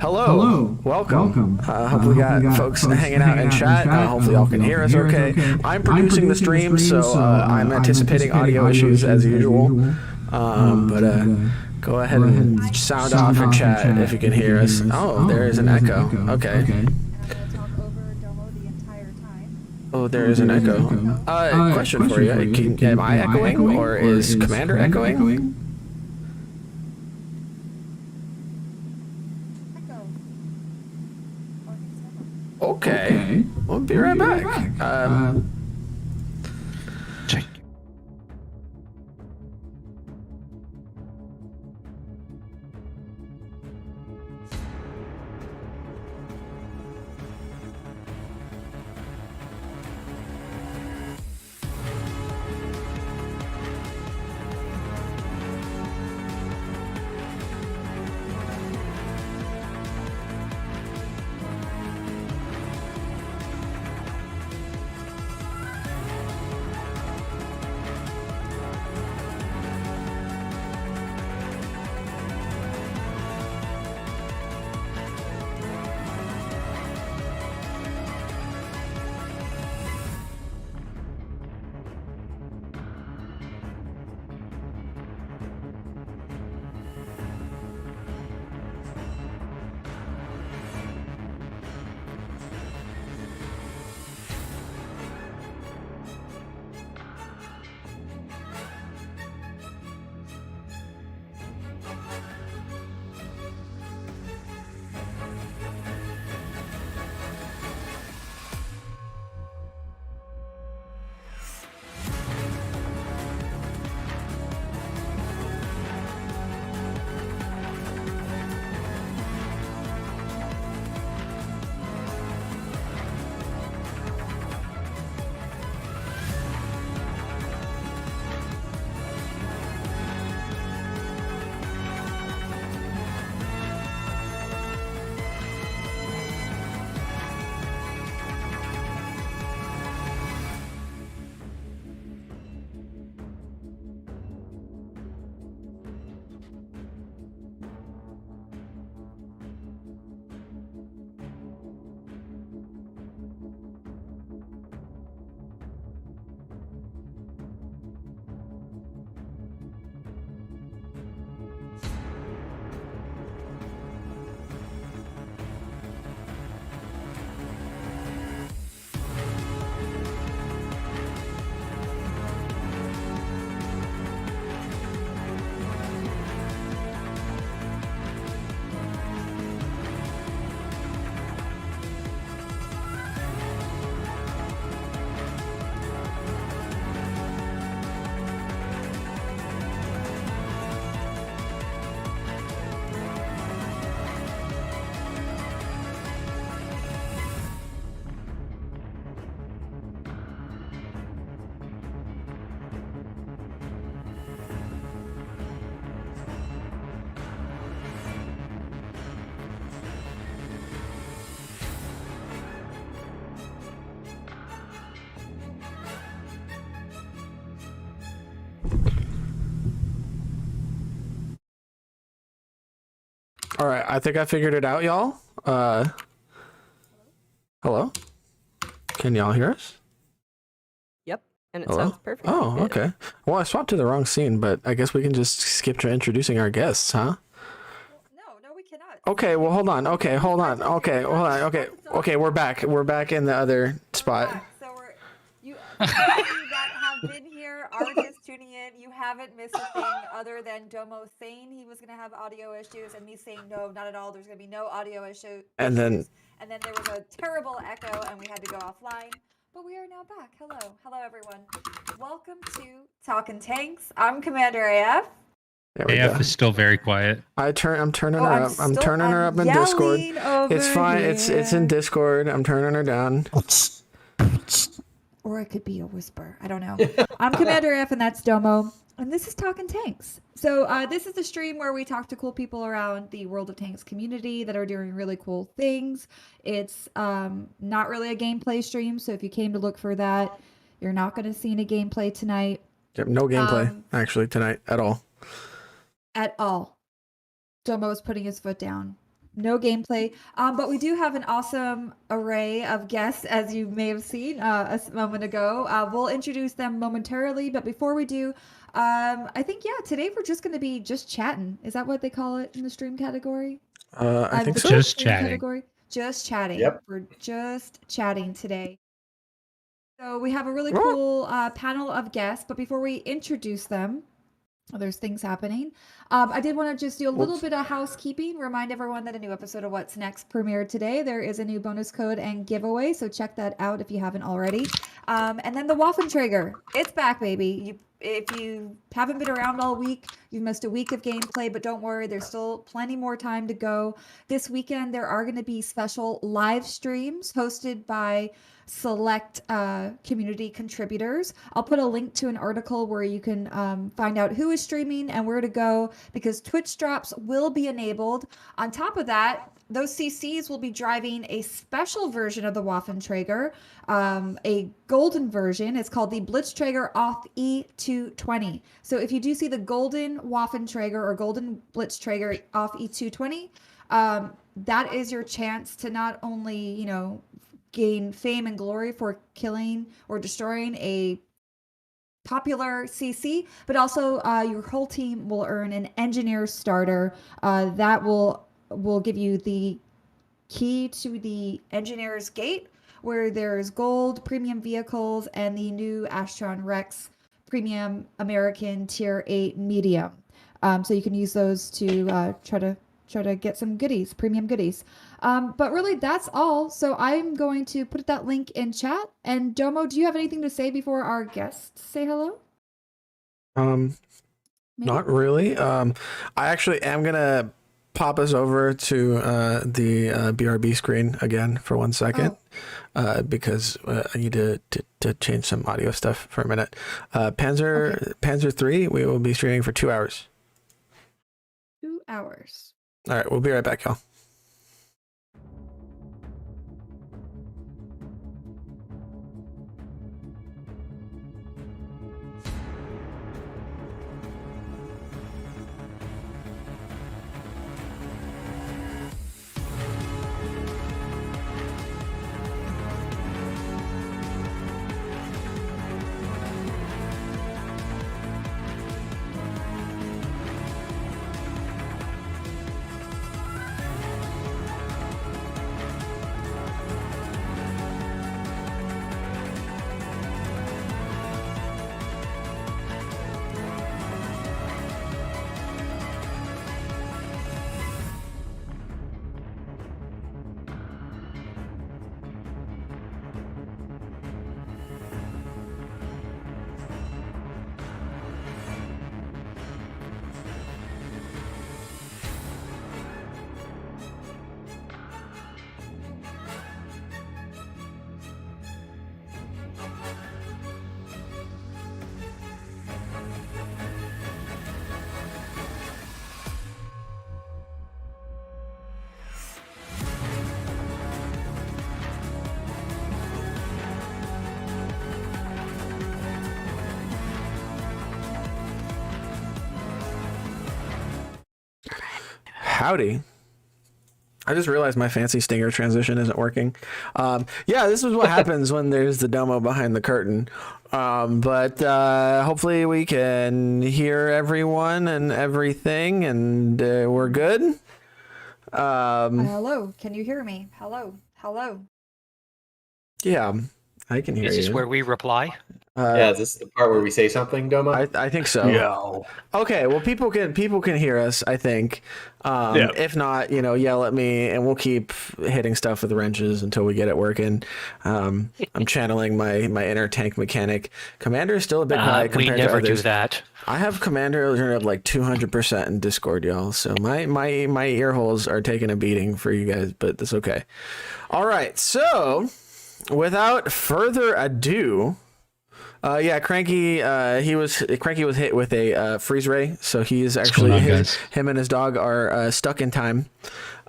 Hello. Hello. Welcome. Hopefully we got folks hanging out in chat. Hopefully y'all can hear us okay. I'm producing the stream, so I'm anticipating audio issues as usual. But go ahead and sound off in chat if you can hear us. Oh, there is an echo. Okay. Oh, there is an echo. Question for you. Am I echoing or is Commander echoing? Okay. We'll be right back. Check. All right, I think I figured it out, y'all. Hello? Can y'all hear us? Yep, and it Hello? sounds perfect. Oh, okay. Well, I swapped to the wrong scene, but I guess we can just skip to introducing our guests, huh? No, we cannot. Okay, well, hold on. Okay, hold on. Okay, hold on. Okay, we're back. We're back in the other spot. So you that have been here are just tuning in. You haven't missed a thing other than Domo saying he was going to have audio issues and me saying no, not at all. There's going to be no audio issues. And then there was a terrible echo and we had to go offline. But we are now back. Hello everyone. Welcome to Talkin' Tanks. I'm Commander AF. AF is still very quiet. I'm turning her up. I'm turning her up in Discord. It's fine. Here. It's in Discord. I'm turning her down. Or it could be a whisper. I don't know. I'm Commander F, and that's Domo. And this is Talkin' Tanks. So this is the stream where we talk to cool people around the World of Tanks community that are doing really cool things. It's not really a gameplay stream, so if you came to look for that, you're not going to see any gameplay tonight. Yep, no gameplay, actually, tonight at all. At all. Domo is putting his foot down. no gameplay. But we do have an awesome array of guests, as you may have seen a moment ago. We'll introduce them momentarily, but before we do, I think, today we're just going to be just chatting. Is that what they call it in the stream category? I think the so. Just stream chatting. Category? Just chatting. Yep. We're just chatting today. So we have a really cool panel of guests, but before we introduce them, there's things happening. I did want to just do a little bit of housekeeping. Remind everyone that a new episode of What's Next premiered today. There is a new bonus code and giveaway, so check that out if you haven't already. And then the Waffenträger. It's back, baby. If you haven't been around all week, you've missed a week of gameplay, but don't worry, there's still plenty more time to go. This weekend, there are going to be special live streams hosted by select community contributors. I'll put a link to an article where you can find out who is streaming and where to go, because Twitch drops will be enabled. On top of that, those CCs will be driving a special version of the Waffenträger, a golden version. It's called the Blitzträger off E220. So if you do see the golden Waffenträger or golden Blitzträger off E220, that is your chance to not only, gain fame and glory for killing or destroying a popular CC, but also your whole team will earn an engineer starter that will give you the key to the engineer's gate, where there's gold premium vehicles and the new Astron Rex premium American tier 8 medium. So you can use those to try to get some goodies, premium goodies. But really, that's all. So I'm going to put that link in chat. And Domo, do you have anything to say before our guests say hello? Maybe? Not really. I actually am gonna pop us over to the BRB screen again for 1 second, because I need to change some audio stuff for a minute. Panzer 3, we will be streaming for 2 hours. 2 hours. All right, we'll be right back, y'all. Howdy. I just realized my fancy stinger transition isn't working. This is what happens when there's the Domo behind the curtain. But hopefully we can hear everyone and everything, and we're good. Hello, can you hear me? Hello. Yeah, I can hear you. Is this where we reply? Is this the part where we say something, Domo? I think so. Yeah. Okay, well, people can hear us, I think. If not, yell at me, and we'll keep hitting stuff with wrenches until we get it working. I'm channeling my inner tank mechanic. Commander is still a bit high compared to others. We never do that. I have Commander turned up like 200% in Discord, y'all. So my ear holes are taking a beating for you guys, but that's okay. All right, so without further ado, Yeah, Cranky. Cranky was hit with a freeze ray, so he's actually him and his dog are stuck in time.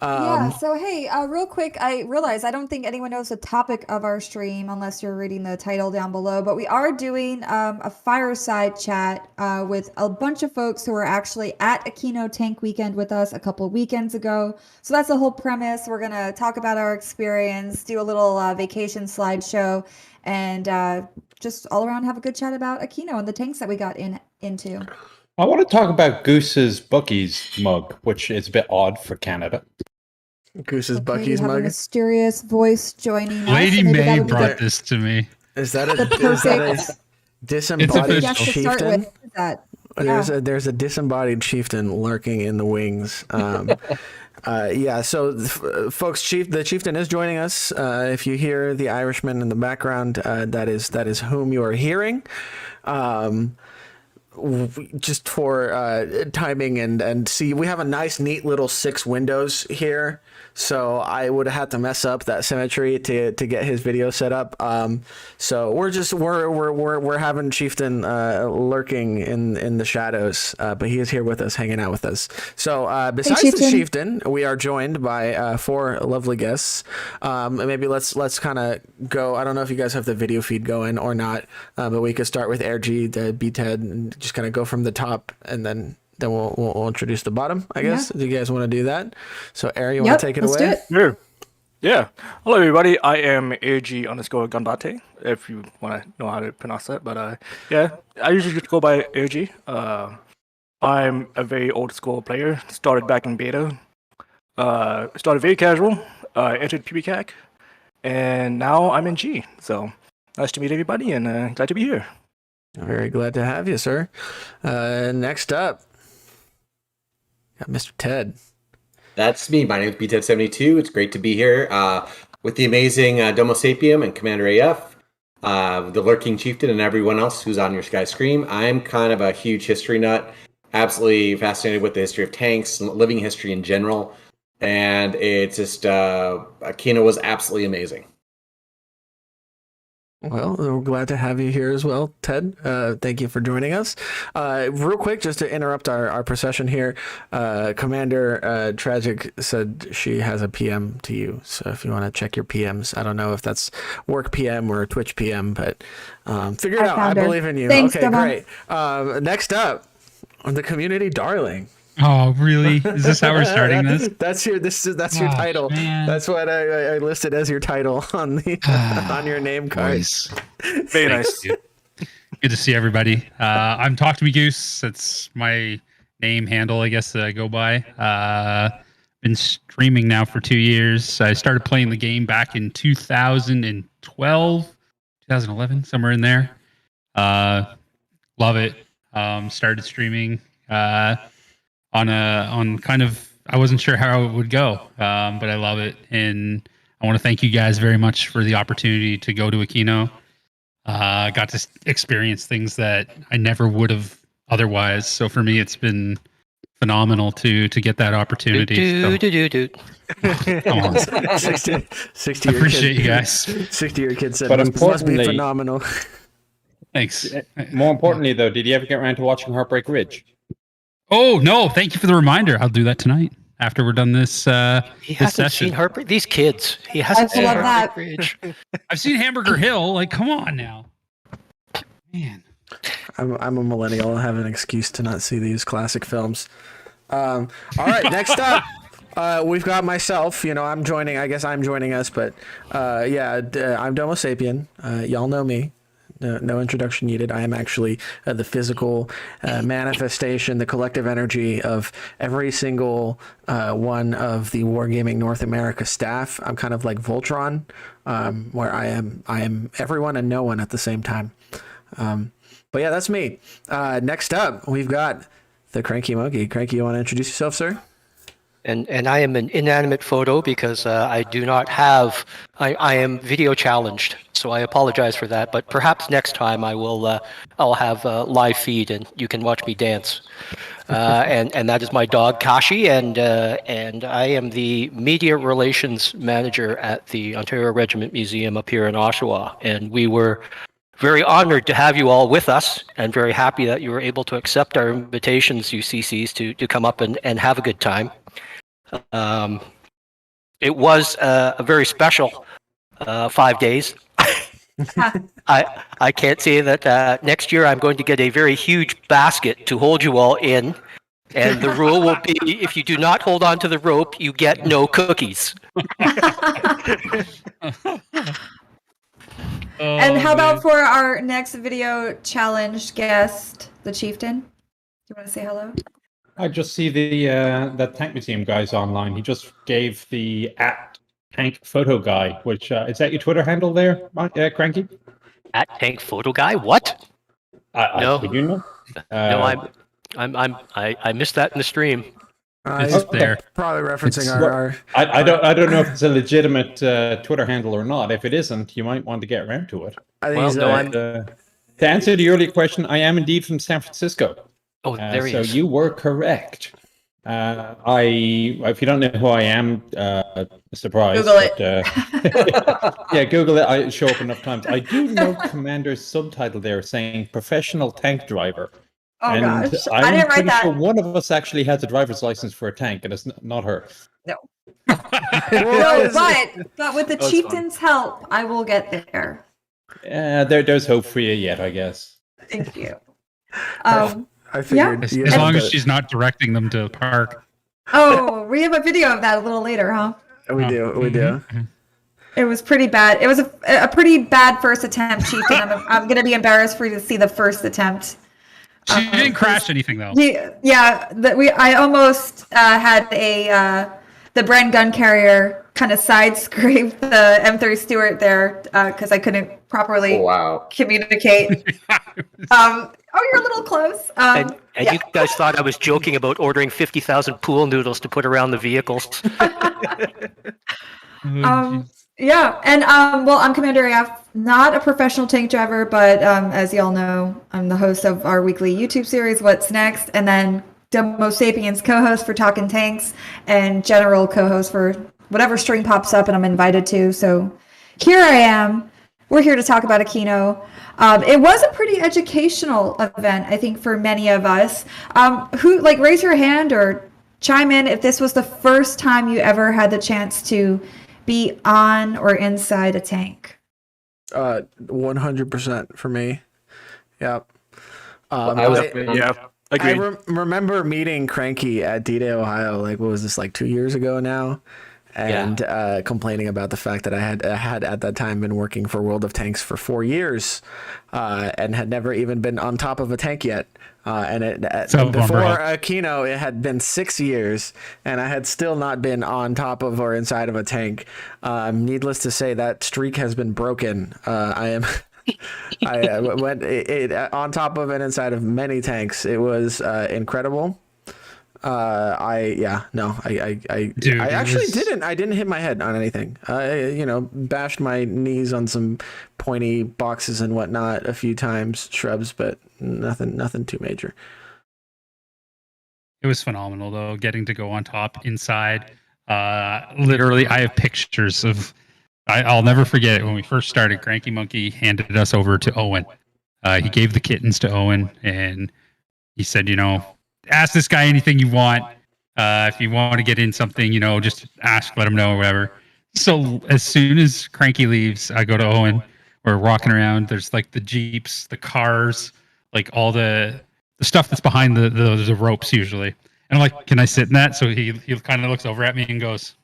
Yeah, so hey, real quick, I realize I don't think anyone knows the topic of our stream unless you're reading the title down below, but we are doing a fireside chat with a bunch of folks who were actually at Aquino Tank Weekend with us a couple weekends ago. So that's the whole premise. We're going to talk about our experience, do a little vacation slideshow, and just all around have a good chat about Aquino and the tanks that we got into. I want to talk about Goose's Bucky's mug, which is a bit odd for Canada. Goose's Okay, Bucky's we have mug. a mysterious voice joining us. Lady so maybe May that'll be brought this to me. Is that a perfect disembodied guess to start chieftain? with. Is that? There's a disembodied chieftain lurking in the wings. Yeah, so folks, the chieftain is joining us. If you hear the Irishman in the background, that is whom you are hearing. Just for timing and see, we have a nice neat little 6 windows here, so I would have had to mess up that symmetry to get his video set up. So we're having Chieftain lurking in the shadows, but he is here with us, hanging out with us. So besides the Chieftain, we are joined by 4 lovely guests. Maybe let's kind of go. I don't know if you guys have the video feed going or not, but we could start with AirG, the B-Ted, and just kind of go from the top, and then we'll introduce the bottom, I guess. Do you guys want to do that? So, Air, you want to take it away? Sure. Yeah. Hello, everybody. I am AG_Gandate, if you want to know how to pronounce that. But yeah, I usually just go by AG. I'm a very old school player. Started back in beta. Started very casual. Entered PBCAC. And now I'm in G. So, nice to meet everybody, and glad to be here. Very glad to have you, sir. Next up, got Mr. Ted. That's me. My name is BTED72. It's great to be here with the amazing Domosapien and Commander AF, the Lurking Chieftain, and everyone else who's on your Sky Scream. I'm kind of a huge history nut, absolutely fascinated with the history of tanks, living history in general, and it's just Aquino was absolutely amazing. Well, we're glad to have you here as well, Ted. Thank you for joining us. Real quick, just to interrupt our procession here, Commander Tragic said she has a PM to you. So if you want to check your PMs, I don't know if that's work PM or Twitch PM, but figure it out. I believe in you. Thanks, okay, Doma. great. Next up, the community darling. Oh, really? Is this how we're starting this? That's your title. Man. That's what I listed as your title on the on your name card. Boys. Very nice. Good to see everybody. I'm Talk to Me Goose. That's my name handle, I guess, that I go by. Been streaming now for 2 years. I started playing the game back in 2012, 2011, somewhere in there. Love it. Started streaming on kind of, I wasn't sure how it would go, but I love it, and I want to thank you guys very much for the opportunity to go to Aquino. Got to experience things that I never would have otherwise. So for me, it's been phenomenal to get that opportunity. Come on. 60 I appreciate you guys. 60-year kid said, But must be importantly- phenomenal. Thanks. More importantly, though, did you ever get around to watching Heartbreak Ridge? Oh no! Thank you for the reminder. I'll do that tonight after we're done this. He this hasn't session. seen Heartbreak. These kids. He hasn't I seen love Heartbreak that. Ridge. I've seen Hamburger Hill. Like, come on now, man. I'm a millennial. I have an excuse to not see these classic films. All right, next up, we've got myself. I'm joining. I guess I'm joining us, but I'm Domosapien. Y'all know me. No introduction needed. I am actually the physical manifestation, the collective energy of every single one of the Wargaming North America staff. I'm kind of like Voltron, where I am everyone and no one at the same time. But yeah, that's me. Next up, we've got the Cranky Monkey. Cranky, you want to introduce yourself, sir? And I am an inanimate photo because I do not have. I am video challenged, so I apologize for that. But perhaps next time I will. I'll have a live feed and you can watch me dance. And that is my dog Kashi, and I am the media relations manager at the Ontario Regiment Museum up here in Oshawa. And we were very honored to have you all with us, and very happy that you were able to accept our invitations, UCCs, to come up and have a good time. It was a very special 5 days. I can't say that next year I'm going to get a very huge basket to hold you all in, and the rule will be if you do not hold on to the rope, you get no cookies. And how about for our next video challenge guest, the Chieftain? Do you want to say hello? I just see the Tank Museum guys online. He just gave the @Tank Photo Guy, which is that your Twitter handle there, Cranky? @Tank Photo Guy? What? No. Did you know? No, I missed that in the stream. He's there. probably referencing our I don't know if it's a legitimate Twitter handle or not. If it isn't, you might want to get around to it. I think Well, he's, no, To answer the earlier question, I am indeed from San Francisco. Oh, there he so is. you were correct. If you don't know who I am, surprise. Google it. Yeah, Google it. I show up enough times. I do know Commander's subtitle there saying professional tank driver. Oh And gosh, I'm I didn't write pretty that. sure one of us actually has a driver's license for a tank, and it's not her. No, Well, but with the was Chieftain's help, I will get there. There's hope for you yet, I guess. Thank you. I figured. As, you as know, long as that- she's not directing them to the park. Oh, we have a video of that a little later, huh? we do. It was pretty bad. It was a pretty bad first attempt, Chieftain. I'm going to be embarrassed for you to see the first attempt. She didn't crash anything though. I almost had the Bren gun carrier kind of side scrape the M3 Stewart there because I couldn't properly communicate. You're a little close. And you guys thought I was joking about ordering 50,000 pool noodles to put around the vehicles. Yeah, and I'm Commander AF, not a professional tank driver, but as y'all know, I'm the host of our weekly YouTube series, What's Next, and then Domosapien's co-host for Talkin Tanks, and general co-host for whatever stream pops up and I'm invited to. So here I am. We're here to talk about Aquino. It was a pretty educational event, I think, for many of us. Raise your hand or chime in if this was the first time you ever had the chance to be on or inside a tank. 100% for me. Yep. Yeah, I agreed. remember meeting Cranky at D-Day, Ohio. Like, what was this, like 2 years ago now? And complaining about the fact that I had at that time been working for World of Tanks for 4 years and had never even been on top of a tank yet. Before Aquino, it had been 6 years, and I had still not been on top of or inside of a tank. Needless to say, that streak has been broken. I went on top of and inside of many tanks. It was incredible. I didn't hit my head on anything. Bashed my knees on some pointy boxes and whatnot a few times, shrubs, but nothing too major. It was phenomenal though, getting to go on top inside. Literally, I have pictures of. I'll never forget it when we first started. Cranky Monkey handed us over to Owen. He gave the kittens to Owen, and he said, ask this guy anything you want. If you want to get in something, just ask, let him know or whatever. So as soon as Cranky leaves, I go to Owen. We're walking around. There's like the Jeeps, the cars, like all the stuff that's behind the ropes usually. And I'm like, can I sit in that? So he kind of looks over at me and goes,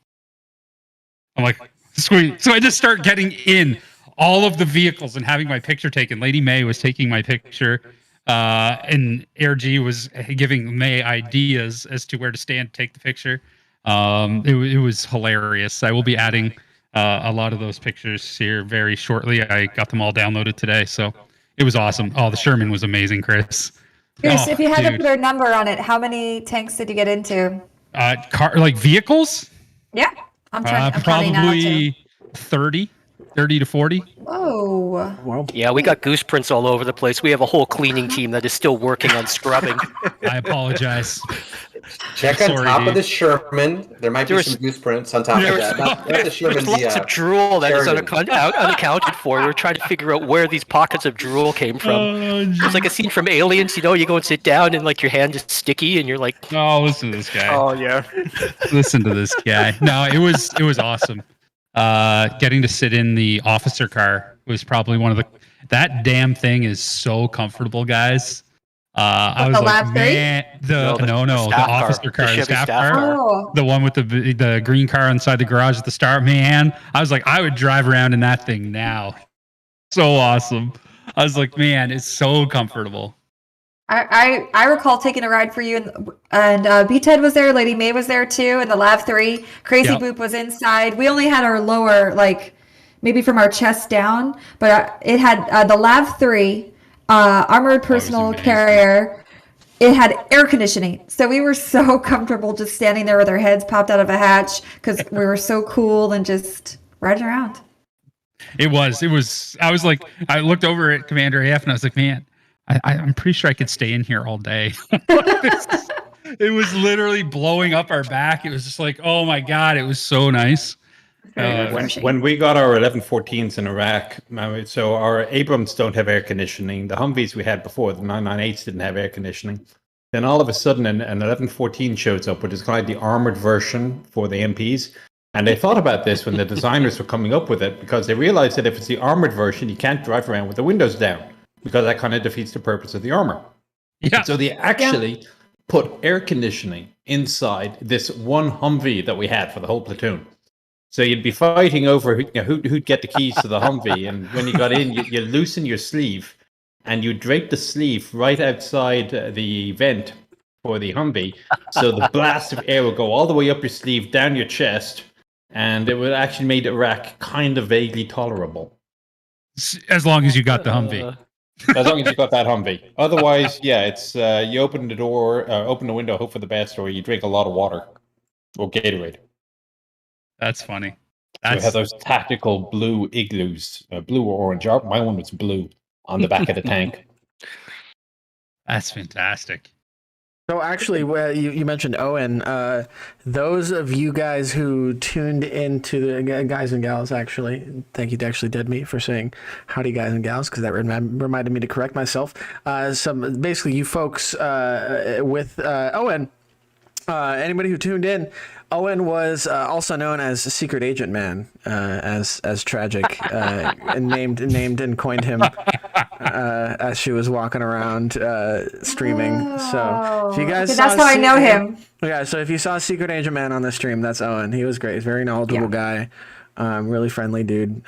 I'm like, sweet. So I just start getting in all of the vehicles and having my picture taken. Lady May was taking my picture. And Air G was giving May ideas as to where to stand to take the picture. It was hilarious. I will be adding a lot of those pictures here very shortly. I got them all downloaded today, so it was awesome. Oh, the Sherman was amazing, Chris. Chris, if you had to put a number on it, how many tanks did you get into? Vehicles? Yeah, I'm counting now too. Probably 30 to 40. Whoa. Well, Yeah, we got goose prints all over the place. We have a whole cleaning team that is still working on scrubbing. I apologize. Check on Sorry, top dude. of the Sherman. There might be There some was- goose prints on top of that. Not the Sherman, There's lots of drool that is Sheridan. unaccounted for. We're trying to figure out where these pockets of drool came from. It's like a scene from Aliens, you know, you go and sit down and like your hand is sticky and you're like, Oh, listen to this guy. Oh yeah. Listen to this guy. No, it was awesome. Getting to sit in the officer car was probably one of the. That damn thing is so comfortable, guys. I was the like, Lab 3? man, the staff car. officer car, The the Chevy staff staff car, Oh. the one with the green car inside the garage at the start. Man, I was like, I would drive around in that thing now. So awesome. I was like, man, it's so comfortable. I recall taking a ride for you, and B-Ted was there, Lady May was there too, and the Lav 3. Crazy Yep. Boop was inside. We only had our lower, like, maybe from our chest down, but it had the Lav 3, armored personal amazing. carrier. It had air conditioning. So we were so comfortable just standing there with our heads popped out of a hatch because we were so cool and just riding around. It was. I was like, I looked over at Commander AF and I was like, man, I'm pretty sure I could stay in here all day. It was literally blowing up our back. It was just like, oh my God, it was so nice. When we got our 1114s in Iraq, so our Abrams don't have air conditioning. The Humvees we had before, the 998s, didn't have air conditioning. Then all of a sudden, an 1114 shows up, which is kind of the armored version for the MPs. And they thought about this when the designers were coming up with it, because they realized that if it's the armored version, you can't drive around with the windows down, because that kind of defeats the purpose of the armor. Yeah. So they actually put air conditioning inside this one Humvee that we had for the whole platoon. So you'd be fighting over who'd get the keys to the Humvee, and when you got in, you loosen your sleeve, and you drape the sleeve right outside the vent for the Humvee, so the blast of air would go all the way up your sleeve, down your chest, and it would actually make Iraq kind of vaguely tolerable. As long as you got the Humvee. As long as you got that Humvee. Otherwise, yeah, it's you open the door, open the window, hope for the best, or you drink a lot of water or Gatorade. That's funny. So we had those tactical blue igloos, blue or orange. My one was blue on the back of the tank. That's fantastic. So actually, you mentioned Owen. Those of you guys who tuned into the guys and gals, actually, thank you to actually Dead Meat for saying howdy, guys and gals, because that reminded me to correct myself. Basically, you folks with Owen. Anybody who tuned in, Owen was also known as Secret Agent Man, as Tragic named and coined him as she was walking around streaming. So if you guys, that's how I know him. Yeah, so if you saw Secret Agent Man on the stream, that's Owen. He was great. He's a very knowledgeable guy, really friendly dude.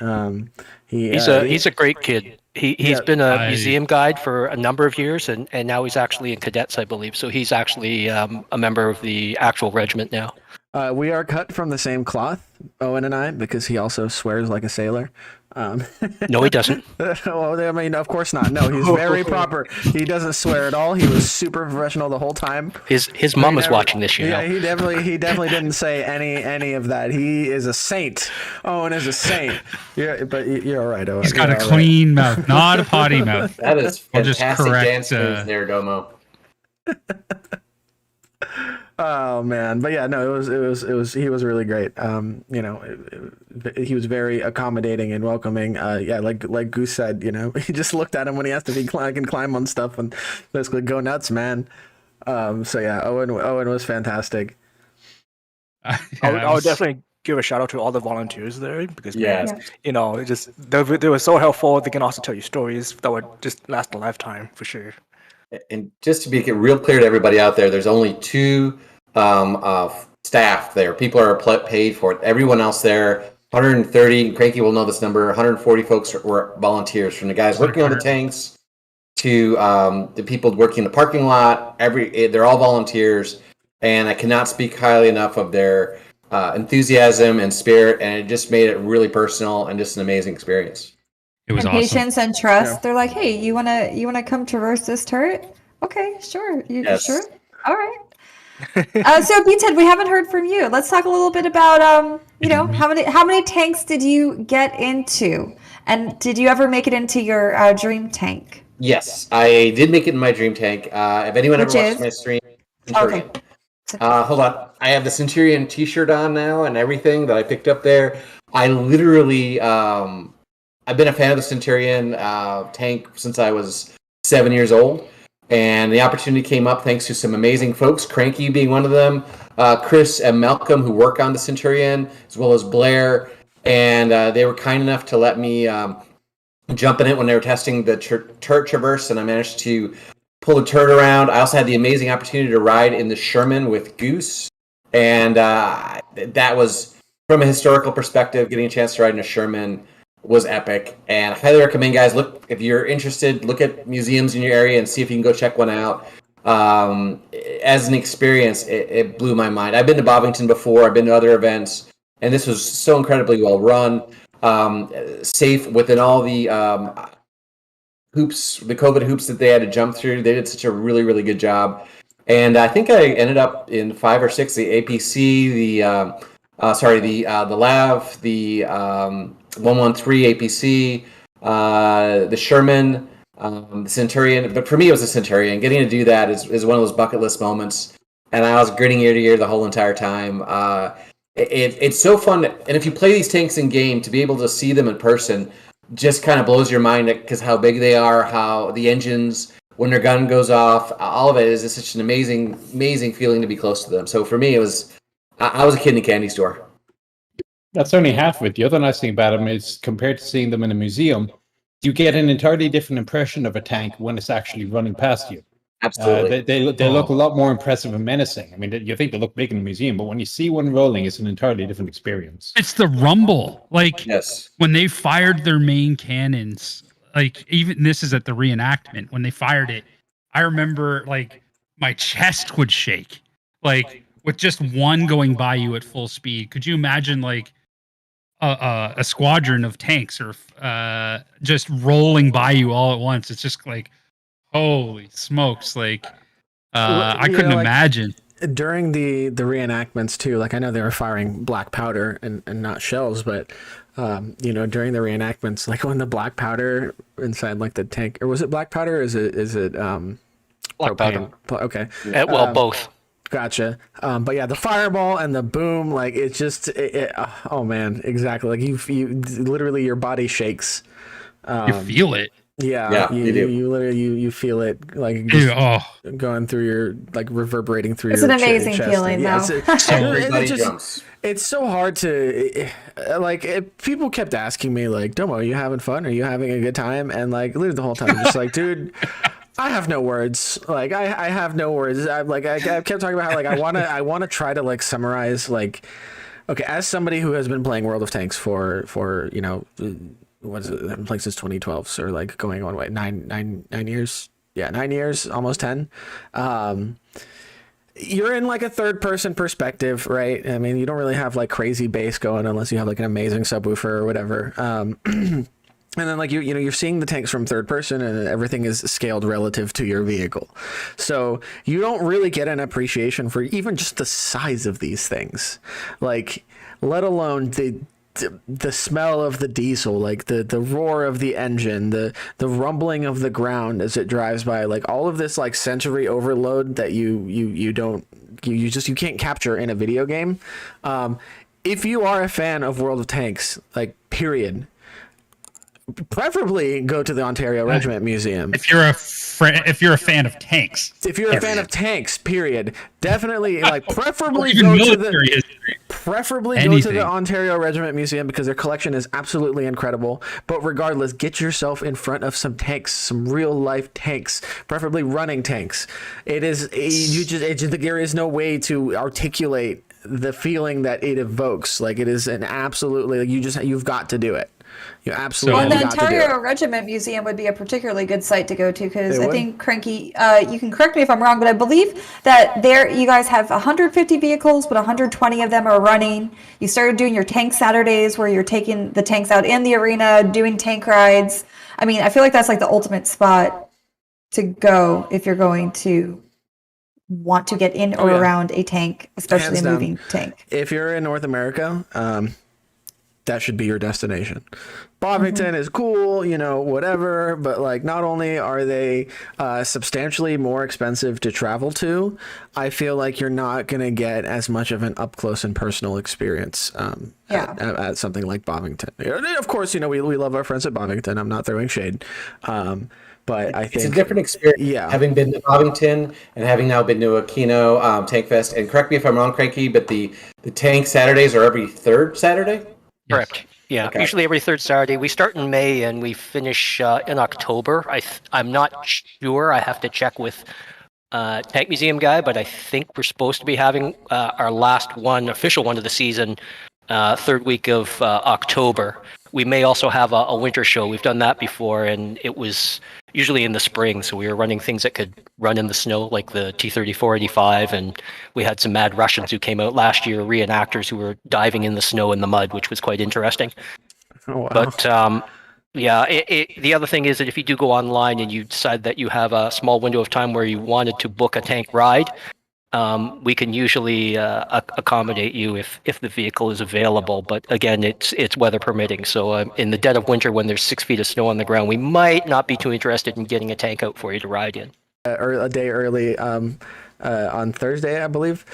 He's a great kid. He's been a museum guide for a number of years, and now he's actually in cadets, I believe. So he's actually a member of the actual regiment now. We are cut from the same cloth, Owen and I, because he also swears like a sailor. No, he doesn't. Well, I mean, of course not. No, he's very proper. He doesn't swear at all. He was super professional the whole time. His mom is watching this, you know. Yeah, he definitely didn't say any of that. He is a saint. Owen is a saint. Yeah, but you're all right, Owen. He's got a clean mouth, not a potty mouth. That is fantastic correct, dance moves there, Domo. Oh man, but yeah, no, it was he was really great. He was very accommodating and welcoming. Like Goose said, he just looked at him when he asked if he can climb on stuff and basically go nuts, man. So yeah, Owen was fantastic. I would definitely give a shout out to all the volunteers there because they were so helpful. They can also tell you stories that would just last a lifetime for sure. And just to be real clear to everybody out there, there's only 2 staff there. People are paid for it. Everyone else there, 130, Cranky will know this number, 140 folks were volunteers, from the guys working on the tanks to the people working in the parking lot. They're all volunteers, and I cannot speak highly enough of their enthusiasm and spirit, and it just made it really personal and just an amazing experience. It was and awesome. Patience and trust. Yeah. They're like, hey, you wanna come traverse this turret? Okay, sure. You sure? All right. So B-Ted, we haven't heard from you. Let's talk a little bit about how many tanks did you get into, and did you ever make it into your dream tank? Yes, I did make it in my dream tank. If anyone ever watched my stream, okay. Hold on. I have the Centurion T-shirt on now and everything that I picked up there. I literally, I've been a fan of the Centurion tank since I was 7 years old, and the opportunity came up thanks to some amazing folks, Cranky being one of them, Chris and Malcolm, who work on the Centurion, as well as Blair, and they were kind enough to let me jump in it when they were testing the turret traverse, and I managed to pull the turret around. I also had the amazing opportunity to ride in the Sherman with Goose, and that was, from a historical perspective, getting a chance to ride in a Sherman was epic. And I highly recommend, guys, look, if you're interested, look at museums in your area and see if you can go check one out. As an experience, it blew my mind. I've been to Bovington before, I've been to other events, and this was so incredibly well run, safe within all the hoops, the COVID hoops that they had to jump through. They did such a really, really good job. And I think I ended up in 5 or 6, the APC, the LAV, the 113 APC, the Sherman, the Centurion. But for me, it was the Centurion. Getting to do that is one of those bucket list moments. And I was grinning ear to ear the whole entire time. It's so fun. And if you play these tanks in game, to be able to see them in person just kind of blows your mind, because how big they are, how the engines, when their gun goes off, all of it is just such an amazing, amazing feeling to be close to them. So for me, it was, I was a kid in a candy store. That's only half of it. The other nice thing about them is, compared to seeing them in a museum, you get an entirely different impression of a tank when it's actually running past you. Absolutely. They look a lot more impressive and menacing. I mean, you think they look big in a museum, but when you see one rolling, it's an entirely different experience. It's the rumble. Like, Yes. when they fired their main cannons, like, even this is at the reenactment, when they fired it, I remember, like, my chest would shake, like, with just one going by you at full speed. Could you imagine, like, a squadron of tanks or just rolling by you all at once? It's just like, holy smokes! Like, I couldn't imagine. During the reenactments too, like, I know they were firing black powder and not shells, but during the reenactments, like, when the black powder inside, like, the tank, or was it black powder? Or is it Black powder. Okay. Well, both. Gotcha. But yeah, the fireball and the boom, like, it's just, oh man, exactly. Like, you literally, your body shakes. You feel it. Yeah, you do. You literally you feel it, like, just going through your, like, reverberating through It's your an amazing chest. feeling, Yeah, though. it's so hard to, like, people kept asking me, like, Domo, are you having fun? Are you having a good time? And, like, literally the whole time, I'm just like, dude, I have no words. Like, I have no words. I kept talking about how, like, I wanna try to, like, summarize, like, okay, as somebody who has been playing World of Tanks for what is it? I've been playing since 2012, so, like, going on, wait, nine years? Yeah, 9 years, almost 10. You're in, like, a third-person perspective, right? I mean, you don't really have, like, crazy bass going unless you have, like, an amazing subwoofer or whatever. And then, like, you're seeing the tanks from third person, and everything is scaled relative to your vehicle. So you don't really get an appreciation for even just the size of these things, like, let alone the smell of the diesel, like the roar of the engine, the rumbling of the ground as it drives by, like, all of this, like, sensory overload that you can't capture in a video game. If you are a fan of World of Tanks, like, period, preferably go to the Ontario Regiment Museum. If you're a fan of tanks. If you're a fan of tanks, period, definitely, like, preferably Even go to military history. preferably go to Anything. the Ontario Regiment Museum, because their collection is absolutely incredible. But regardless, get yourself in front of some tanks, some real life tanks, preferably running tanks. It is there is no way to articulate the feeling that it evokes. Like, it is an absolutely, like, you've got to do it. You absolutely Well, the got to do Ontario it. Regiment Museum would be a particularly good site to go to, because It I would. think, Cranky, you can correct me if I'm wrong, but I believe that there you guys have 150 vehicles, but 120 of them are running. You started doing your tank Saturdays, where you're taking the tanks out in the arena, doing tank rides. I mean, I feel like that's, like, the ultimate spot to go if you're going to want to get in or yeah. around a tank, especially Hands a down. moving tank. If you're in North America, that should be your destination. Bovington is cool, you know, whatever, but like not only are they substantially more expensive to travel to, I feel like you're not going to get as much of an up close and personal experience at something like Bovington. Of course, you know, we love our friends at Bovington. I'm not throwing shade. But I think it's a different experience. Yeah. Having been to Bovington and having now been to Aquino Tank Fest, and correct me if I'm wrong, Cranky, but the tank Saturdays are every third Saturday? Correct. Yeah, Okay. usually every third Saturday. We start in May and we finish in October. I'm not sure. I have to check with Tank Museum guy, but I think we're supposed to be having our last one, official one of the season, third week of October. We may also have a winter show. We've done that before, and it was usually in the spring. So we were running things that could run in the snow, like the T-34-85, and we had some Mad Russians who came out last year, reenactors who were diving in the snow and the mud, which was quite interesting. Oh, wow. But yeah, the other thing is that if you do go online and you decide that you have a small window of time where you wanted to book a tank ride, we can usually accommodate you if the vehicle is available. But again, it's weather permitting. So in the dead of winter, when there's 6 feet of snow on the ground, we might not be too interested in getting a tank out for you to ride in. Or a day early on Thursday, I believe.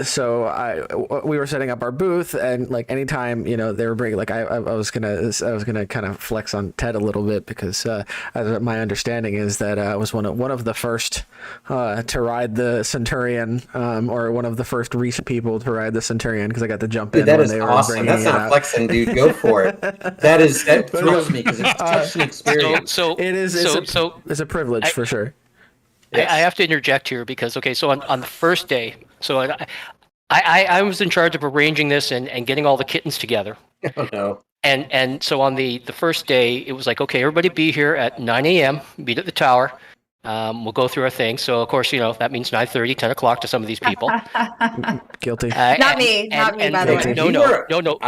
So we were setting up our booth, and like anytime, you know, they were bringing, like I was gonna kind of flex on Ted a little bit, because my understanding is that I was one of the first to ride the Centurion, or one of the first recent people to ride the Centurion, because I got to jump in. That when is they were awesome. bringing That's it not out. flexing, dude. Go for it. That thrills me because it's such an experience. So It is. It's a privilege for sure. Yes. I have to interject here because, okay, so on the first day, so I was in charge of arranging this and getting all the kittens together. Oh, no. And so on the first day, it was like, okay, everybody be here at 9 a.m., meet at the tower. We'll go through our thing. So, of course, you know, that means 9:30, 10 o'clock to some of these people. Guilty. Not me, by the way. No.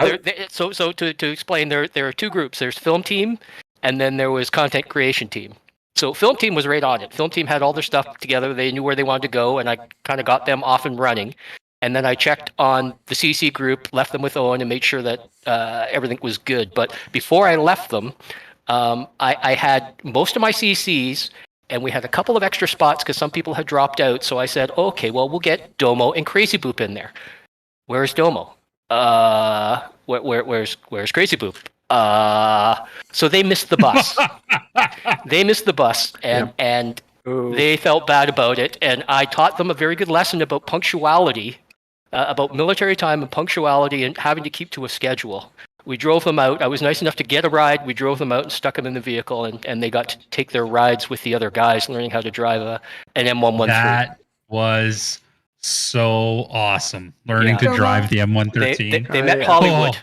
So to explain, there are two groups. There's film team, and then there was content creation team. So film team was right on it. Film team had all their stuff together. They knew where they wanted to go, and I kind of got them off and running. And then I checked on the CC group, left them with Owen, and made sure that everything was good. But before I left them, I had most of my CCs, and we had a couple of extra spots because some people had dropped out. So I said, okay, well, we'll get Domo and Crazy Boop in there. Where's Domo? Where's Crazy Boop? So they missed the bus. And they felt bad about it. And I taught them a very good lesson about punctuality, about military time and punctuality and having to keep to a schedule. We drove them out. I was nice enough to get a ride. We drove them out and stuck them in the vehicle, and they got to take their rides with the other guys, learning how to drive an M113. That was so awesome, learning to drive the M113. They met Hollywood.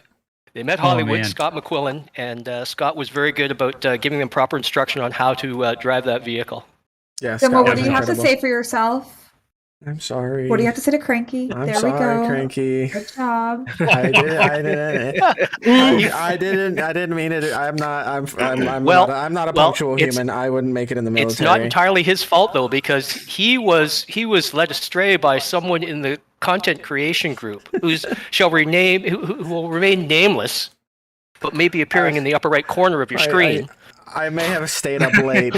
They met Hollywood, man. Scott McQuillan, and Scott was very good about giving them proper instruction on how to drive that vehicle. Yes. Demo, what do you have to say for yourself? I'm sorry. What do you have to say to Cranky? I'm there sorry, we go. Cranky. Good job. I didn't mean it. I'm not a punctual human. I wouldn't make it in the military. It's not entirely his fault though, because he was led astray by someone in the content creation group who will remain nameless, but may be appearing in the upper right corner of your screen. I may have stayed up late.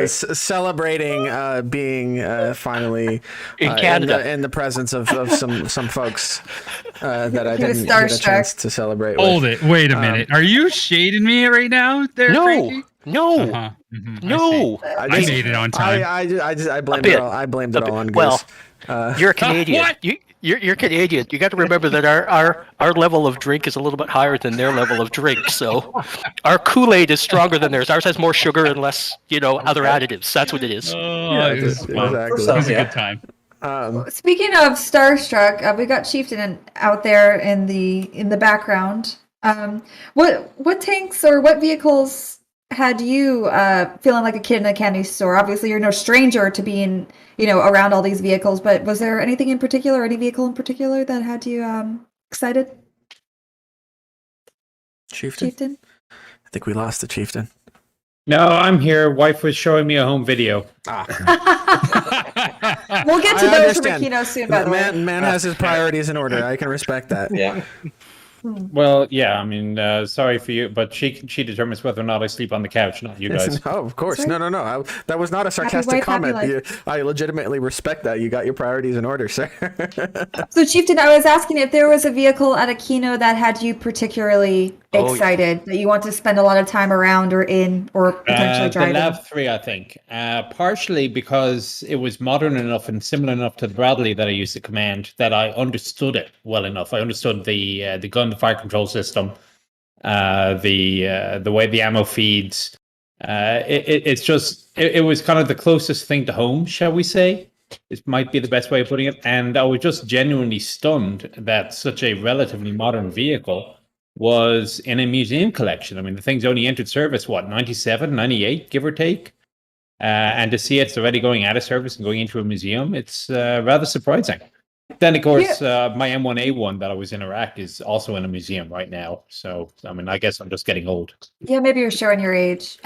Celebrating being finally in Canada in the presence of some folks that I didn't Starstruck. get a chance to celebrate with. Hold it. Wait a minute. Are you shading me right now? There, Frankie? No. Uh-huh. Mhm, No. I made it on time. I blamed it all. I blamed it all on Goose. Well, you're a Canadian. What? You're Canadian. You got to remember that our level of drink is a little bit higher than their level of drink. So our Kool-Aid is stronger than theirs. Ours has more sugar and less, other additives. That's what it is. It was fun. exactly. It was a good time. Speaking of Starstruck, we got Chieftain out there in the background. What tanks or what vehicles had you feeling like a kid in a candy store? Obviously, you're no stranger to being, around all these vehicles, but was there anything in particular, any vehicle in particular that had you excited? Chieftain? I think we lost the Chieftain. No, I'm here. Wife was showing me a home video. We'll get to I those from understand. Aquino soon, by the way. Man has his priorities in order. I can respect that. Yeah. Well, yeah, I mean, sorry for you, but she determines whether or not I sleep on the couch, not you guys. No, of course. That's right. No. That was not a sarcastic wife, happy comment. life. I legitimately respect that. You got your priorities in order, sir. So, Chieftain, I was asking if there was a vehicle at Aquino that had you particularly Oh, yeah. excited, that you want to spend a lot of time around or in, or potentially The driving. Lav 3, I think. Partially because it was modern enough and similar enough to the Bradley that I used to command that I understood it well enough. I understood the gun, the fire control system, the way the ammo feeds. It was kind of the closest thing to home, shall we say? It might be the best way of putting it. And I was just genuinely stunned that such a relatively modern vehicle was in a museum collection. I mean, the thing's only entered service, 97, 98, give or take? And to see it's already going out of service and going into a museum, it's rather surprising. Then, of course, my M1A1 that I was in Iraq is also in a museum right now. So, I mean, I guess I'm just getting old. Yeah, maybe you're showing your age.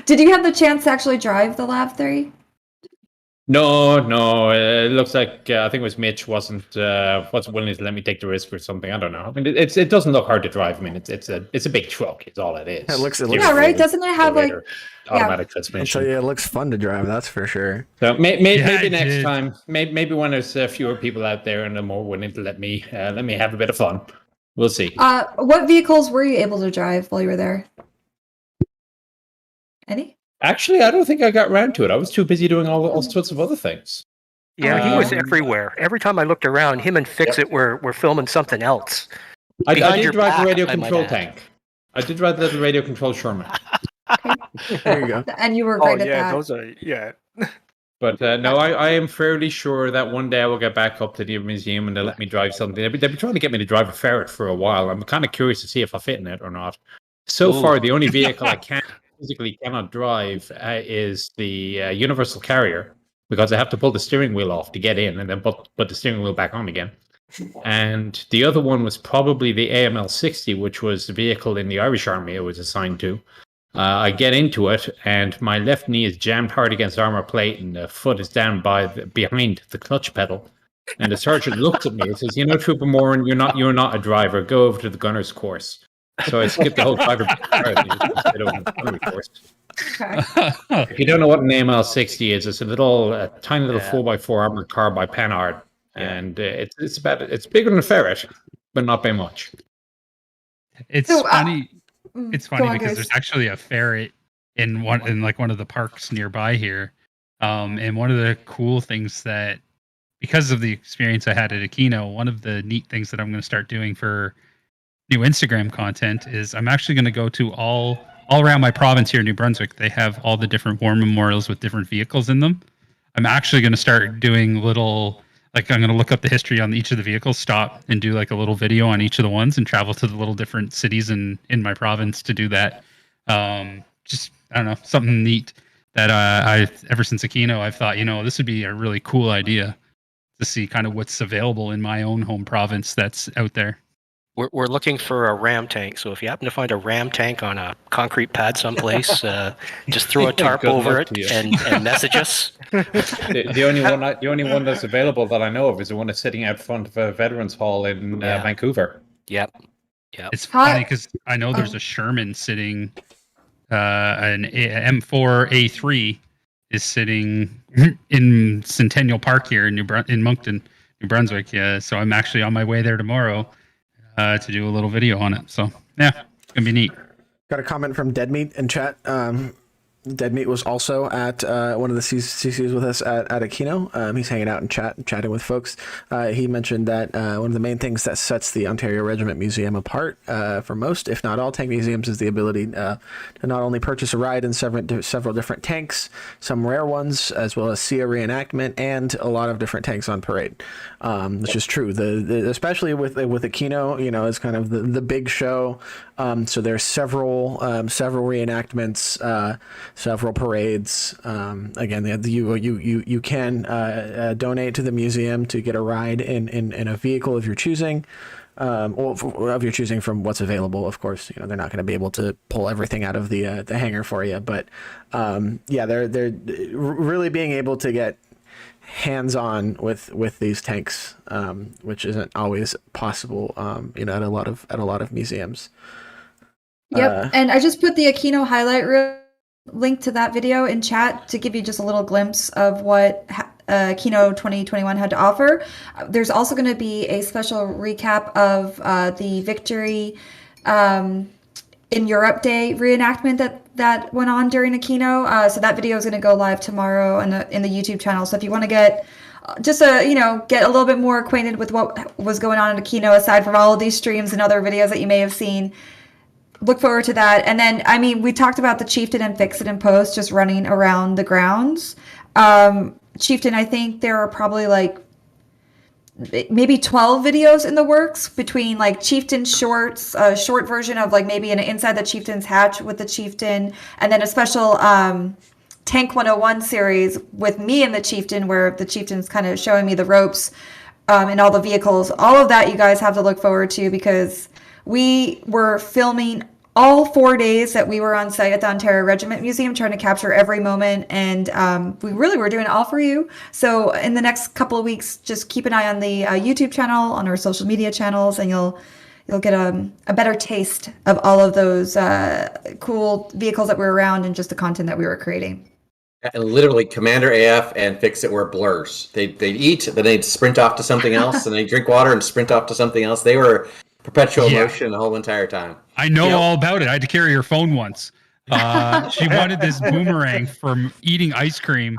Did you have the chance to actually drive the Lav 3? No. It looks like I think it was Mitch wasn't willing to let me take the risk or something. I don't know. I mean, it doesn't look hard to drive. I mean, it's a big truck. It's all it is. It looks Yeah, right? Doesn't it have like automatic I'll transmission? tell you, it looks fun to drive. That's for sure. So maybe it next did. time, maybe when there's fewer people out there and they're more willing to let me have a bit of fun. We'll see. what vehicles were you able to drive while you were there? Any? Actually, I don't think I got around to it. I was too busy doing all sorts of other things. Yeah, he was everywhere. Every time I looked around, him and Fix-It were filming something else. I Behind did your drive the back, radio I might control add. tank. I did drive the little radio control Sherman. There you go. And you were Oh great at yeah, that. those are yeah. But no, I am fairly sure that one day I will get back up to the museum and they'll let me drive something. They've been trying to get me to drive a ferret for a while. I'm kind of curious to see if I fit in it or not. So far, the only vehicle I physically cannot drive is the Universal Carrier, because I have to pull the steering wheel off to get in and then put the steering wheel back on again. And the other one was probably the AML-60, which was the vehicle in the Irish Army I was assigned to. I get into it, and my left knee is jammed hard against armor plate, and the foot is down behind the clutch pedal. And the sergeant looks at me and says, "You know, Trooper Moran, you're not a driver. Go over to the gunner's course." So I skipped the whole driver course. Okay. If you don't know what an AML-60 is, it's a tiny little 4x4 armored car by Panhard, and it's bigger than a ferret, but not by much. It's So, funny. It's go funny on, because guys. there's actually a ferret in one of the parks nearby here. And one of the cool things that, because of the experience I had at Aquino, one of the neat things that I'm going to start doing for new Instagram content is I'm actually going to go to all around my province here in New Brunswick. They have all the different war memorials with different vehicles in them. I'm actually going to start doing little, like, I'm going to look up the history on each of the vehicles, stop and do like a little video on each of the ones, and travel to the little different cities in my province to do that. Just, I don't know, something neat that I ever since Aquino, I've thought, this would be a really cool idea to see kind of what's available in my own home province that's out there. We're looking for a ram tank, so if you happen to find a ram tank on a concrete pad someplace, just throw a tarp Good over luck it to you. and message us. The only one that's available that I know of is the one that's sitting out front of a Veterans Hall in Vancouver. Yep. It's funny because I know there's a Sherman sitting, an M4A3 is sitting in Centennial Park here in Moncton, New Brunswick. Yeah, so I'm actually on my way there tomorrow to do a little video on it. So yeah, it's gonna be neat. Got a comment from Deadmeat in chat. Deadmeat was also at one of the CCs with us at Aquino. He's hanging out in chat, chatting with folks. He mentioned that one of the main things that sets the Ontario Regiment Museum apart for most, if not all, tank museums is the ability to not only purchase a ride in several different tanks, some rare ones, as well as see a reenactment, and a lot of different tanks on parade, which is true. Especially with Aquino, it's kind of the big show. So there's several reenactments, several parades. Again, you can donate to the museum to get a ride in a vehicle of your choosing, of your choosing from what's available. Of course, they're not going to be able to pull everything out of the hangar for you, but they're really being able to get hands-on with these tanks, which isn't always possible, at a lot of museums. Yep, and I just put the Aquino highlight reel link to that video in chat to give you just a little glimpse of what Aquino 2021 had to offer. There's also going to be a special recap of the Victory in Europe Day reenactment that went on during Aquino. So that video is going to go live tomorrow in the YouTube channel. So if you want to get get a little bit more acquainted with what was going on in Aquino, aside from all of these streams and other videos that you may have seen, look forward to that. And then, we talked about the Chieftain and Fix It and Post just running around the grounds. Chieftain, I think there are probably maybe 12 videos in the works between Chieftain shorts, a short version of maybe an inside the Chieftain's hatch with the Chieftain, and then a special Tank 101 series with me and the Chieftain, where the Chieftain's kind of showing me the ropes and all the vehicles. All of that you guys have to look forward to, because we were filming all 4 days that we were on site at the Ontario Regiment Museum, trying to capture every moment, and we really were doing it all for you. So in the next couple of weeks, just keep an eye on the YouTube channel, on our social media channels, and you'll get a better taste of all of those cool vehicles that were around and just the content that we were creating. And literally, Commander AF and Fix It were blurs. They'd eat, then they'd sprint off to something else, and they'd drink water and sprint off to something else. They were perpetual motion the whole entire time. I know all about it. I had to carry her phone once. She wanted this boomerang from eating ice cream,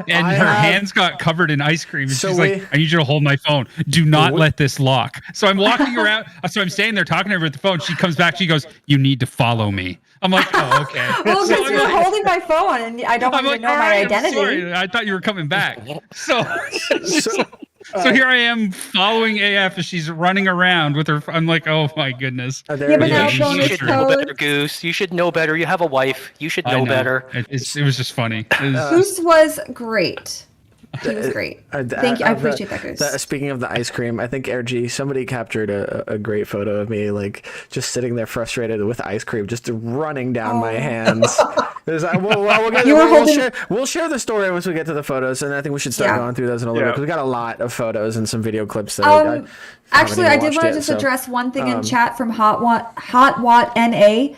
and her hands got covered in ice cream. And she's like, "I need you to hold my phone. Do not let this lock." So I'm walking around. So I'm standing there talking to her with the phone. She comes back. She goes, "You need to follow me." I'm like, "Oh, okay." Well, because you're holding my phone, and I don't even know my identity. Sorry. I thought you were coming back. So here I am following AF as she's running around with her. I'm like, oh my goodness. You should know better, Goose. You should know better. You have a wife. You should know better. It was just funny. Goose was great. He was great. Thank you. I appreciate that, Goose. Speaking of the ice cream, I think somebody captured a great photo of me, just sitting there frustrated with ice cream, just running down my hands. We'll share the story once we get to the photos, and I think we should start going through those in a little bit, because we got a lot of photos and some video clips that actually, I did want to just address one thing in chat from Hot Watt NA.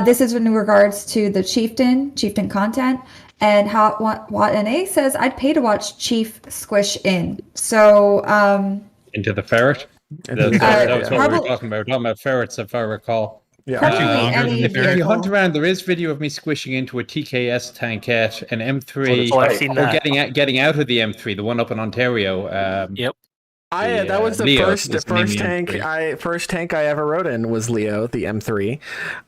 This is in regards to the Chieftain content. And Hot Watt NA says, I'd pay to watch Chief squish in. So, into the ferret? That's what we were talking about. We're talking about ferrets, if I recall. Yeah. If you hunt around, there is video of me squishing into a TKS tankette, an M3, I've seen that. Or getting out of the M3, the one up in Ontario. Yep. That was the Leo, first tank I ever rode in was Leo, the M3,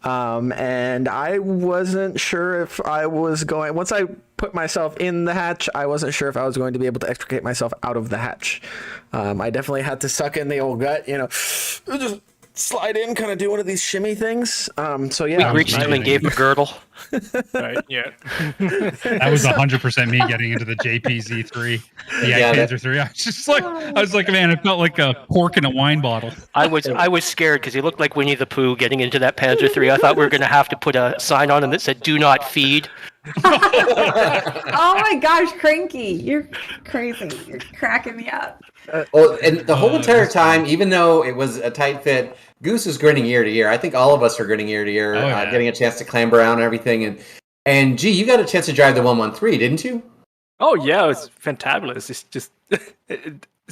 and I wasn't sure if I was going. Once I put myself in the hatch, I wasn't sure if I was going to be able to extricate myself out of the hatch. I definitely had to suck in the old gut, just slide in, kind of do one of these shimmy things. We reached him and gave him a girdle. Right, yeah. That was 100% me getting into the JPZ3, the Panther 3. I was like, man, it felt like a pork in a wine bottle. I was scared because he looked like Winnie the Pooh getting into that Panther 3. I thought we were going to have to put a sign on him that said, "Do not feed." Oh my gosh, Cranky, you're crazy. You're cracking me up. And the whole entire time, even though it was a tight fit, Goose was grinning ear to ear. I think all of us were grinning ear to ear, getting a chance to clamber around and everything. And G, you got a chance to drive the 113, didn't you? Oh yeah, it was fantabulous. It's just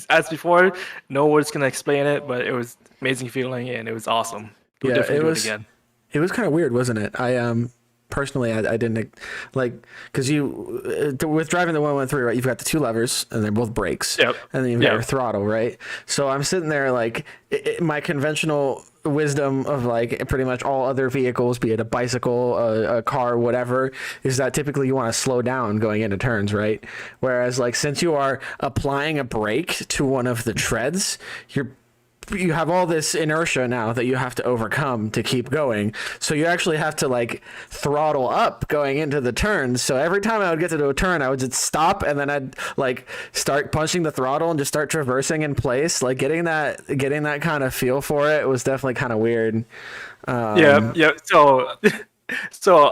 as before, no words can explain it, but it was amazing feeling and it was awesome. We'll definitely do it again. It was kind of weird, wasn't it? Personally, I didn't because with driving the 113, right, you've got the two levers and they're both brakes, and then you've got your throttle, right? So I'm sitting there my conventional wisdom of pretty much all other vehicles, be it a bicycle, a car, whatever, is that typically you want to slow down going into turns, right? Whereas since you are applying a brake to one of the treads, you have all this inertia now that you have to overcome to keep going. So you actually have to throttle up going into the turns. So every time I would get to a turn, I would just stop and then I'd start punching the throttle and just start traversing in place. Getting that kind of feel for it was definitely kind of weird. Yeah. So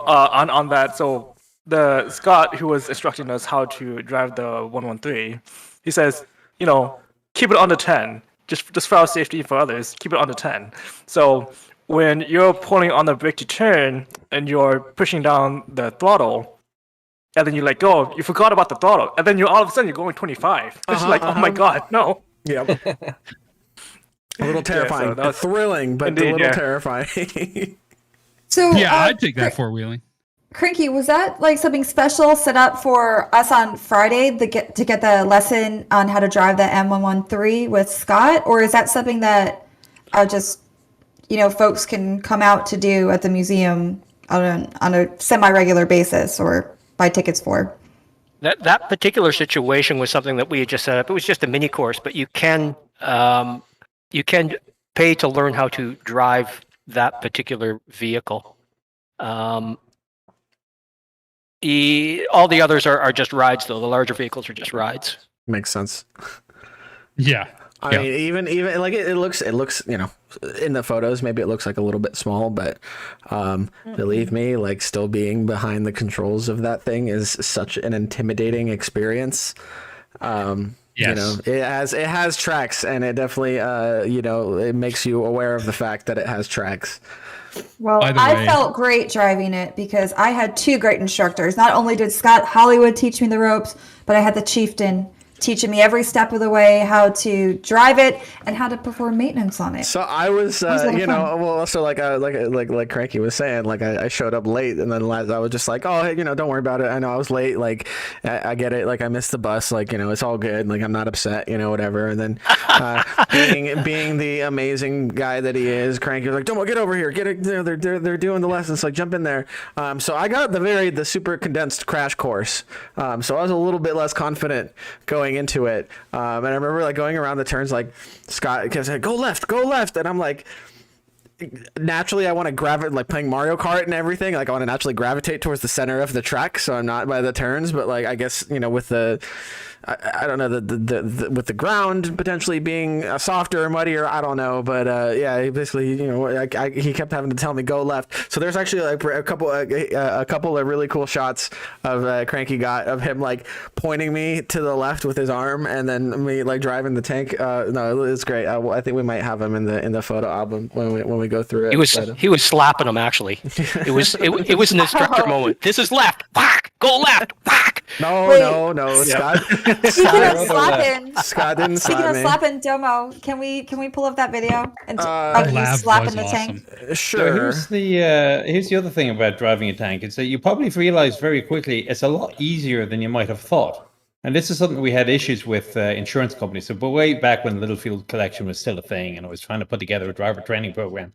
on that, so the Scott who was instructing us how to drive the 113, he says, keep it under 10, just for our safety for others, keep it under 10. So when you're pulling on the brake to turn and you're pushing down the throttle, and then you let go, you forgot about the throttle, and then all of a sudden you're going 25. It's like, oh my god, no. Yep. A little terrifying. so that was- Thrilling, but Indeed, a little yeah. terrifying. So Yeah, I'd take that four-wheeling. Cranky, was that like something special set up for us on Friday to get the lesson on how to drive the M113 with Scott, or is that something that just folks can come out to do at the museum on a semi-regular basis or buy tickets for? That particular situation was something that we had just set up. It was just a mini course, but you can pay to learn how to drive that particular vehicle. All the others are just rides, though. The larger vehicles are just rides. Makes sense. Yeah. I mean, even like it looks, in the photos, maybe it looks like a little bit small, but believe me, like still being behind the controls of that thing is such an intimidating experience. Yes. It has tracks, and it definitely, it makes you aware of the fact that it has tracks. Well, By the I way- felt great driving it because I had two great instructors. Not only did Scott Hollywood teach me the ropes, but I had the Chieftain teaching me every step of the way how to drive it and how to perform maintenance on it. So I was, was a lot of fun. well, also like Cranky was saying, like I showed up late, and then I was just like, oh, hey, don't worry about it. I know I was late. Like I get it. Like I missed the bus. Like it's all good. Like I'm not upset. Whatever. And then being the amazing guy that he is, Cranky was like, Domo, get over here. Get it. They're doing the lessons. Like jump in there. So I got the super condensed crash course. So I was a little bit less confident going into it, and I remember like going around the turns, like Scott said, go left, and I'm like, naturally I want to gravitate, like playing Mario Kart and everything, like I want to naturally gravitate towards the center of the track, so I'm not by the turns, but like I guess with the I don't know, the with the ground potentially being softer or muddier, I don't know, but yeah, basically he kept having to tell me go left. So there's actually like a couple of really cool shots of Cranky got of him like pointing me to the left with his arm, and then me like driving the tank. No, it's great. I think we might have him in the photo album when we go through it. He was slapping them actually. It was an instructor moment. This is left. Whack. Go left. Whack. No, Scott. Speaking of slapping, Scott didn't speaking slap of me. slapping, Domo, can we pull up that video and Lab you slapping was the awesome. tank? Sure. So here's the other thing about driving a tank is that you probably realize very quickly it's a lot easier than you might have thought. And this is something we had issues with insurance companies. So, but way back when Littlefield Collection was still a thing, and I was trying to put together a driver training program,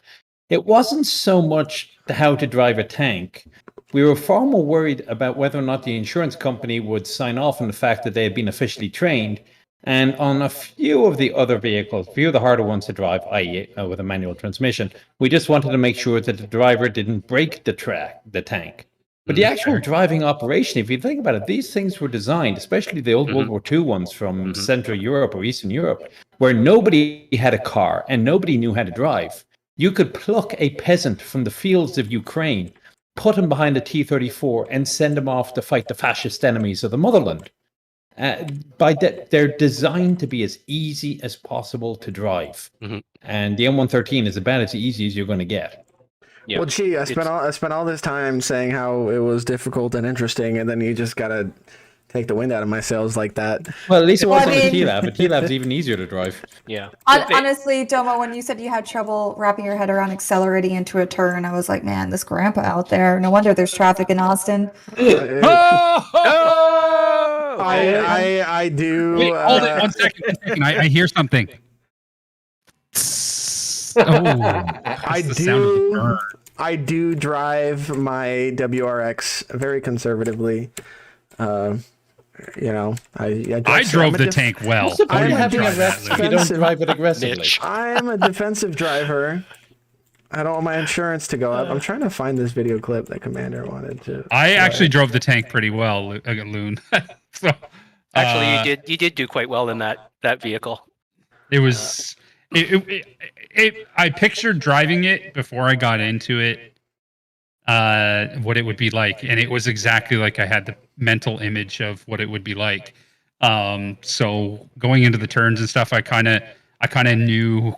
it wasn't so much how to drive a tank. We were far more worried about whether or not the insurance company would sign off on the fact that they had been officially trained. And on a few of the other vehicles, a few of the harder ones to drive, i.e. With a manual transmission, we just wanted to make sure that the driver didn't break the tank. But the actual driving operation, if you think about it, these things were designed, especially the old World War II ones from Central Europe or Eastern Europe, where nobody had a car and nobody knew how to drive. You could pluck a peasant from the fields of Ukraine, put him behind a T-34 and send him off to fight the fascist enemies of the motherland. They're designed to be as easy as possible to drive. And the M113 is about as easy as you're going to get. Yeah. Well, gee, I spent all this time saying how it was difficult and interesting, and then you just gotta take the wind out of my sails like that. Well, at least it wasn't I a mean- T-Lab. A T-Lab's even easier to drive. Yeah. Honestly, Domo, when you said you had trouble wrapping your head around accelerating into a turn, I was like, man, this grandpa out there. No wonder there's traffic in Austin. I do. Wait, hold it 1 second. I hear something. Oh, I that's the sound of the do. burn. I do drive my WRX very conservatively. I drove the tank well. What's the point I'm of having a driving rest that if you don't drive it aggressively? Mitch. I'm a defensive driver. I don't want my insurance to go up. I'm trying to find this video clip that Commander wanted to. I actually drove the tank pretty well, Loon. So, Actually, you did do quite well in that vehicle. it was. I pictured driving it before I got into it what it would be like, and it was exactly like I had the mental image of what it would be like. So going into the turns and stuff, I kind of knew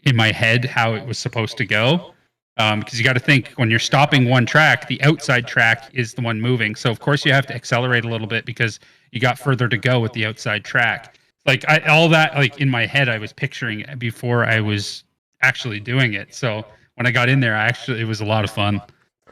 in my head how it was supposed to go. Because you got to think when you're stopping one track, the outside track is the one moving. So of course you have to accelerate a little bit because you got further to go with the outside track. Like all that, like in my head, I was picturing it before I was actually doing it. So when I got in there, it was a lot of fun.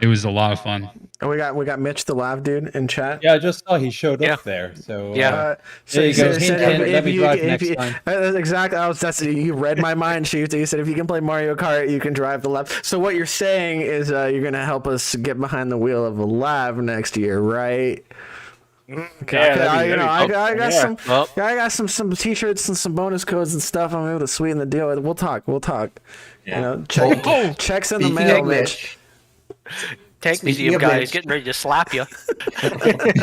It was a lot of fun. And we got Mitch the Lav dude in chat. Yeah, I just saw he showed Yeah. up there. So Yeah. there you go. Hint, hint, let me drive next time. Exactly. You read my mind, Chief. You said if you can play Mario Kart, you can drive the Lav. So what you're saying is you're gonna help us get behind the wheel of a Lav next year, right? Okay, I got some t-shirts and some bonus codes and stuff. I'm able to sweeten the deal. We'll talk. Yeah. You know, checks in the mail, Mitch. Tank Museum guy is getting ready to slap you.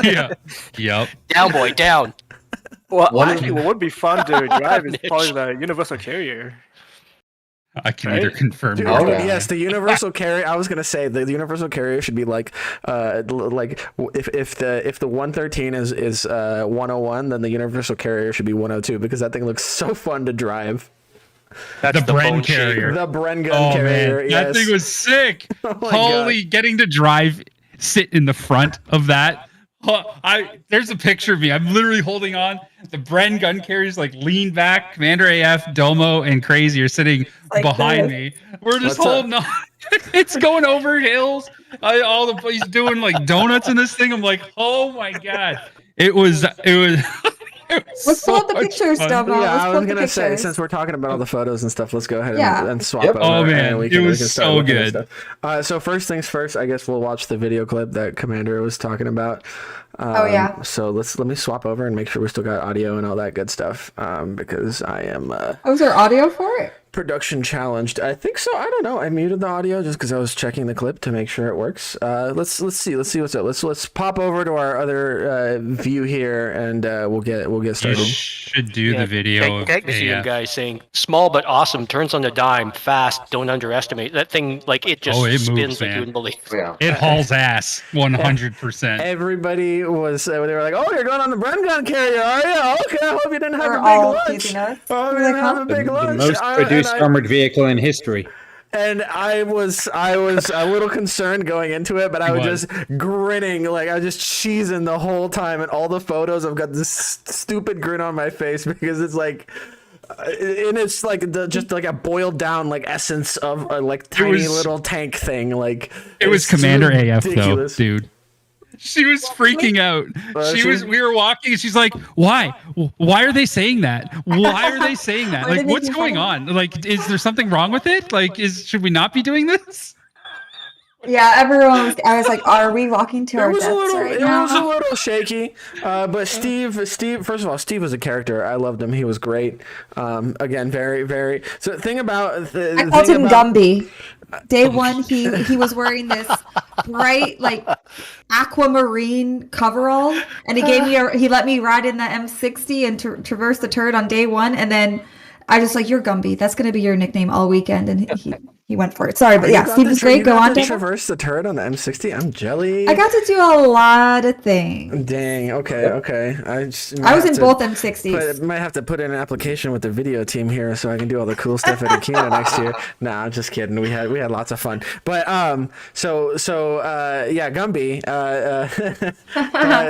Yeah. Yep. Down, boy, down. Well, actually, what would be fun to drive is probably the Universal Carrier. I can either confirm Dude, or yes, the Universal Carrier. I was gonna say the Universal Carrier should be like if the 113 is 101, then the Universal Carrier should be 102 because that thing looks so fun to drive. That's the Bren carrier. The Bren gun carrier. Man. Yes. That thing was sick. Oh my Holy, God. getting to sit in the front of that. There's a picture of me. I'm literally holding on. The Bren gun carriers like lean back. Commander AF, Domo, and Crazy are sitting Like behind this. me. We're just What's holding on. It's going over hills. He's doing like donuts in this thing. I'm like, oh my God. It was. Let's pull up the pictures, Domo. Yeah, Let's I pull was up the gonna say pictures. since we're talking about all the photos and stuff, let's go ahead Yeah. and swap Yep. over. Oh, man, and we it can was start so looking at good. stuff. So first things first, I guess we'll watch the video clip that Commander was talking about. Yeah. So let me swap over and make sure we still got audio and all that good stuff. Because I am Oh, is there audio for it? production challenged. I think so. I don't know. I muted the audio just because I was checking the clip to make sure it works. Let's see what's up. Let's pop over to our other view here and we'll get You started. should do the video. Tank Museum guy saying, small but awesome, turns on the dime, fast, don't underestimate. That thing, like, it just It spins moves, like you man. wouldn't believe. Yeah. It hauls ass 100%. Everybody was, they were like, oh, you're going on the Bren gun carrier, are you? Okay, I hope you didn't have We're a big all lunch. teasing us. Oh, you We're didn't like, have huh? a big The lunch. most produced armored vehicle in history. And I was a little concerned going into it, but I was just grinning, like I was just cheesing the whole time. And all the photos, I've got this stupid grin on my face because it's like, and it's like just like a boiled down like essence of a like tiny little tank thing. Like It was it's Commander AF ridiculous. though, dude. She was freaking out. We were walking and she's like, why? Why are they saying that? Why are they saying that? Why are Like, they what's making going fun on? Like, is there something wrong with it? Like, should we not be doing this? Yeah, everyone was. I was like, "Are we walking to our deaths right It now?" was a little shaky, but Steve. First of all, Steve was a character. I loved him. He was great. Again, very, very. So the thing about I called him Gumby. Day one, he was wearing this bright like aquamarine coverall, and he let me ride in the M60 and traverse the turret on day one, and then I just like, you're Gumby. That's gonna be your nickname all weekend, and he went for it. Sorry, but yeah, Steve was great. Go on, to Demo. traverse the turret on the M60. I'm jelly. I got to do a lot of things. Dang. Okay. I was in both M60s. Might have to put in an application with the video team here so I can do all the cool stuff at Aquino next year. Nah, I'm just kidding. We had lots of fun. But so yeah, Gumby,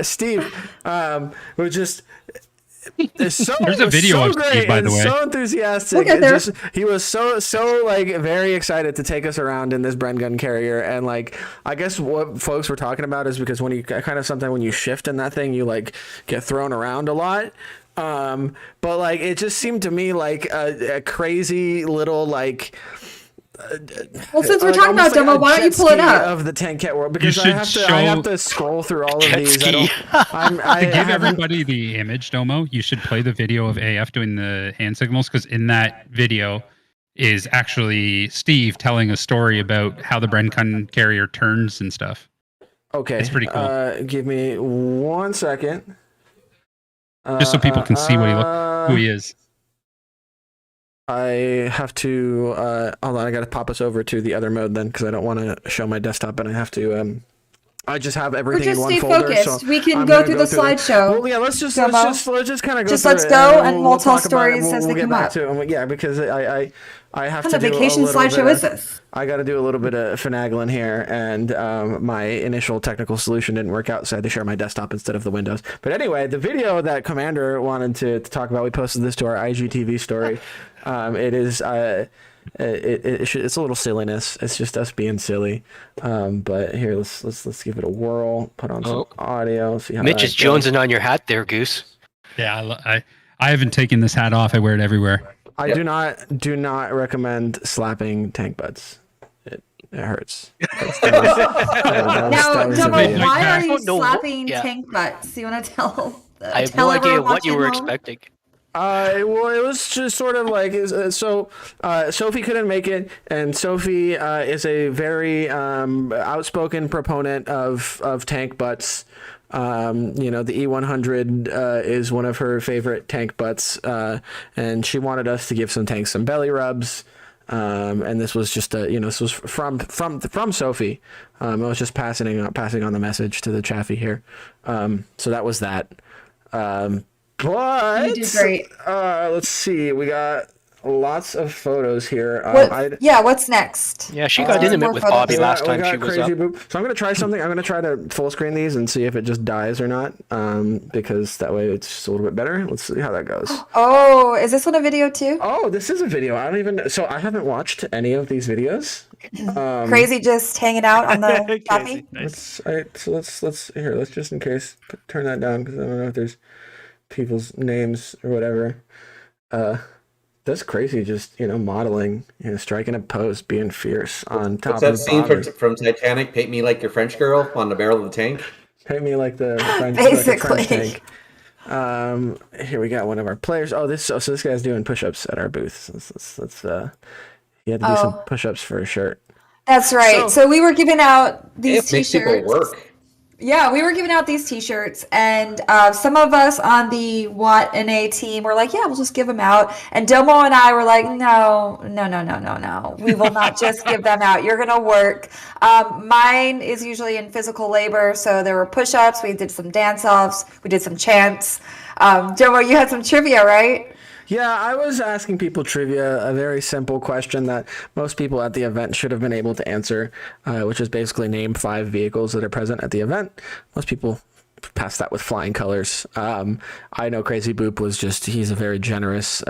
Steve, was just. There's a video of Steve, by the way. So enthusiastic. Look at there. He was so like very excited to take us around in this Bren gun carrier, and like I guess what folks were talking about is because when you kind of sometimes when you shift in that thing, you like get thrown around a lot. But like it just seemed to me like a crazy little like. Well, since we're talking about Demo, why don't you pull it up? Of the Tanket world because You I should have to scroll through all of Jet these. ski. I To give haven't- everybody the image, Domo, you should play the video of AF doing the hand signals because in that video is actually Steve telling a story about how the Bren gun carrier turns and stuff. Okay, It's pretty cool. Give me 1 second. Just so people can see who he is. I have to hold on. I got to pop us over to the other mode then, because I don't want to show my desktop, and I have to. I just have everything in one folder. Focused. So we can I'm go gonna through the slideshow. Well, yeah. Let's just kind of go. Just through let's it, go, and we'll tell talk about it. stories as they get come back up. to it. Yeah, because I have What to kind of do vacation a little slideshow bit is this? I got to do a little bit of finagling here, and my initial technical solution didn't work out, so I had to share my desktop instead of the Windows. But anyway, the video that Commander wanted to talk about, we posted this to our IGTV story. It is it's a little silliness. It's just us being silly. But here, let's give it a whirl. Put on some audio. See how Mitch is jonesing on your hat there, Goose. Yeah, I haven't taken this hat off. I wear it everywhere. I do not recommend slapping tank butts. It hurts. Now, Domo, why are you know what- slapping yeah. tank butts? You want to tell? I have no idea what you were expecting. Well, it was just sort of like Sophie couldn't make it, and Sophie is a very outspoken proponent of tank butts. The E100 is one of her favorite tank butts, and she wanted us to give some tanks some belly rubs. And this was just this was from Sophie. I was just passing on the message to the Chaffee here. So that was that. But You did great. Let's see. We got lots of photos here. What's next? Yeah, she got intimate with Bobby last time she was up. So I'm gonna try something. I'm gonna try to full screen these and see if it just dies or not. Because that way it's just a little bit better. Let's see how that goes. Oh, is this one a video too? Oh, this is a video. I haven't watched any of these videos. Crazy just hanging out on the coffee. Nice. Let's just in case turn that down, because I don't know if there's people's names or whatever. That's crazy. Just modeling, striking a pose, being fierce on top of the scene from Titanic? Paint me like your French girl on the barrel of the tank. Paint me like the French, Basically. like a French tank. Here we got one of our players. Oh, this guy's doing push-ups at our booth. Let's he had to do some push-ups for a shirt. That's right. So we were giving out these It makes t-shirts. people work. Yeah, we were giving out these t-shirts, and some of us on the Watt and A team were like, yeah, we'll just give them out. And Domo and I were like, no. We will not just give them out. You're going to work. Mine is usually in physical labor, so there were push-ups. We did some dance-offs. We did some chants. Domo, you had some trivia, right? Yeah, I was asking people trivia, a very simple question that most people at the event should have been able to answer, which is basically name 5 vehicles that are present at the event. Most people passed that with flying colors. I know Crazy Boop was he's a very generous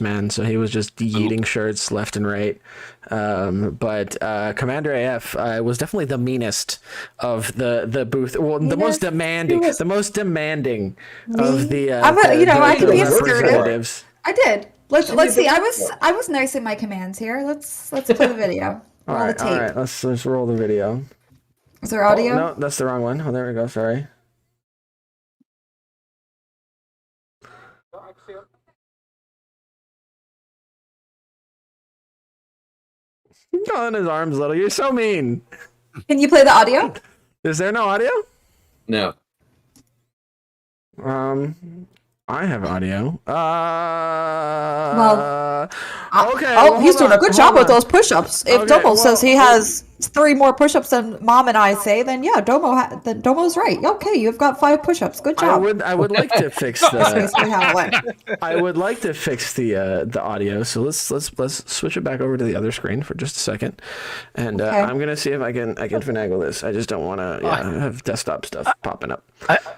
man, so he was just yeeting shirts left and right. But Commander AF was definitely the meanest of the booth. Well, the most demanding of the I can be representatives. I did. Let's see. I was nice in my commands here. Let's play the video. All right. Let's roll the video. Is there audio? Oh, no, that's the wrong one. Oh, there we go. Sorry. Calling his arms little. You're so mean. Can you play the audio? Is there no audio? No. I have audio. Okay. Oh, he's doing a good job with those push-ups. If Domo says he has 3 more push-ups than Mom and I say, then yeah, Domo's right. Okay, you've got 5 push-ups. Good job. I would like to fix That's basically how it went. I would like to fix the audio. So let's switch it back over to the other screen for just a second, and I'm gonna see if I can finagle this. I just don't want to have desktop stuff popping up.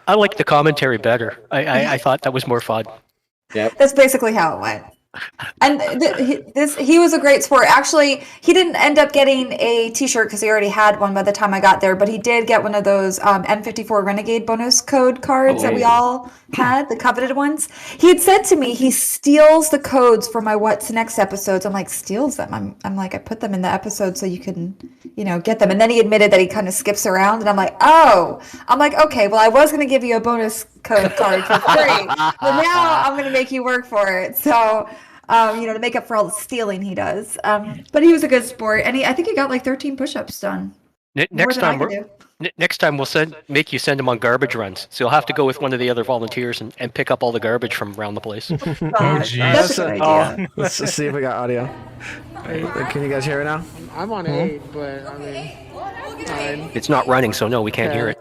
I like the commentary better. I thought that was more fun. Yep. That's basically how it went. And he was a great sport. Actually, he didn't end up getting a t-shirt because he already had one by the time I got there, but he did get one of those M54 Renegade bonus code cards that we all had, the coveted ones. He had said to me he steals the codes for my What's Next episodes. I'm like, steals them? I'm like, I put them in the episode so you can, get them. And then he admitted that he kind of skips around, and I'm like, okay, well, I was going to give you a bonus code card for free, but now I'm going to make you work for it. So... to make up for all the stealing he does. But he was a good sport, and I think he got like 13 push-ups done. Next than I time, could do. next time we'll make you send them on garbage runs. So you'll have to go with one of the other volunteers and pick up all the garbage from around the place. Oh, Gosh, geez. that's a good idea. Let's see if we got audio. Can you guys hear it now? I'm on 8, but I mean, It's not running, so no, we can't hear it.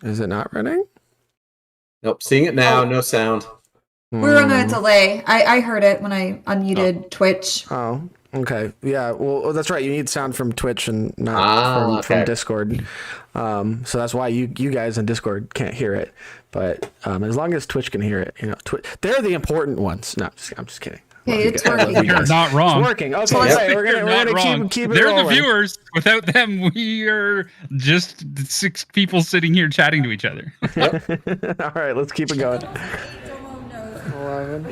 Is it not running? Nope. Seeing it now. No sound. We're on a delay. I heard it when I unmuted Twitch. Oh, okay. Yeah, well, that's right. You need sound from Twitch and not from Discord. So that's why you guys in Discord can't hear it. But as long as Twitch can hear it, they're the important ones. No, I'm just kidding. Okay, it's working. You're not wrong. It's working. Okay, right. We're gonna keep it They're rolling. the viewers. Without them, we are just 6 people sitting here chatting to each other. All right, let's keep it going. 11.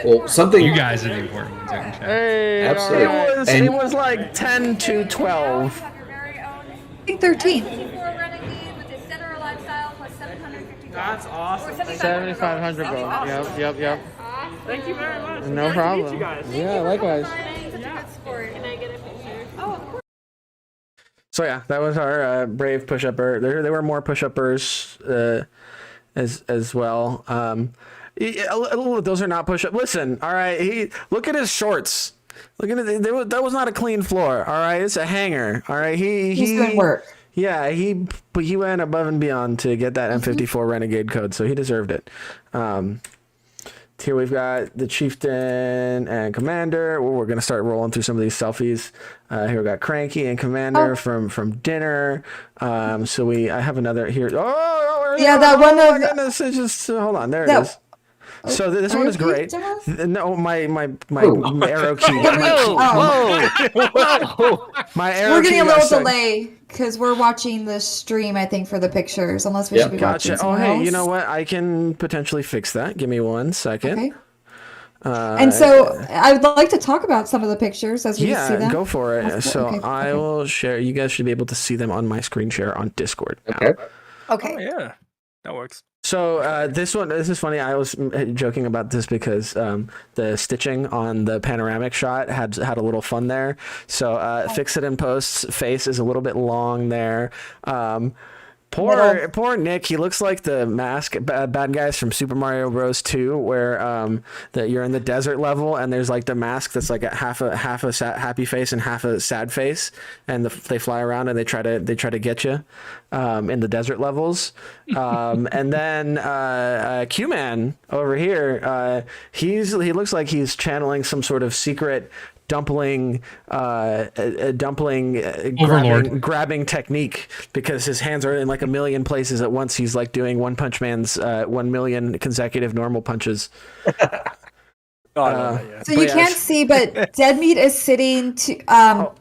Well, something. You guys are the important ones. I can chat. Hey, Absolutely. It was like 10 to 12. I think 13. That's awesome. 7,500 gold. Yep. Thank you very much. No problem. Yeah, likewise. So yeah, that was our brave push-upper. There were more push-uppers as well. Those are not push-up. Listen, all right. Look at his shorts. Look at it. That was not a clean floor. All right, it's a hanger. All right, He's doing work. Yeah, he went above and beyond to get that M54 Renegade code, so he deserved it. Here we've got the Chieftain and Commander. We're going to start rolling through some of these selfies. Here we got Cranky and Commander from dinner. I have another here. That one my of goodness, it's just hold on. There it is. So this one is great. No, my arrow key. My arrow We're getting key a got little stuck. delay because we're watching the stream, I think, for the pictures. Unless we should be watching Gotcha. Oh, somewhere hey, else. you know what? I can potentially fix that. Give me 1 second. Okay. And so I would like to talk about some of the pictures as we see them. Yeah, go for it. So Okay, I will share. You guys should be able to see them on my screen share on Discord now. Okay. Okay. Oh, yeah, that works. So this is funny. I was joking about this because the stitching on the panoramic shot had a little fun there. So Fix It in Post's face is a little bit long there. Poor Nick. He looks like the bad guys from Super Mario Bros. 2, where that you're in the desert level and there's like the mask that's like a half a happy face and half a sad face, and they fly around and they try to get you in the desert levels. And then Q-Man over here, he looks like he's channeling some sort of secret dumpling grabbing technique, because his hands are in like a million places at once. He's like doing One Punch Man's 1 million consecutive normal punches. Yeah. So you can't see, but Dead Meat is sitting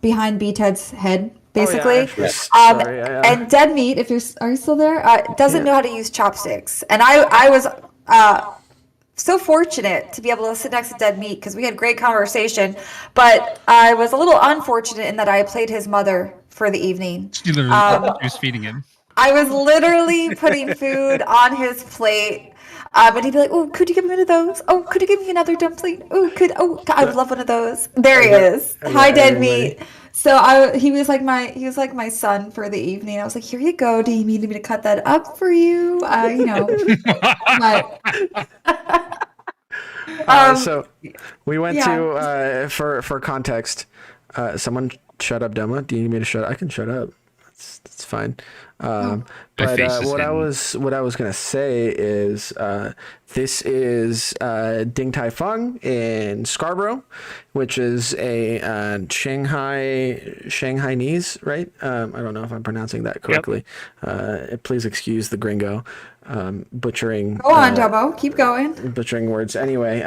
behind B-Ted's head, basically. And Dead Meat, are you still there? Doesn't know how to use chopsticks. And I was so fortunate to be able to sit next to Dead Meat because we had great conversation, but I was a little unfortunate in that I played his mother for the evening. You was feeding him. I was literally putting food on his plate, and he'd be like, "Oh, could you give me one of those? Oh, could you give me another dumpling? Oh, I would love one of those." There he is. Hi, Dead Meat. So he was like my son for the evening. I was like, "Here you go. Do you need me to cut that up for you?" So we went to for context. Someone shut up, Demo. Do you need me to shut up? I can shut up. That's fine. But what I was gonna say is this is Ding Tai Fung in Scarborough, which is a Shanghainese, right? I don't know if I'm pronouncing that correctly. Yep. Please excuse the gringo butchering. Go on, Domo. Keep going. Butchering words. Anyway,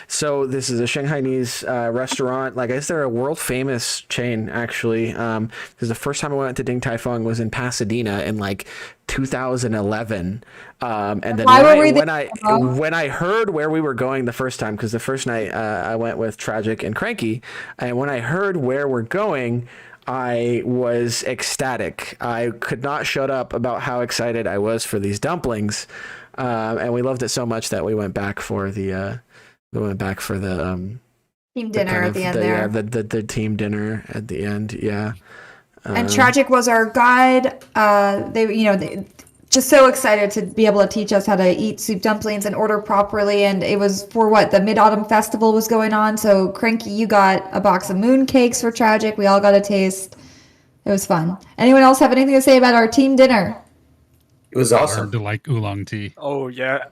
so this is a Shanghainese restaurant. Like I guess they're a world famous chain actually. Because the first time I went to Ding Tai Fung was in Pasadena in like 2011. And then when I heard where we were going the first time, because the first night I went with Tragic and Cranky, and when I heard where we're going, I was ecstatic. I could not shut up about how excited I was for these dumplings, and we loved it so much that we went back for the Team dinner at the end there. The team dinner at the end. Yeah. And Tragic was our guide. They just so excited to be able to teach us how to eat soup dumplings and order properly. And it was for the Mid-Autumn Festival was going on. So Cranky, you got a box of moon cakes for Tragic. We all got a taste. It was fun. Anyone else have anything to say about our team dinner? It was awesome. To like oolong tea. Oh yeah,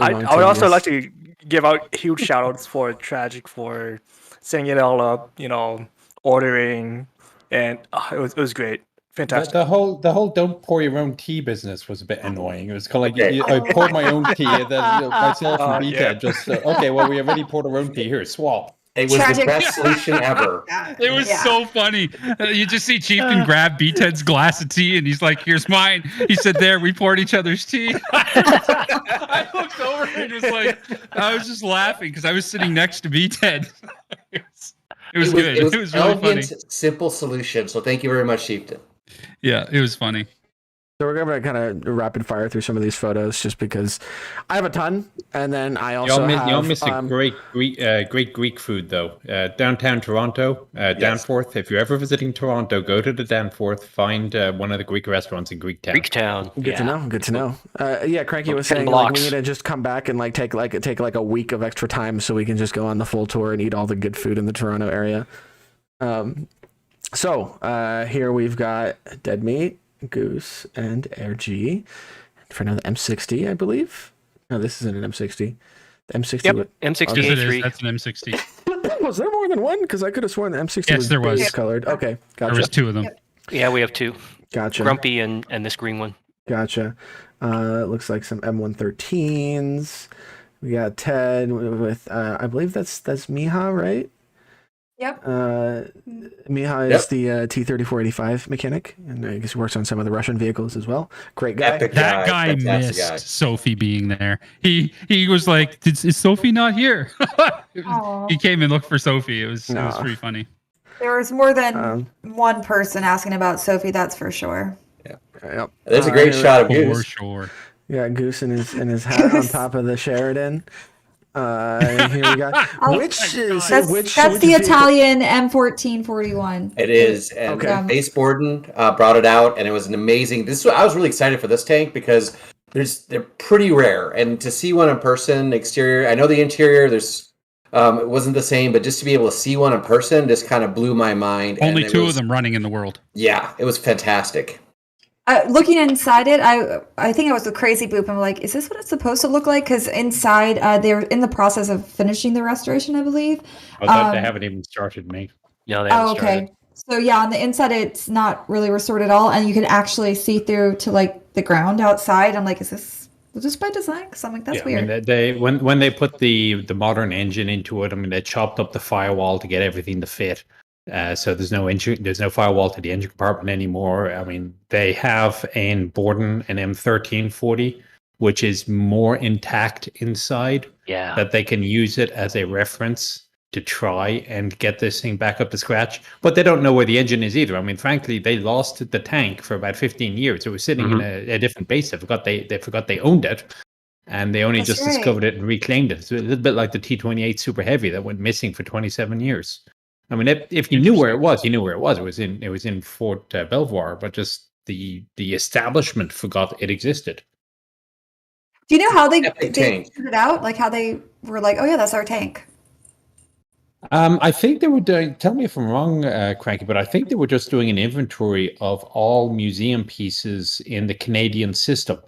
Oolong I tea, would also yes. like to give out huge shout outs for Tragic for setting it all up. Ordering, and it was great, fantastic. The whole don't pour your own tea business was a bit annoying. It was kind of like I poured my own tea, and then myself and Beta just okay. Well, we already poured our own tea. Here, swap. It was Tragic. the best solution ever. It was so funny. You just see Chieftain grab B-Ted's glass of tea, and he's like, "Here's mine." He said, "There, we poured each other's tea." I looked over and was like, I was just laughing because I was sitting next to B-Ted. It was good. It was really funny. Simple solution. So thank you very much, Chieftain. Yeah, it was funny. So we're gonna kind of rapid fire through some of these photos, just because I have a ton, and then I also Y'all missing great Greek food though. Downtown Toronto, Danforth. If you're ever visiting Toronto, go to the Danforth. Find one of the Greek restaurants in Greektown. Greektown. Good to know. Good to know. Cranky was 10 saying blocks. we need to just come back and take a week of extra time so we can just go on the full tour and eat all the good food in the Toronto area. So here we've got Dead Meat, Goose, and Air G. For now, the M60, I believe. No, this isn't an M60. The M60. Yep, M60 Yes, it is. A3. That's an M60. Was there more than one? Because I could have sworn the M60 Yes, was there was. beige colored. Okay, gotcha. There was two of them. Yeah, we have two. Gotcha. Grumpy and this green one. Gotcha. It looks like some M113s. We got Ted with I believe that's Miha, right? Yep. Miha is the T-3485 mechanic, and I guess he works on some of the Russian vehicles as well. Great guy. Epic That guy fantastic missed guy. Sophie being there. He was like, "Is Sophie not here?" He came and looked for Sophie. It was pretty funny. There was more than one person asking about Sophie, that's for sure. Yep. There's a great shot of For Goose. sure. Yeah, Goose in his hat on top of the Sheridan. Here we go. Which is That's which the vehicle- Italian M1441. It is, and Base Borden brought it out, and it was an amazing. I was really excited for this tank because they're pretty rare, and to see one in person, exterior. I know the interior. It wasn't the same, but just to be able to see one in person just kind of blew my mind. Only two of them running in the world. Yeah, it was fantastic. Looking inside it, I think I was with Crazy Boop. I'm like, is this what it's supposed to look like? Because inside, they're in the process of finishing the restoration, I believe. They haven't even started, mate. No, they haven't started. Okay. So yeah, on the inside, it's not really restored at all, and you can actually see through to the ground outside. I'm like, was this by design? Because I'm like, that's weird. I mean, when they put the modern engine into it, I mean, they chopped up the firewall to get everything to fit. So there's no firewall to the engine compartment anymore. I mean, they have in Borden an M1340, which is more intact inside. Yeah. That they can use it as a reference to try and get this thing back up to scratch. But they don't know where the engine is either. I mean, frankly, they lost the tank for about 15 years. It was sitting in a different base. They forgot they owned it. And they only just discovered it and reclaimed it. So a little bit like the T-28 Super Heavy that went missing for 27 years. I mean, if you knew where it was, you knew where it was. It was in Fort Belvoir, but just the establishment forgot it existed. Do you know how they tank. figured it out? Like how they were like, oh yeah, that's our tank. I think they were doing. Tell me if I'm wrong, Cranky, but I think they were just doing an inventory of all museum pieces in the Canadian system.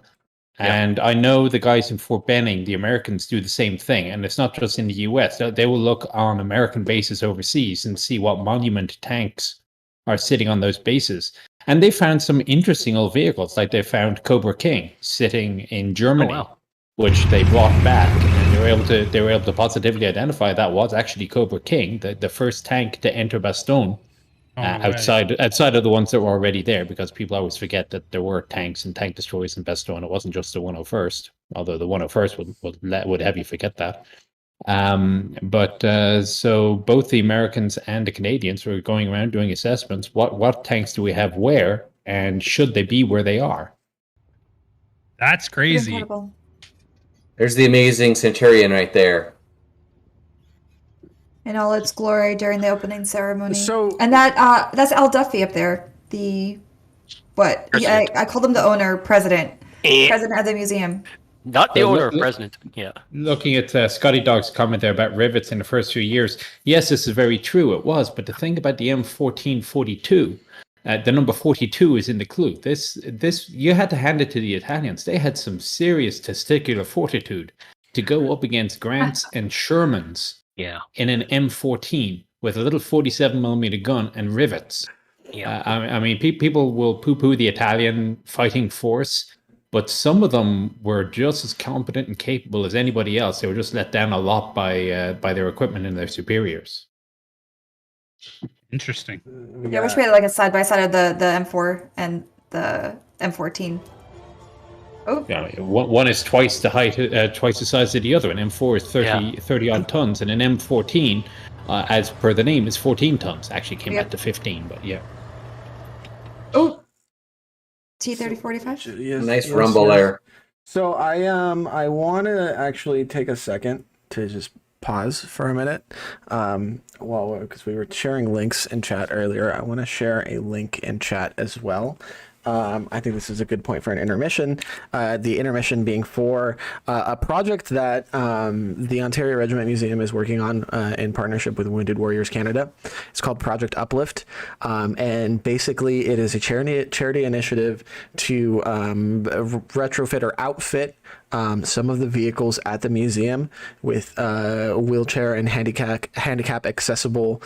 And I know the guys in Fort Benning, the Americans, do the same thing. And it's not just in the US. They will look on American bases overseas and see what monument tanks are sitting on those bases. And they found some interesting old vehicles. Like they found Cobra King sitting in Germany, which they brought back. And they were able to positively identify that was actually Cobra King, the first tank to enter Bastogne. Outside of the ones that were already there, because people always forget that there were tanks and tank destroyers in Bastogne. It wasn't just the 101st, although the 101st would have you forget that. So both the Americans and the Canadians were going around doing assessments. What tanks do we have where, and should they be where they are? That's crazy. Incredible. There's the amazing Centurion right there. in all its glory during the opening ceremony. So- and that's Al Duffy up there. I called him the owner, president of the museum. Not the owner, president. Yeah. Looking at Scotty Dog's comment there about rivets in the first few years, yes, this is very true. It was, but the thing about the M1442, the number 42 is in the clue. This you had to hand it to the Italians. They had some serious testicular fortitude to go up against Grants and Shermans. Yeah. In an M14 with a little 47mm gun and rivets. Yeah. I mean, people will poo-poo the Italian fighting force. But some of them were just as competent and capable as anybody else. They were just let down a lot by their equipment and their superiors. Interesting. Yeah, I wish we had like a side by side of the M4 and the M14. Oh. Yeah, one is twice the height, twice the size of the other. An M4 is 30 odd tons, and an M14, as per the name, is 14 tons. Actually, came out to 15, but yeah. Oh. T-3045. Nice rumble there. So I want to actually take a second to just pause for a minute. Because we were sharing links in chat earlier, I want to share a link in chat as well. I think this is a good point for an intermission. The intermission being for a project that the Ontario Regiment Museum is working on in partnership with Wounded Warriors Canada. It's called Project Uplift, and basically it is a charity initiative to retrofit or outfit some of the vehicles at the museum with wheelchair and handicap accessible.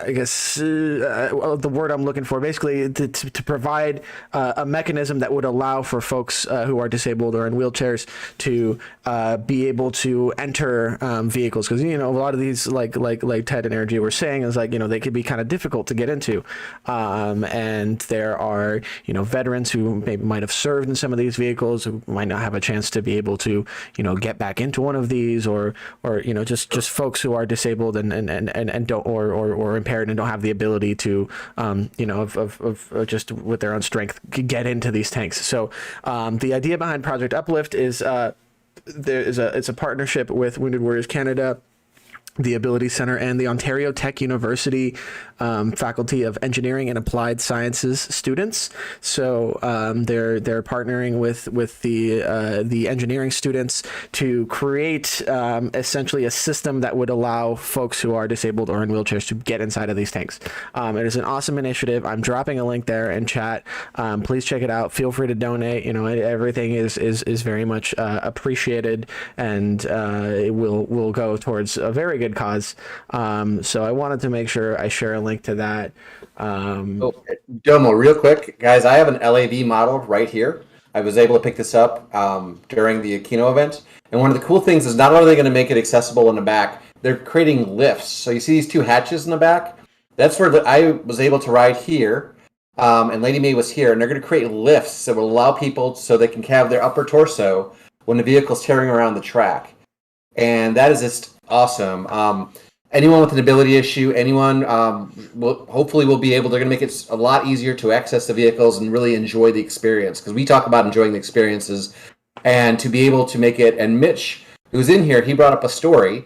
I guess the word I'm looking for, basically to provide a mechanism that would allow for folks who are disabled or in wheelchairs to be able to enter vehicles, because a lot of these like Ted and Energy were saying is they could be kind of difficult to get into, and there are veterans who maybe might have served in some of these vehicles who might not have a chance to be able to get back into one of these, or just folks who are disabled and don't or impaired and don't have the ability to of just with their own strength get into these tanks. So the idea behind Project Uplift is it's a partnership with Wounded Warriors Canada, the Ability Center, and the Ontario Tech University Faculty of Engineering and Applied Sciences students. So they're partnering with the engineering students to create essentially a system that would allow folks who are disabled or in wheelchairs to get inside of these tanks. It is an awesome initiative. I'm dropping a link there in chat. Please check it out. Feel free to donate. Everything is very much appreciated, and it will go towards a very good cause. So I wanted to make sure I share a link to that. Domo, real quick, guys, I have an LAV model right here. I was able to pick this up during the Aquino event. And one of the cool things is not only are they going to make it accessible in the back, they're creating lifts. So you see these two hatches in the back? That's where I was able to ride here. And Lady May was here. And they're going to create lifts that will allow people so they can have their upper torso when the vehicle's tearing around the track. And that is just awesome. Anyone with an ability issue, anyone hopefully will be able, they're going to make it a lot easier to access the vehicles and really enjoy the experience. Because we talk about enjoying the experiences, and to be able to make it, and Mitch, who's in here, he brought up a story,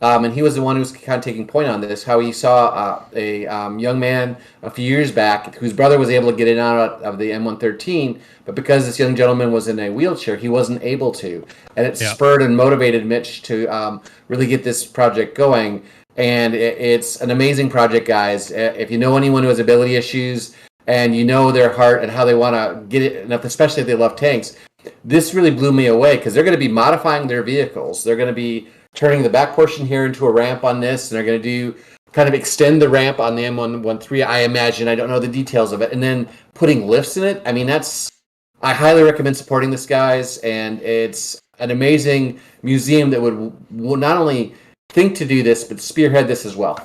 and he was the one who was kind of taking point on this, how he saw a young man a few years back whose brother was able to get in and out of the M113, but because this young gentleman was in a wheelchair, he wasn't able to. And it spurred and motivated Mitch to really get this project going. And it's an amazing project, guys. If you know anyone who has ability issues and you know their heart and how they want to get it, and especially if they love tanks, this really blew me away, because they're going to be modifying their vehicles. They're going to be turning the back portion here into a ramp on this, and they're going to do kind of extend the ramp on the M113, I imagine. I don't know the details of it. And then putting lifts in it. I mean, I highly recommend supporting this, guys. And it's an amazing museum that would not only think to do this, but spearhead this as well.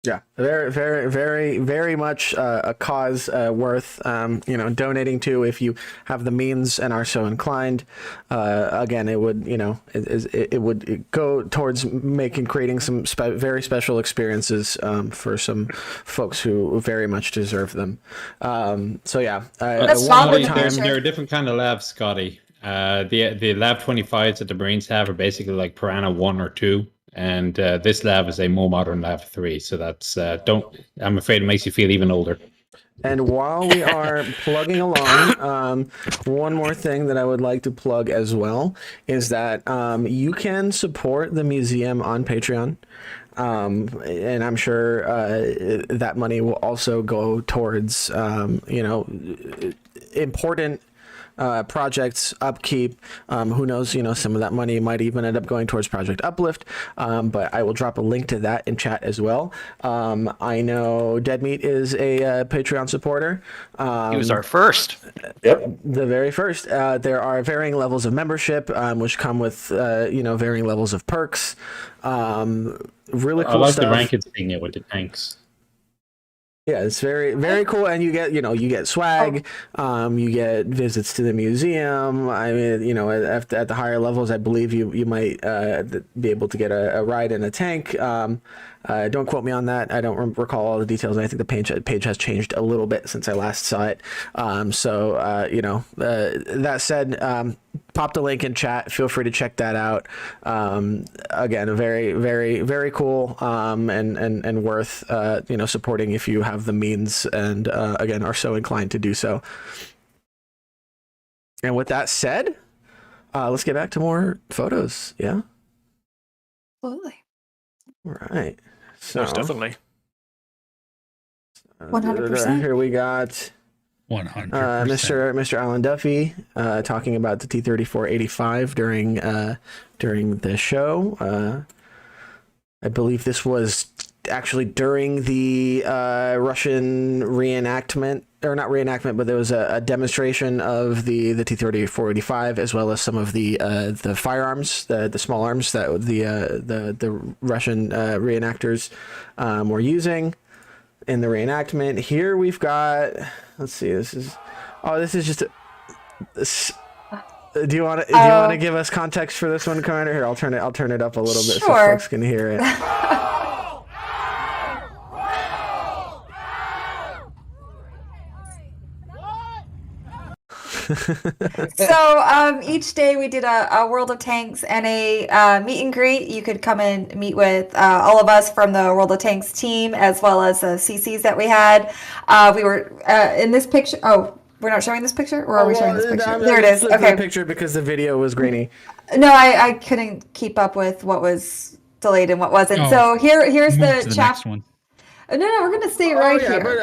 Yeah, very, very, very, very much a cause worth donating to if you have the means and are so inclined. Again, it would it would go towards creating some very special experiences for some folks who very much deserve them. So yeah, there are different kind of labs, Scotty. The Lav 25s that the Marines have are basically like Piranha 1 or 2. And this Lav is a more modern Lav 3. So that's, I'm afraid it makes you feel even older. And while we are plugging along, one more thing that I would like to plug as well is that you can support the museum on Patreon. And I'm sure that money will also go towards, important projects, upkeep. Who knows, some of that money might even end up going towards Project Uplift. But I will drop a link to that in chat as well. I know Dead Meat is a Patreon supporter. He was our first. Yep. The very first. There are varying levels of membership, which come with, varying levels of perks. Really cool I like stuff. the ranked thing with the tanks. Yeah, it's very, very cool, and you get swag, you get visits to the museum. I mean, at the higher levels, I believe you might be able to get a ride in a tank. Don't quote me on that. I don't recall all the details. I think the page has changed a little bit since I last saw it. That said, pop the link in chat. Feel free to check that out. Again, very, very, very cool, and worth supporting if you have the means and again are so inclined to do so. And with that said, let's get back to more photos. Yeah. Absolutely. All right. So, Most definitely. 100%. Here we got 100%. Mr. Alan Duffy talking about the T-34-85 during the show. I believe this was actually during the Russian reenactment, or not reenactment, but there was a demonstration of the T-34-85 as well as some of the firearms, the small arms that the Russian reenactors were using in the reenactment. Here we've got, let's see, this is just do you want to give us context for this one, Commander? Here, I'll turn it up a little bit so folks can hear it. So each day we did a World of Tanks and a meet and greet. You could come and meet with all of us from the World of Tanks team, as well as the CCs that we had. We were in this picture. Oh, we're not showing this picture, or are we showing this picture? There it is. Okay. The picture because the video was grainy. No, I couldn't keep up with what was delayed and what wasn't. So here's the next one. No, we're gonna stay right here. But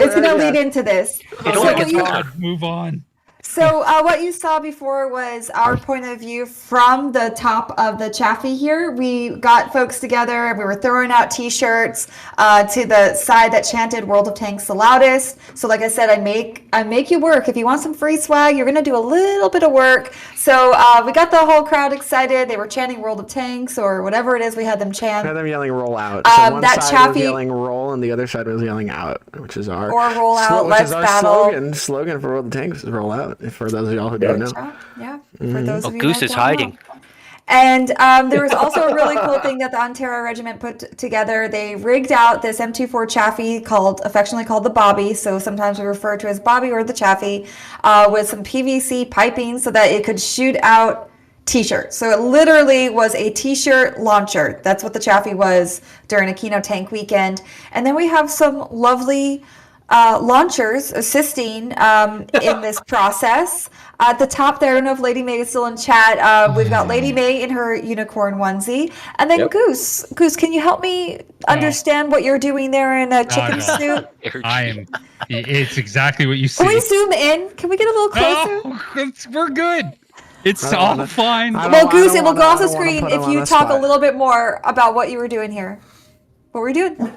it's gonna lead into this. It only gets hard. Move on. So what you saw before was our point of view from the top of the Chaffee here. We got folks together and we were throwing out t-shirts to the side that chanted World of Tanks the loudest. So like I said, I make you work. If you want some free swag, you're going to do a little bit of work. So we got the whole crowd excited. They were chanting World of Tanks or whatever it is we had them chant. We had them yelling roll out. So one that side Chaffee was yelling roll and the other side was yelling out, which is our roll out, let's battle. Slogan for World of Tanks is roll out. For those of y'all who don't know. Yeah, for those of you Goose that is don't hiding. know. And there was also a really cool thing that the Ontario Regiment put together. They rigged out this M24 Chaffee affectionately called the Bobby. So sometimes we refer to as Bobby or the Chaffee, with some PVC piping so that it could shoot out t-shirts. So it literally was a t-shirt launcher. That's what the Chaffee was during Aquino Tank Weekend. And then we have some lovely launchers assisting in this process. At the top there, I don't know if Lady May is still in chat. We've got Lady May in her unicorn onesie. And then Goose. Goose, can you help me understand what you're doing there in a chicken suit? It's exactly what you see. Can we zoom in? Can we get a little closer? We're good. It's all fine. Well, Goose, it will go off the screen if you talk a little bit more about what you were doing here. What were you doing?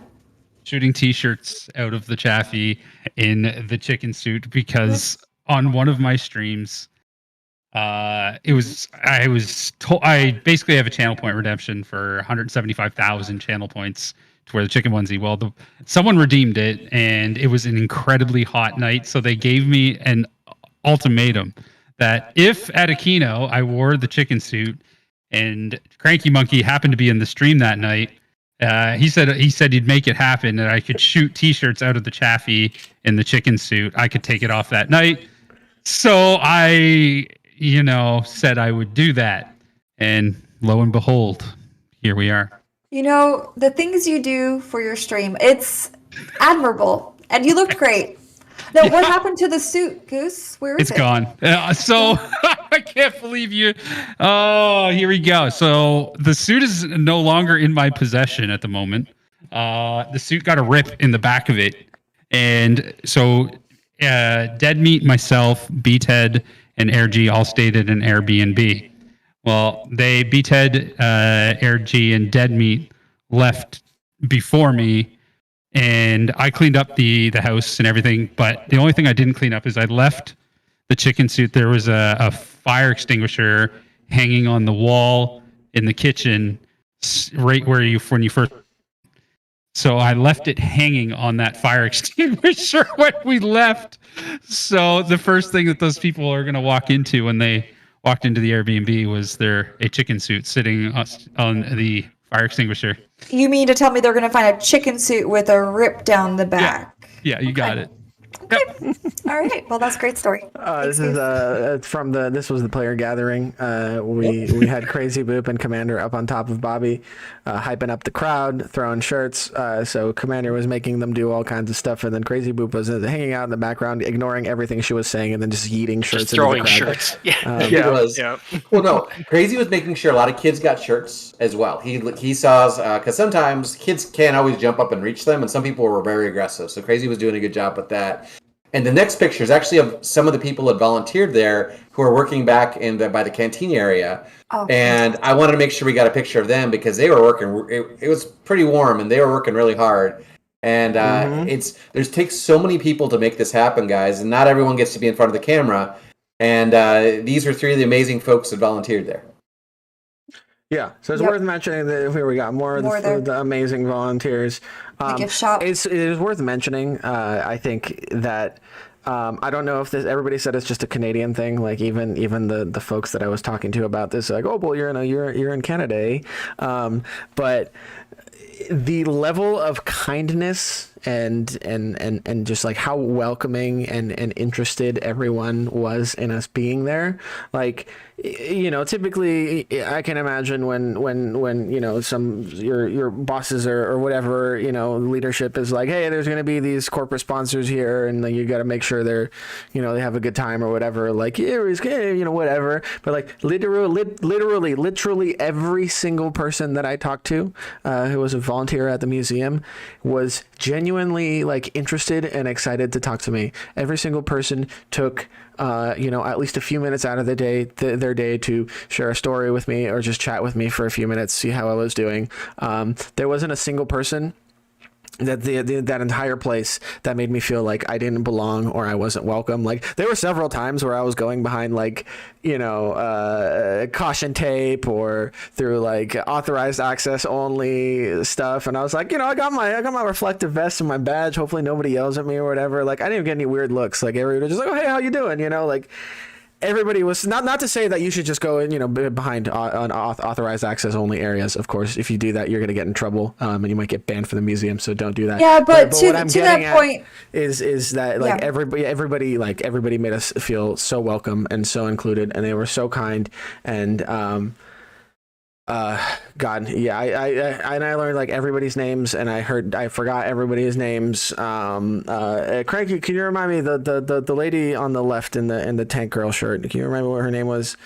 Shooting t-shirts out of the Chaffee in the chicken suit because on one of my streams, I basically have a channel point redemption for 175,000 channel points to wear the chicken onesie. Well, someone redeemed it and it was an incredibly hot night. So they gave me an ultimatum that if at Aquino I wore the chicken suit and Cranky Monkey happened to be in the stream that night, he said he'd make it happen, and I could shoot t-shirts out of the Chaffee in the chicken suit. I could take it off that night. So I said I would do that. And lo and behold, here we are. The things you do for your stream, it's admirable. And you looked great. Now, what happened to the suit, Goose? Where is it? It's gone. So I can't believe you. Oh, here we go. So the suit is no longer in my possession at the moment. The suit got a rip in the back of it. And so Dead Meat, myself, Beathead, and AirG all stayed at an Airbnb. Well, Beathead, AirG, and Dead Meat left before me. And I cleaned up the house and everything, but the only thing I didn't clean up is I left the chicken suit. There was a fire extinguisher hanging on the wall in the kitchen, right when you first. So I left it hanging on that fire extinguisher when we left. So the first thing that those people are going to walk into when they walked into the Airbnb was a chicken suit sitting on the fire extinguisher. You mean to tell me they're going to find a chicken suit with a rip down the back? Yeah, you got it. Okay. All right. Well, that's a great story. This is this was the player gathering. We had Crazy Boop and Commander up on top of Bobby, hyping up the crowd, throwing shirts. So Commander was making them do all kinds of stuff, and then Crazy Boop was hanging out in the background, ignoring everything she was saying, and then just yeeting shirts. Just throwing into the crowd. shirts. Yeah. He was. Yeah. Well, no, Crazy was making sure a lot of kids got shirts as well. He saw because sometimes kids can't always jump up and reach them, and some people were very aggressive. So Crazy was doing a good job with that. And the next picture is actually of some of the people that volunteered there who are working back by the canteen area. Oh, and I wanted to make sure we got a picture of them because they were working. It was pretty warm, and they were working really hard. And it takes so many people to make this happen, guys, and not everyone gets to be in front of the camera. And these are three of the amazing folks that volunteered there. Yeah, so it's worth mentioning that here we got more of the amazing volunteers. The gift shop. It is worth mentioning. I think that I don't know if everybody said it's just a Canadian thing. Like even the folks that I was talking to about this, like, oh well, you're in Canada, eh? But the level of kindness and just like how welcoming and interested everyone was in us being there, like, typically I can imagine when your bosses or whatever, leadership is like, hey, there's going to be these corporate sponsors here, and you got to make sure they're, they have a good time or whatever. Like, whatever. But like literally every single person that I talked to, who was a volunteer at the museum, was genuinely like interested and excited to talk to me. Every single person took at least a few minutes out of their day to share a story with me or just chat with me for a few minutes, see how I was doing. There wasn't a single person that entire place that made me feel like I didn't belong or I wasn't welcome. Like, there were several times where I was going behind like, caution tape or through like authorized access only stuff, and I was like, I got my reflective vest and my badge. Hopefully nobody yells at me or whatever. Like, I didn't get any weird looks. Like, everybody was just like, oh, hey, how you doing? Like, everybody was not to say that you should just go in, behind on authorized access only areas. Of course, if you do that, you're going to get in trouble, and you might get banned from the museum. So don't do that. Yeah, but to what I'm to that point is that like everybody made us feel so welcome and so included, and they were so kind. And God, yeah, I learned like everybody's names, and I forgot everybody's names. Cranky, can you remind me the lady on the left in the tank girl shirt? Can you remember what her name was?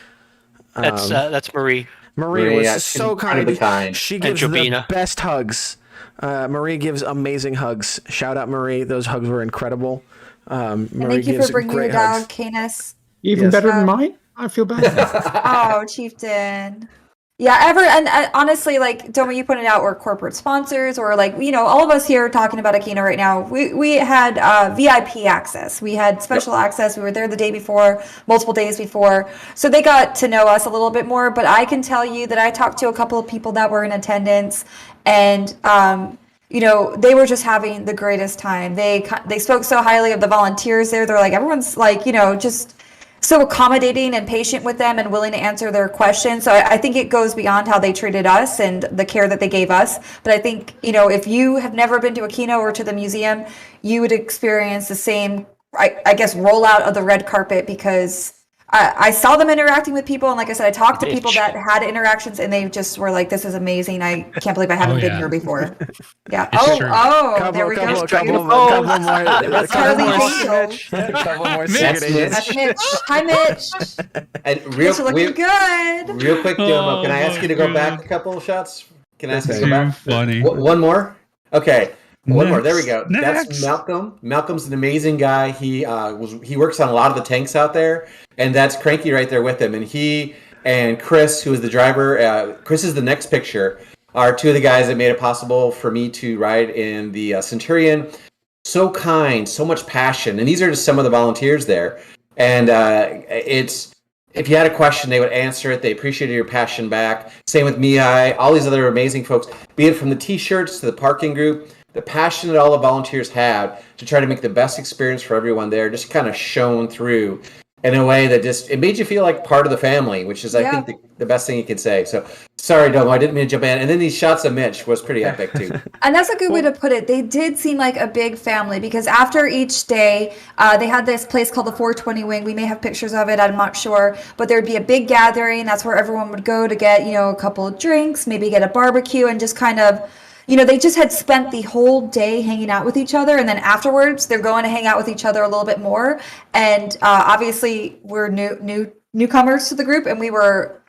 That's Marie. Marie was so kind. She gives the best hugs. Marie gives amazing hugs. Shout out Marie. Those hugs were incredible. Marie, thank you for bringing your dog, Canis. Even better than mine? I feel bad. Oh, Chieftain. Yeah, and honestly, like Doma, you pointed out, we're corporate sponsors, or like, all of us here talking about Aquino right now, we had VIP access. We had special access. We were there the day before, multiple days before. So they got to know us a little bit more. But I can tell you that I talked to a couple of people that were in attendance, and they were just having the greatest time. They spoke so highly of the volunteers there. They're like, everyone's like, just so accommodating and patient with them and willing to answer their questions. So I think it goes beyond how they treated us and the care that they gave us. But I think, if you have never been to Aquino or to the museum, you would experience the same, I guess, rollout of the red carpet, because I saw them interacting with people, and like I said, I talked to people that had interactions, and they just were like, "This is amazing! I can't believe I haven't been here before." Yeah. It's true. There we go. Couple more secret agents. That's Mitch. Hi, Mitch. And Mitch, looking good. real quick, Domo, can I ask you to go back a couple of shots? Can I ask you to go back? Funny. One more? Okay. One more. There we go. Next. That's Malcolm. Malcolm's an amazing guy. He works on a lot of the tanks out there, and that's Cranky right there with him. And he and Chris, who is the driver, Chris is the next picture, are two of the guys that made it possible for me to ride in the Centurion. So kind, so much passion, and these are just some of the volunteers there. And it's if you had a question, they would answer it. They appreciated your passion back. Same with Mihai, all these other amazing folks, be it from the T-shirts to the parking group. The passion that all the volunteers have to try to make the best experience for everyone there just kind of shone through in a way that just, it made you feel like part of the family, which is, I think, the best thing you can say. So, sorry, Domo, I didn't mean to jump in. And then these shots of Mitch was pretty epic, too. And that's a good way to put it. They did seem like a big family because after each day, they had this place called the 420 Wing. We may have pictures of it, I'm not sure. But there'd be a big gathering. That's where everyone would go to get, a couple of drinks, maybe get a barbecue, and just kind of, they just had spent the whole day hanging out with each other. And then afterwards, they're going to hang out with each other a little bit more. And obviously, we're newcomers to the group, and we were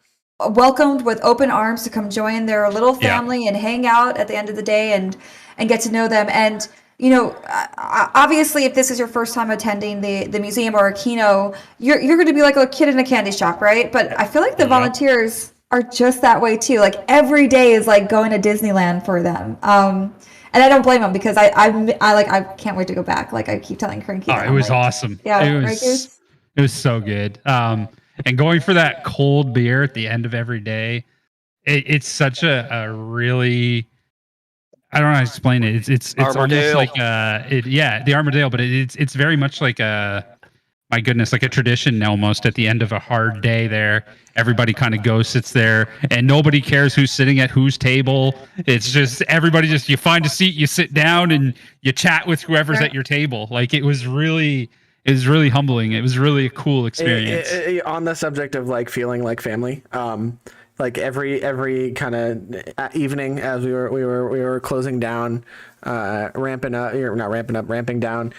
welcomed with open arms to come join their little family and hang out at the end of the day and get to know them. And obviously, if this is your first time attending the museum or Aquino, you're going to be like a kid in a candy shop, right? But I feel like the volunteers are just that way too. Like every day is like going to Disneyland for them. And I don't blame them because I can't wait to go back. Like I keep telling Cranky. It was awesome. Yeah, it was so good. And going for that cold beer at the end of every day, it's such a really, I don't know how to explain it. It's almost like the Armadale, but it's very much like my goodness, like a tradition almost at the end of a hard day there. Everybody kind of sits there, and nobody cares who's sitting at whose table. It's just everybody you find a seat, you sit down, and you chat with whoever's at your table. Like it was really humbling. It was really a cool experience. On the subject of like feeling like family, like every kind of evening as we were closing down, ramping down.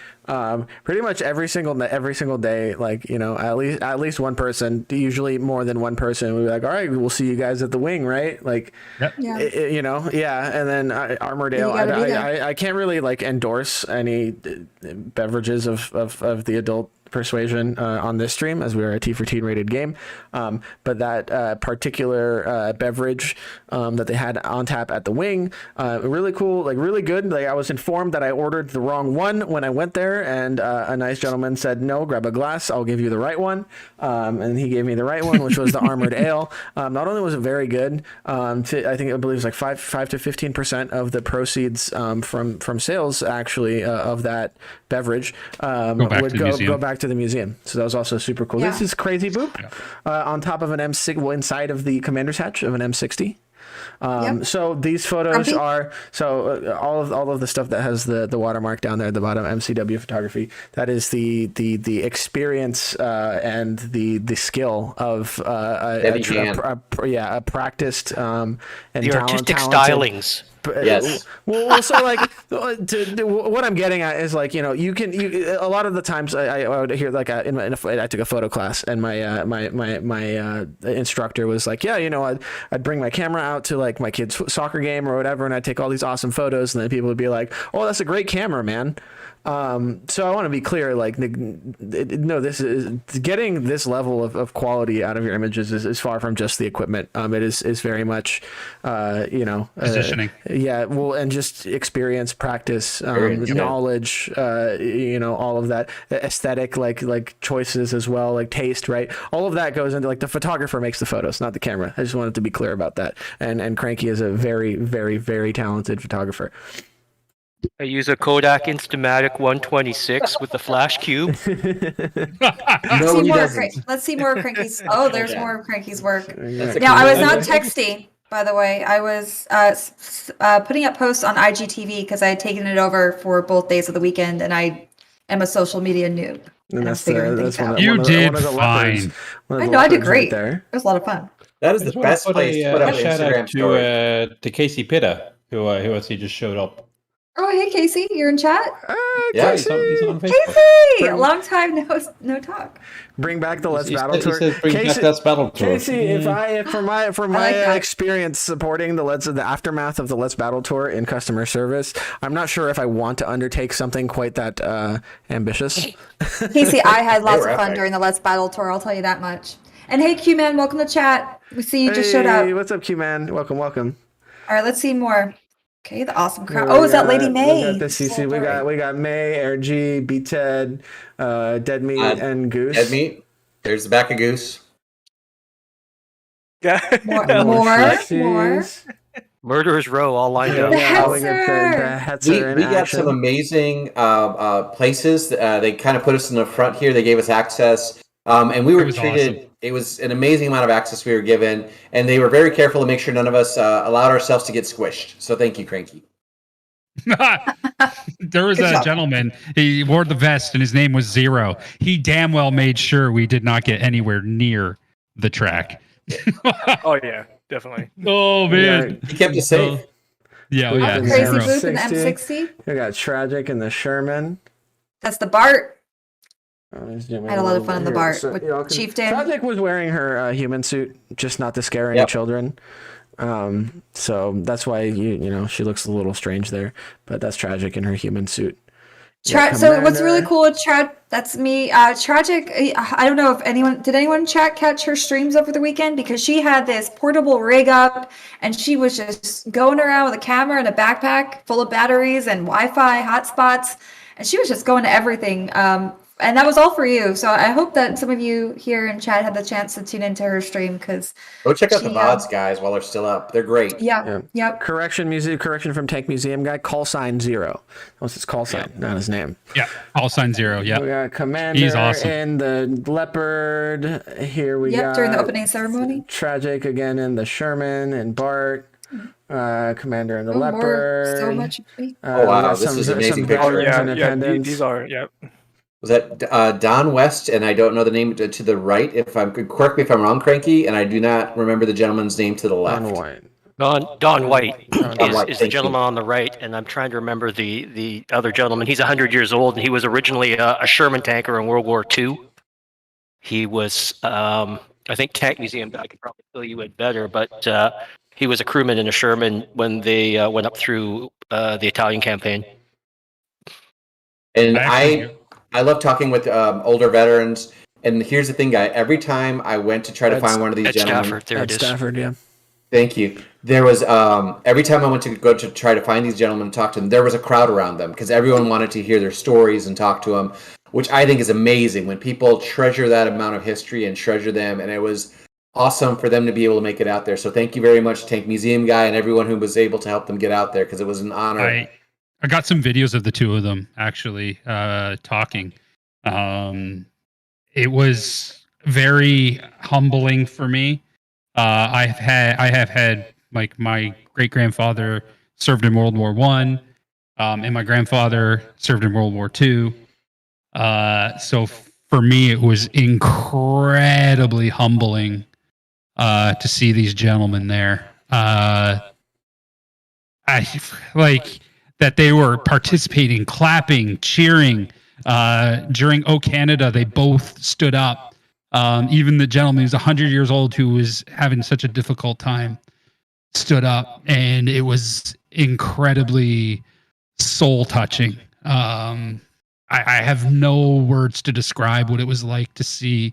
Pretty much every single day, like at least one person, usually more than one person, would be like, all right, we'll see you guys at the wing, right? Like, and then Armourdale. I can't really like endorse any beverages of the adult persuasion on this stream, as we are a T for Teen rated game, but that particular beverage that they had on tap at the wing, really cool, like really good. Like I was informed that I ordered the wrong one when I went there, and a nice gentleman said, no, grab a glass, I'll give you the right one, and he gave me the right one, which was the Armored Ale. Not only was it very good, I believe it was like 5 to 15% of the proceeds from sales actually of that beverage would go back to the museum. So that was also super cool. This is crazy boop on top of an M6, well, inside of the commander's hatch of an M60. So these photos are all of the stuff that has the watermark down there at the bottom, MCW photography. That is the experience and the skill of a practiced and the artistic stylings. Yes. Well, so like, what I'm getting at is like, you can a lot of the times I would hear like I took a photo class, and my instructor was like, I'd bring my camera out to like my kid's soccer game or whatever, and I'd take all these awesome photos, and then people would be like, oh, that's a great camera, man. So I want to be clear, like, this is getting this level of quality out of your images is far from just the equipment. It is very much, positioning. And just experience, practice, knowledge, all of that, aesthetic, like choices as well, like taste, right? All of that goes into, like, the photographer makes the photos, not the camera. I just wanted to be clear about that. And Cranky is a very, very, very talented photographer. I use a Kodak Instamatic 126 with the flash cube. Let's see more of Cranky's. Oh, there's more of Cranky's work. Now, I was not texting, by the way. I was putting up posts on IGTV because I had taken it over for both days of the weekend, and I am a social media noob. And that's figuring that's things one out. of, You one of the, did one of the leopards. fine. One of I the know I did leopards right great. there. It was a lot of fun. That is I the just want to best put place to put a up an shout Instagram out story. to Casey Pitta, who actually just showed up. Oh, hey Casey, you're in chat. Yeah, He's on Facebook. Casey, long time no talk. Bring back the Let's He Battle said- he Tour. said bring back Let's Battle Tour. Casey, if from my like that. experience supporting the aftermath of the Let's Battle Tour in customer service, I'm not sure if I want to undertake something quite that ambitious. Casey, I had lots were of fun epic. during the Let's Battle Tour, I'll tell you that much. And hey Q Man, welcome to chat. We see you just showed up. Hey, what's up, Q Man? Welcome. All right, let's see more. Okay, the awesome crowd. We Oh, is that Lady got- May? We got the CC. We got May, Air G, B Ted, Dead Meat, and Goose. Dead meat. There's the back of Goose. Yeah. More. Murderers Row all lined Yeah, up. The we got the Hetzer in We got action. some amazing places. They kind of put us in the front here. They gave us access. And we were It was treated, awesome. it was an amazing amount of access we were given. And they were very careful to make sure none of us allowed ourselves to get squished. So thank you, Cranky. There was Good a job. gentleman. He wore the vest, and his name was Zero. He damn well made sure we did not get anywhere near the track. Oh yeah, definitely. Oh man, He kept us safe. yeah, oh, We yeah. got the Crazy Zero. Boop and the 60. M60. We got Tragic and the Sherman. That's the Bart. I Had a lot of fun in the Bart with Chieftain. Tragic was wearing her human suit, just not to scare any Yep. children. So that's why you know she looks a little strange there, but that's Tragic in her human suit. Yeah, So what's really Commander. cool with that's me. Tragic. I don't know if did anyone in chat catch her streams over the weekend, because she had this portable rig up and she was just going around with a camera and a backpack full of batteries and Wi-Fi hotspots, and she was just going to everything. And that was all for you. So I hope that some of you here in chat had the chance to tune into her stream, because Go check out the She, VODs, guys, while they're still up. They're great. yep. Correction from Tank Museum guy. Call sign 0. That was his call sign, not his name. Yeah, all sign 0. We Yeah, got Commander He's awesome. and the Leopard. Here we got During the opening ceremony. Tragic again in the Sherman and Bart. Commander and the Oh, more, Leopard. so much. Oh, wow, we got this is amazing some picture. Oh veterans yeah, in yeah. attendance. These are yeah. Was that Don West? And I don't know the name to the right. Correct me if I'm wrong, Cranky. And I do not remember the gentleman's name to the left. On white. Don White White, is the thank you. gentleman on the right, and I'm trying to remember the other gentleman. He's 100 years old, and he was originally a Sherman tanker in World War II. He was, I think, Tank Museum guy could probably fill you in better, but he was a crewman in a Sherman when they went up through the Italian campaign. And Actually, I love talking with older veterans. And here's the thing, guy. Every time I went to try to find one of these Ed gentlemen, Stafford, there At it is. Stafford, yeah. thank you. There was every time I went to go to try to find these gentlemen and talk to them, there was a crowd around them because everyone wanted to hear their stories and talk to them, which I think is amazing when people treasure that amount of history and treasure them. And it was awesome for them to be able to make it out there. So thank you very much, Tank Museum guy, and everyone who was able to help them get out there because it was an honor. I got some videos of the two of them actually talking. It was very humbling for me. I have had like my great grandfather served in World War I, and my grandfather served in World War II. So for me, it was incredibly humbling to see these gentlemen there. I like that they were participating, clapping, cheering. During O Canada, they both stood up. Even the gentleman who's 100 years old, who was having such a difficult time, stood up, and it was incredibly soul touching. I have no words to describe what it was like to see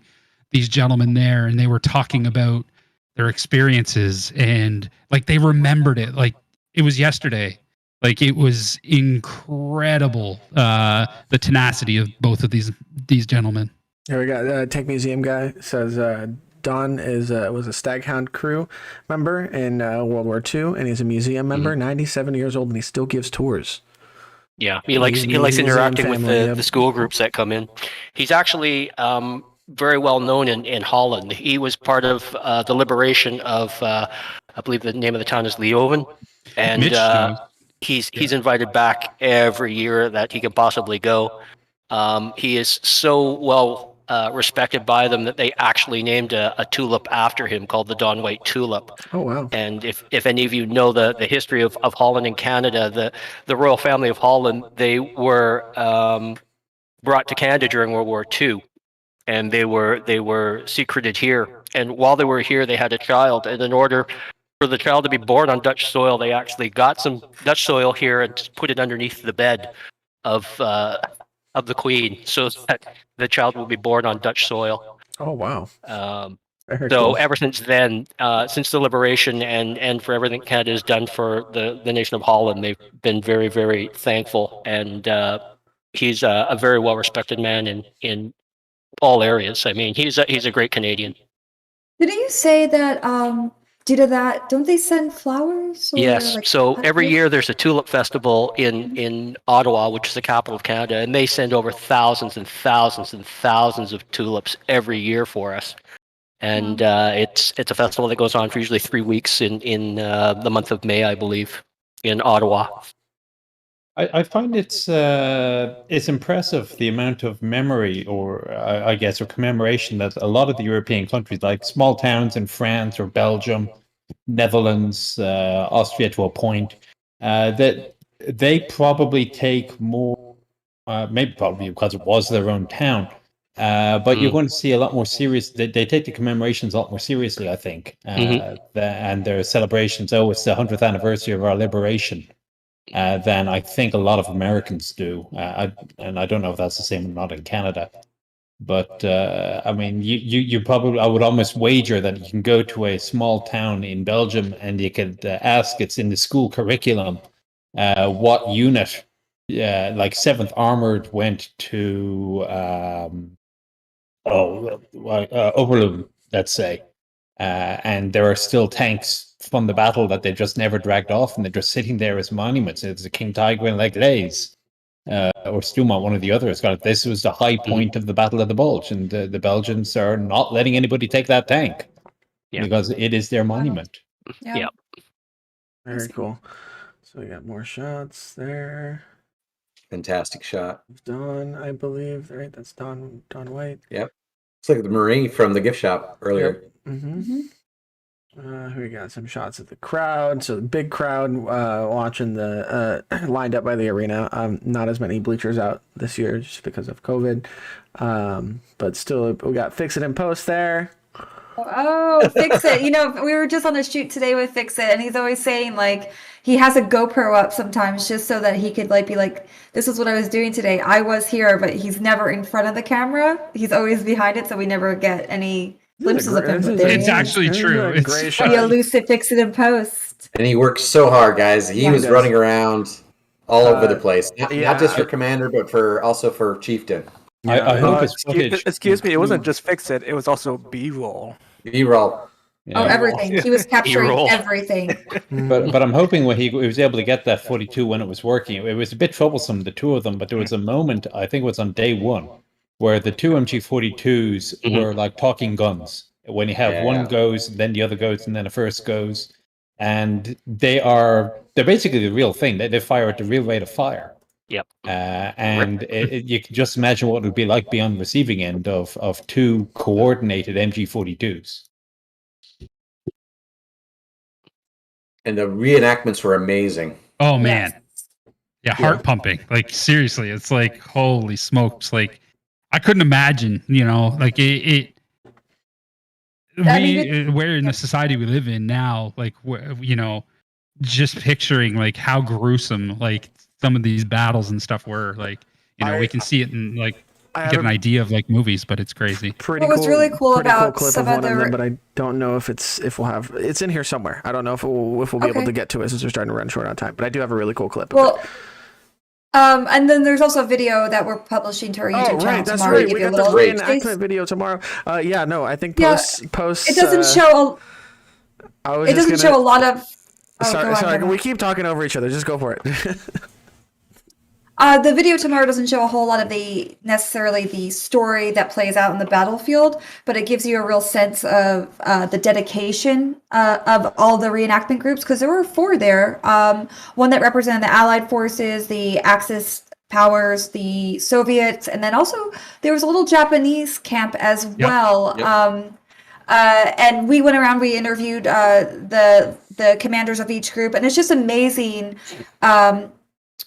these gentlemen there, and they were talking about their experiences, and like they remembered it like it was yesterday. Like it was incredible, the tenacity of both of these gentlemen. Here we got Tech Museum guy says Don was a Staghound crew member in World War II, and he's a museum member, 97 years old, and he still gives tours. Yeah, he likes Museum interacting with family, yep. the school groups that come in. He's actually very well known in Holland. He was part of the liberation of, I believe the name of the town is Leeuwen, and Mitch knows. he's invited back every year that he can possibly go. He is so well respected by them that they actually named a tulip after him called the Don White tulip. Oh, wow. And if any of you know the history of Holland and Canada, the royal family of Holland, they were brought to Canada during World War II, and they were secreted here. And while they were here, they had a child, and in order for the child to be born on Dutch soil, they actually got some Dutch soil here and put it underneath the bed of the Queen, so that the child will be born on Dutch soil. Oh, wow. Very So cool. ever since then, since the liberation and for everything Canada has done for the nation of Holland, they've been very, very thankful. And he's a very well respected man in all areas. I mean, he's a great Canadian. Didn't you say that due to that, don't they send flowers? Or Yes. like So every flowers? year there's a tulip festival in Ottawa, which is the capital of Canada, and they send over thousands and thousands and thousands of tulips every year for us. And it's a festival that goes on for usually 3 weeks in the month of May, I believe, in Ottawa. I find it's impressive the amount of memory, or I guess, or commemoration that a lot of the European countries, like small towns in France or Belgium, Netherlands, Austria to a point, that they probably take more, maybe probably because it was their own town, but you're going to see a lot more serious. They take the commemorations a lot more seriously, I think, and their celebrations. Oh, it's the 100th anniversary of our liberation. Than I think a lot of Americans do. And I don't know if that's the same or not in Canada. But I mean, you probably, I would almost wager that you can go to a small town in Belgium and you could ask, it's in the school curriculum, what unit, like 7th Armored went to Overloon, let's say. And there are still tanks from the battle that they just never dragged off, and they're just sitting there as monuments. It's a King Tiger and Leglaise, or Stuma, one of the others. This was the high point of the Battle of the Bulge, and the Belgians are not letting anybody take that tank because it is their monument. Yeah. Very cool. So we got more shots there. Fantastic shot. Don, I believe, right? That's Don White. Yep. It's like the Marie from the gift shop earlier. Yep. Mm-hmm. We got some shots of the crowd. So the big crowd watching the lined up by the arena. Not as many bleachers out this year just because of COVID. But still, we got Fix It and Post there. Oh, Fix It. You know, we were just on a shoot today with Fix It, and he's always saying, like, he has a GoPro up sometimes just so that he could, like, be like, this is what I was doing today. I was here, but he's never in front of the camera. He's always behind it, so we never get any glimpses of him. It's actually true. It's the elusive Fix It and Post. And he worked so hard, guys. He was running around all over the place. Not just for Commander, but also for Chieftain. I hope it's footage. Excuse me, it wasn't just Fix It. It was also B-roll. B-roll. Oh, everything. He was capturing everything. But I'm hoping when he was able to get that 42 when it was working. It was a bit troublesome, the two of them, but there was a moment, I think it was on day one, where the two MG42s were like talking guns. When you have one goes, then the other goes, and then the first goes. And they're basically the real thing. They fire at the real rate of fire. Yep. And you can just imagine what it would be like beyond the receiving end of two coordinated MG42s. And the reenactments were amazing. Oh man. Yeah, heart pumping. Like seriously, it's like holy smokes. Like I couldn't imagine, like we're in the society we live in now, like just picturing like how gruesome like some of these battles and stuff were. Like, we can see it and like get an idea of like movies, but it's crazy. What was really cool about some of them, but I don't know if we'll have it's in here somewhere. I don't know if we'll be able to get to it since we're starting to run short on time. But I do have a really cool clip. And then there's also a video that we're publishing to our YouTube channel tomorrow. Right. We got the reenactment video tomorrow. I think post. It doesn't show. It doesn't show a lot of. Sorry. We keep talking over each other. Just go for it. The video tomorrow doesn't show a whole lot of necessarily the story that plays out in the battlefield, but it gives you a real sense of the dedication of all the reenactment groups, because there were 4 there. One that represented the Allied forces, the Axis powers, the Soviets, and then also there was a little Japanese camp as well. Yep. And we went around, we interviewed the commanders of each group, and it's just amazing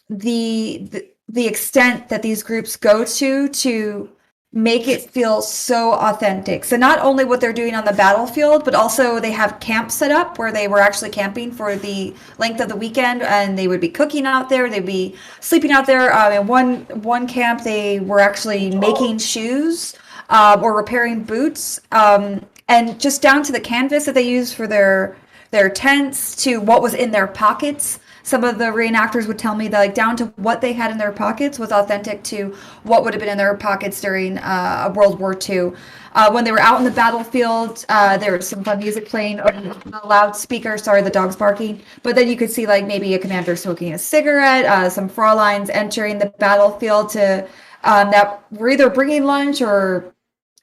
the extent that these groups go to make it feel so authentic. So not only what they're doing on the battlefield, but also they have camps set up where they were actually camping for the length of the weekend, and they would be cooking out there, they'd be sleeping out there. In one camp, they were actually making shoes or repairing boots, and just down to the canvas that they used for their tents, to what was in their pockets. Some of the reenactors would tell me that, like, down to what they had in their pockets was authentic to what would have been in their pockets during World War II. When they were out in the battlefield, there was some fun music playing over the loudspeaker. Sorry, the dog's barking. But then you could see, like, maybe a commander smoking a cigarette, some Frauleins entering the battlefield that were either bringing lunch or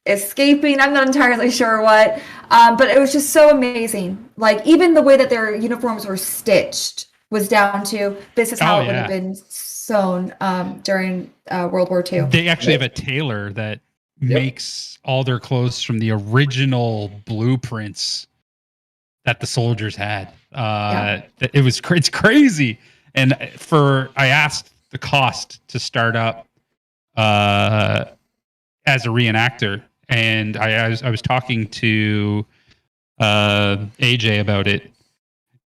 escaping. I'm not entirely sure what. But it was just so amazing. Like, even the way that their uniforms were stitched was down to, this is how it would have been sewn during World War II. They actually have a tailor that makes all their clothes from the original blueprints that the soldiers had. It's crazy. And I asked the cost to start up as a reenactor, and I was talking to AJ about it.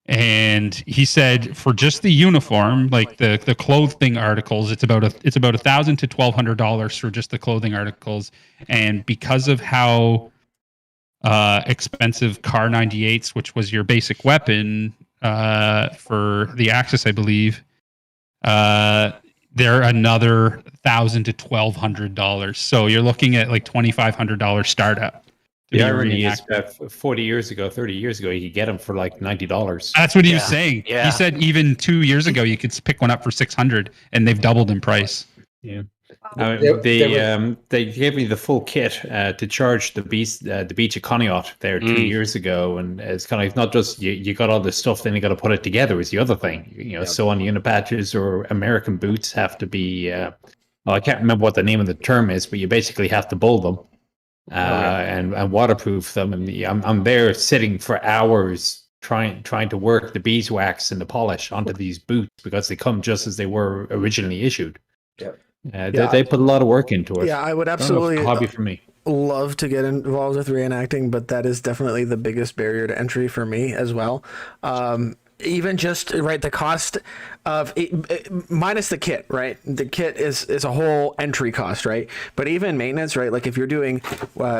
And he said for just the uniform, like the clothing articles, it's about $1,000 to $1,200 for just the clothing articles. And because of how expensive Kar 98s, which was your basic weapon for the Axis, I believe, they're another $1,000 to $1,200. So you're looking at like $2,500 startup. The irony is that 30 years ago, you could get them for like $90. That's what he was saying. Yeah. He said even 2 years ago, you could pick one up for $600, and they've doubled in price. Yeah. They gave me the full kit to charge the beach at Conneaut there 2 years ago, and it's kind of not just you got all this stuff, then you got to put it together is the other thing. So on unit patches or American boots have to be. I can't remember what the name of the term is, but you basically have to bull them. And waterproof them, and I'm there sitting for hours trying to work the beeswax and the polish onto these boots because they come just as they were originally issued. They put a lot of work into it. Yeah, I would absolutely a hobby for me. Love to get involved with reenacting, but that is definitely the biggest barrier to entry for me as well. Even just the cost of minus the kit, right? The kit is a whole entry cost, right? But even maintenance, right? Like if you're doing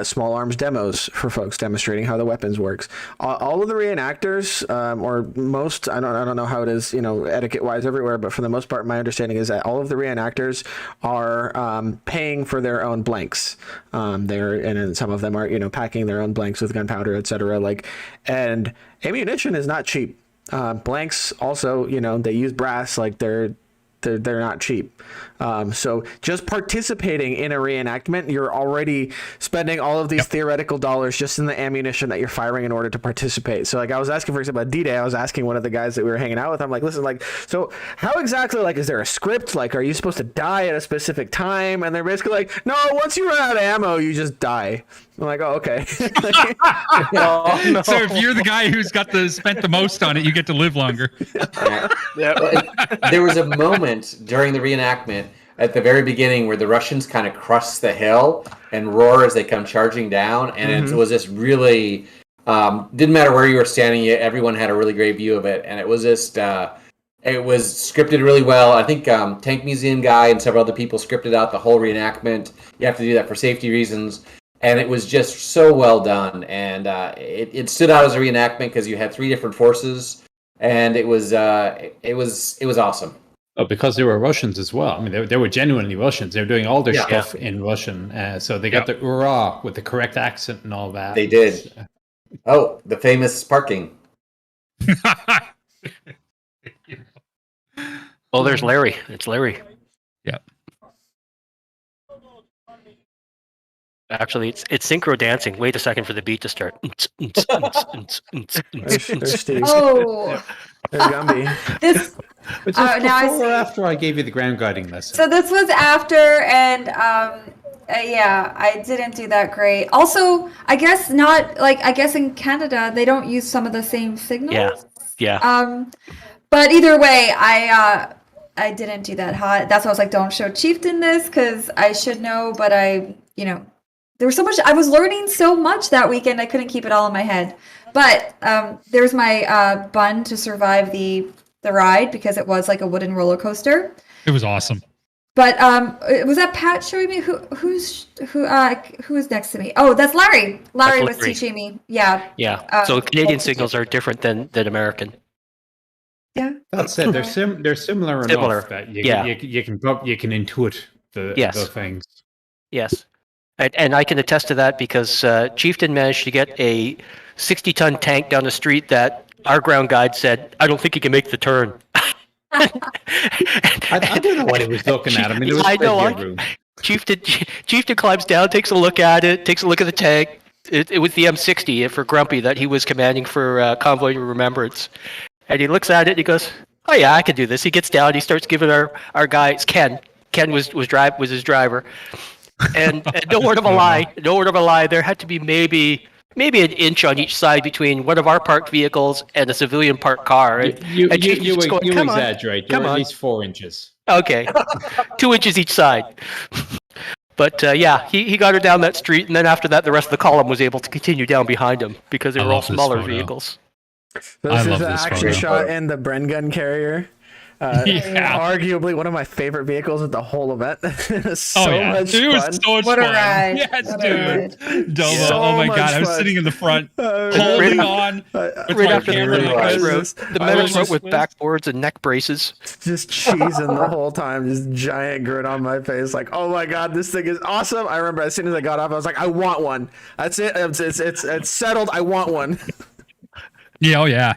small arms demos for folks demonstrating how the weapons works, all of the reenactors or most, I don't know how it is, etiquette wise everywhere, but for the most part, my understanding is that all of the reenactors are paying for their own blanks. And then some of them are packing their own blanks with gunpowder, etc. And ammunition is not cheap. Blanks also, they use brass, like they're not cheap. So just participating in a reenactment, you're already spending all of these theoretical dollars just in the ammunition that you're firing in order to participate. So I was asking, for example, at D-Day, I was asking one of the guys that we were hanging out with, I'm like, listen, so how exactly, is there a script? Are you supposed to die at a specific time? And they're basically like, no, once you run out of ammo, you just die. I'm like, oh, okay. No. So if you're the guy who's spent the most on it, you get to live longer. There was a moment during the reenactment at the very beginning where the Russians kind of crust the hill and roar as they come charging down, and it was this really didn't matter where you were standing, everyone had a really great view of it, and it was just it was scripted really well. I think Tank Museum guy and several other people scripted out the whole reenactment. You have to do that for safety reasons. And it was just so well done, and it stood out as a reenactment because you had three different forces, and it was awesome. Oh, because they were Russians as well. I mean, they were genuinely Russians. They were doing all their stuff in Russian, so they got the "ura" with the correct accent and all that. They did. Oh, the famous parking. Well, there's Larry. It's Larry. Yeah. Actually, it's synchro dancing. Wait a second for the beat to start. There's Steve. Oh, There's Gumby. But just now I before or see. after I gave you the ground guiding lesson? So this was after, and yeah, I didn't do that great. Also, I guess not. Like, I guess in Canada they don't use some of the same signals. Yeah. But either way, I didn't do that hot. That's why I was like, don't show Chieftain this because I should know. But there was so much. I was learning so much that weekend. I couldn't keep it all in my head. But there's my bun to survive the ride because it was like a wooden roller coaster. It was awesome. But was that Pat showing me who is next to me? Oh, that's Larry. Larry was teaching me. Yeah. Yeah. So Canadian signals are different than American. Yeah. That's it. They're similar enough that you can intuit the things. Yes. And I can attest to that because Chieftain managed to get a 60-ton tank down the street that our ground guide said, I don't think he can make the turn. I don't know what he was looking at. I mean, there was plenty of room. Chieftain climbs down, takes a look at it, takes a look at the tank. It was the M60 for Grumpy that he was commanding for Convoy of Remembrance. And he looks at it and he goes, oh yeah, I can do this. He gets down, he starts giving our guys, Ken was his driver. And no word of a lie, there had to be maybe an inch on each side between one of our parked vehicles and a civilian parked car. And you exaggerate. You're at least 4 inches. Okay. 2 inches each side. But yeah, he got her down that street, and then after that, the rest of the column was able to continue down behind him because they were all smaller vehicles. This is an action shot in the Bren gun carrier. Arguably one of my favorite vehicles at the whole event. So much fun. It was so much what fun. A ride. Yes, dude. Domo. So oh my god, fun. I was sitting in the front, holding on. Right after the medals wrote with backboards and neck braces. Just cheesing the whole time, just giant grin on my face, like, oh my god, this thing is awesome. I remember as soon as I got off, I was like, I want one. That's it. It's settled. I want one. Yeah, oh yeah.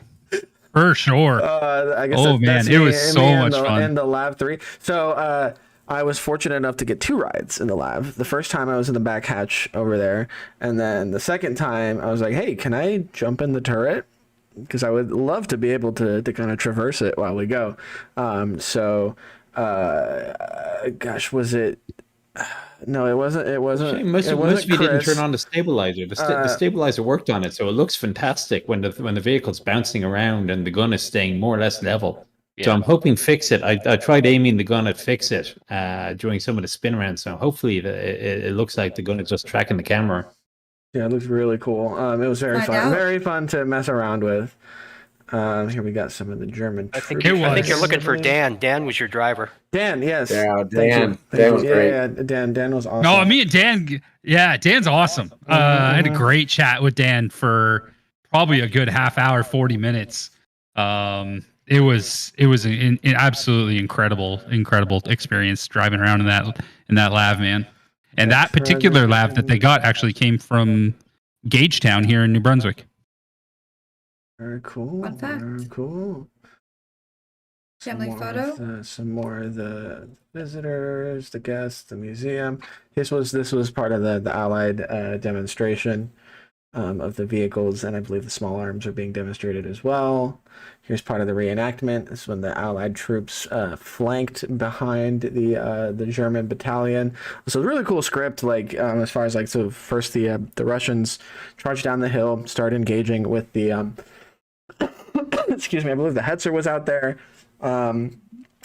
For sure. I guess man, it was so much fun. In the Lab 3. So I was fortunate enough to get 2 rides in the Lab. The first time I was in the back hatch over there. And then the second time I was like, hey, can I jump in the turret? Because I would love to be able to kind of traverse it while we go. Gosh, was it... No, it wasn't. Most of you didn't turn on the stabilizer. The stabilizer worked on it, so it looks fantastic when the vehicle's bouncing around and the gun is staying more or less level. Yeah. So I'm hoping Fix It. I tried aiming the gun at Fix It during some of the spin around. So hopefully it looks like the gun is just tracking the camera. Yeah, it looks really cool. It was very fun. Very fun to mess around with. Here we got some of the German. I think you're looking for Dan. Dan was your driver. Dan, yes. Yeah, Dan. Dan was great. Yeah, Dan was awesome. No, me and Dan. Yeah, Dan's awesome. I had a great chat with Dan for probably a good half hour, 40 minutes. It was an absolutely incredible experience driving around in that lab, man. And that particular lab that they got actually came from Gagetown here in New Brunswick. Very cool. Fun fact. Very cool. Family photo. Some more of the visitors, the guests, the museum. This was part of the Allied demonstration of the vehicles, and I believe the small arms are being demonstrated as well. Here's part of the reenactment. This is when the Allied troops flanked behind the German battalion. So it's a really cool script. Like as far as so first the Russians charged down the hill, started engaging with the excuse me, I believe the Hetzer was out there, and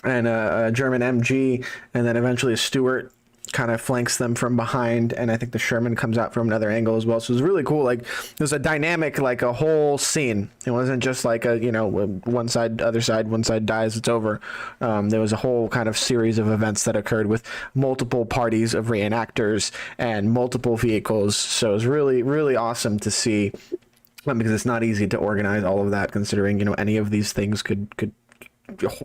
a German MG, and then eventually a Stuart kind of flanks them from behind, and I think the Sherman comes out from another angle as well. So it was really cool. Like there's a dynamic, like a whole scene. It wasn't just like a one side, other side, one side dies, it's over. There was a whole kind of series of events that occurred with multiple parties of reenactors and multiple vehicles. So it was really, really awesome to see. Because it's not easy to organize all of that, considering any of these things could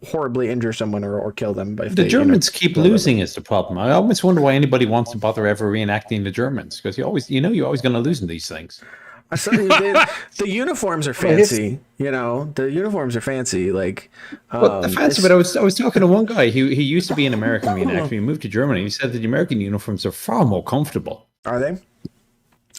horribly injure someone or kill them. But the Germans keep losing is the problem. I always wonder why anybody wants to bother ever reenacting the Germans, because you're always going to lose in these things. The uniforms are fancy. The uniforms are fancy. Like, fancy. But I was talking to one guy. He used to be an American reenactor. He moved to Germany. He said that the American uniforms are far more comfortable. Are they?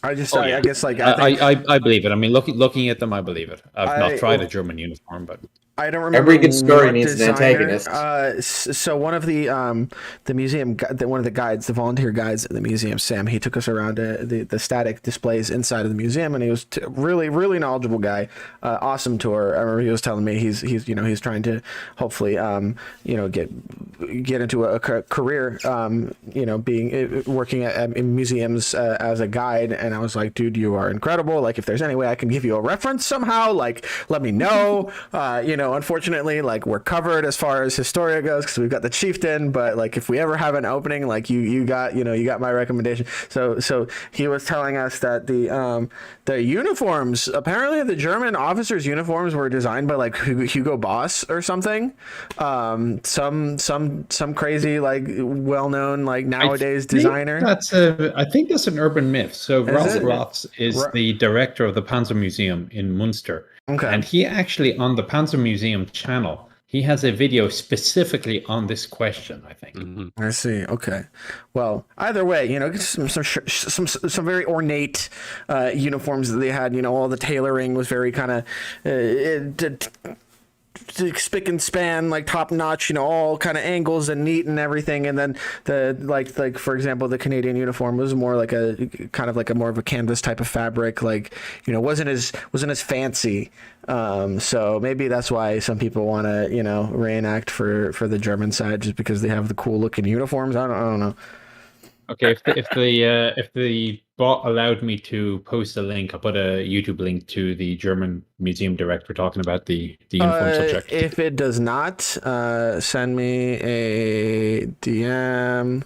I guess I believe it. I mean, looking at them, I believe it. I've not tried a German uniform, but I don't remember. Every good story what needs an designer. antagonist. So one of the museum, one of the guides, the volunteer guides at the museum, Sam, he took us around the static displays inside of the museum, and he was really, really knowledgeable guy. Awesome tour. I remember he was telling me he's trying to hopefully get into a career being working in museums as a guide. And I was like, dude, you are incredible. Like, if there's any way I can give you a reference somehow, like, let me know. Unfortunately, like, we're covered as far as Historia goes because we've got the chieftain, but like, if we ever have an opening, like, you got my recommendation. So he was telling us that the uniforms, apparently the German officers' uniforms were designed by like Hugo Boss or something. Some crazy, like, well-known, like, nowadays designer. I think that's an urban myth. So Ralph it? Roths is the director of the Panzer Museum in Munster. Okay. And he actually, on the Panzer Museum channel, he has a video specifically on this question, I think. Mm-hmm. I see. Okay. Well, either way, some very ornate uniforms that they had. All the tailoring was very kind of spick and span, like, top notch, all kind of angles and neat and everything. And then the like for example, the Canadian uniform was more like a kind of like a more of a canvas type of fabric, like, wasn't as fancy. So maybe that's why some people want to reenact for the German side, just because they have the cool looking uniforms. I don't know. Okay, if the bot allowed me to post a link, I'll put a YouTube link to the German museum director talking about the uniform subject. If it does not, send me a DM.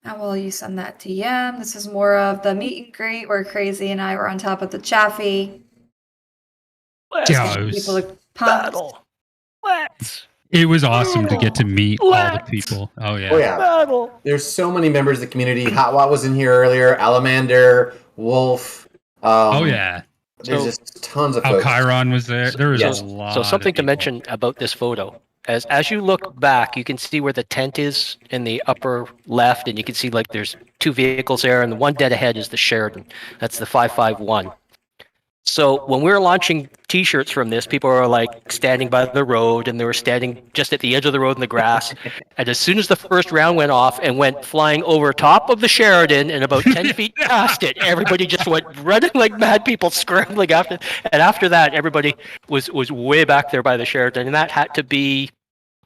And while you send that DM, this is more of the meet and greet where Crazy and I were on top of the Chaffee. People are pumped. It was awesome to get to meet all the people. Oh yeah. There's so many members of the community. Hotwat was in here earlier. Alamander, Wolf. Yeah. There's just tons of folks. Chiron was there. There was a lot. So something of to people. mention about this photo. As you look back, you can see where the tent is in the upper left, and you can see, like, there's two vehicles there, and the one dead ahead is the Sheridan. That's the 551. So when we were launching T-shirts from this, people were, like, standing by the road, and they were standing just at the edge of the road in the grass. And as soon as the first round went off and went flying over top of the Sheridan and about 10 feet past it, everybody just went running like mad people, scrambling after. And after that, everybody was way back there by the Sheridan, and that had to be,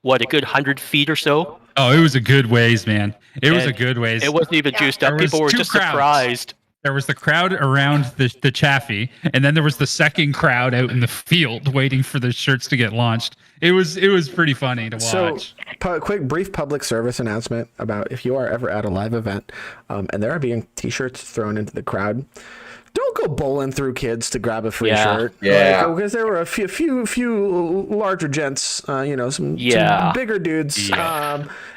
a good 100 feet or so? Oh, it was a good ways, man. It was a good ways. It wasn't even juiced up. People were just surprised. There was the crowd around the Chaffee, and then there was the second crowd out in the field waiting for the shirts to get launched. It was pretty funny to watch. So, quick, brief public service announcement about if you are ever at a live event, and there are being T-shirts thrown into the crowd, don't go bowling through kids to grab a free shirt. Yeah. Because there were a few larger gents, some bigger dudes,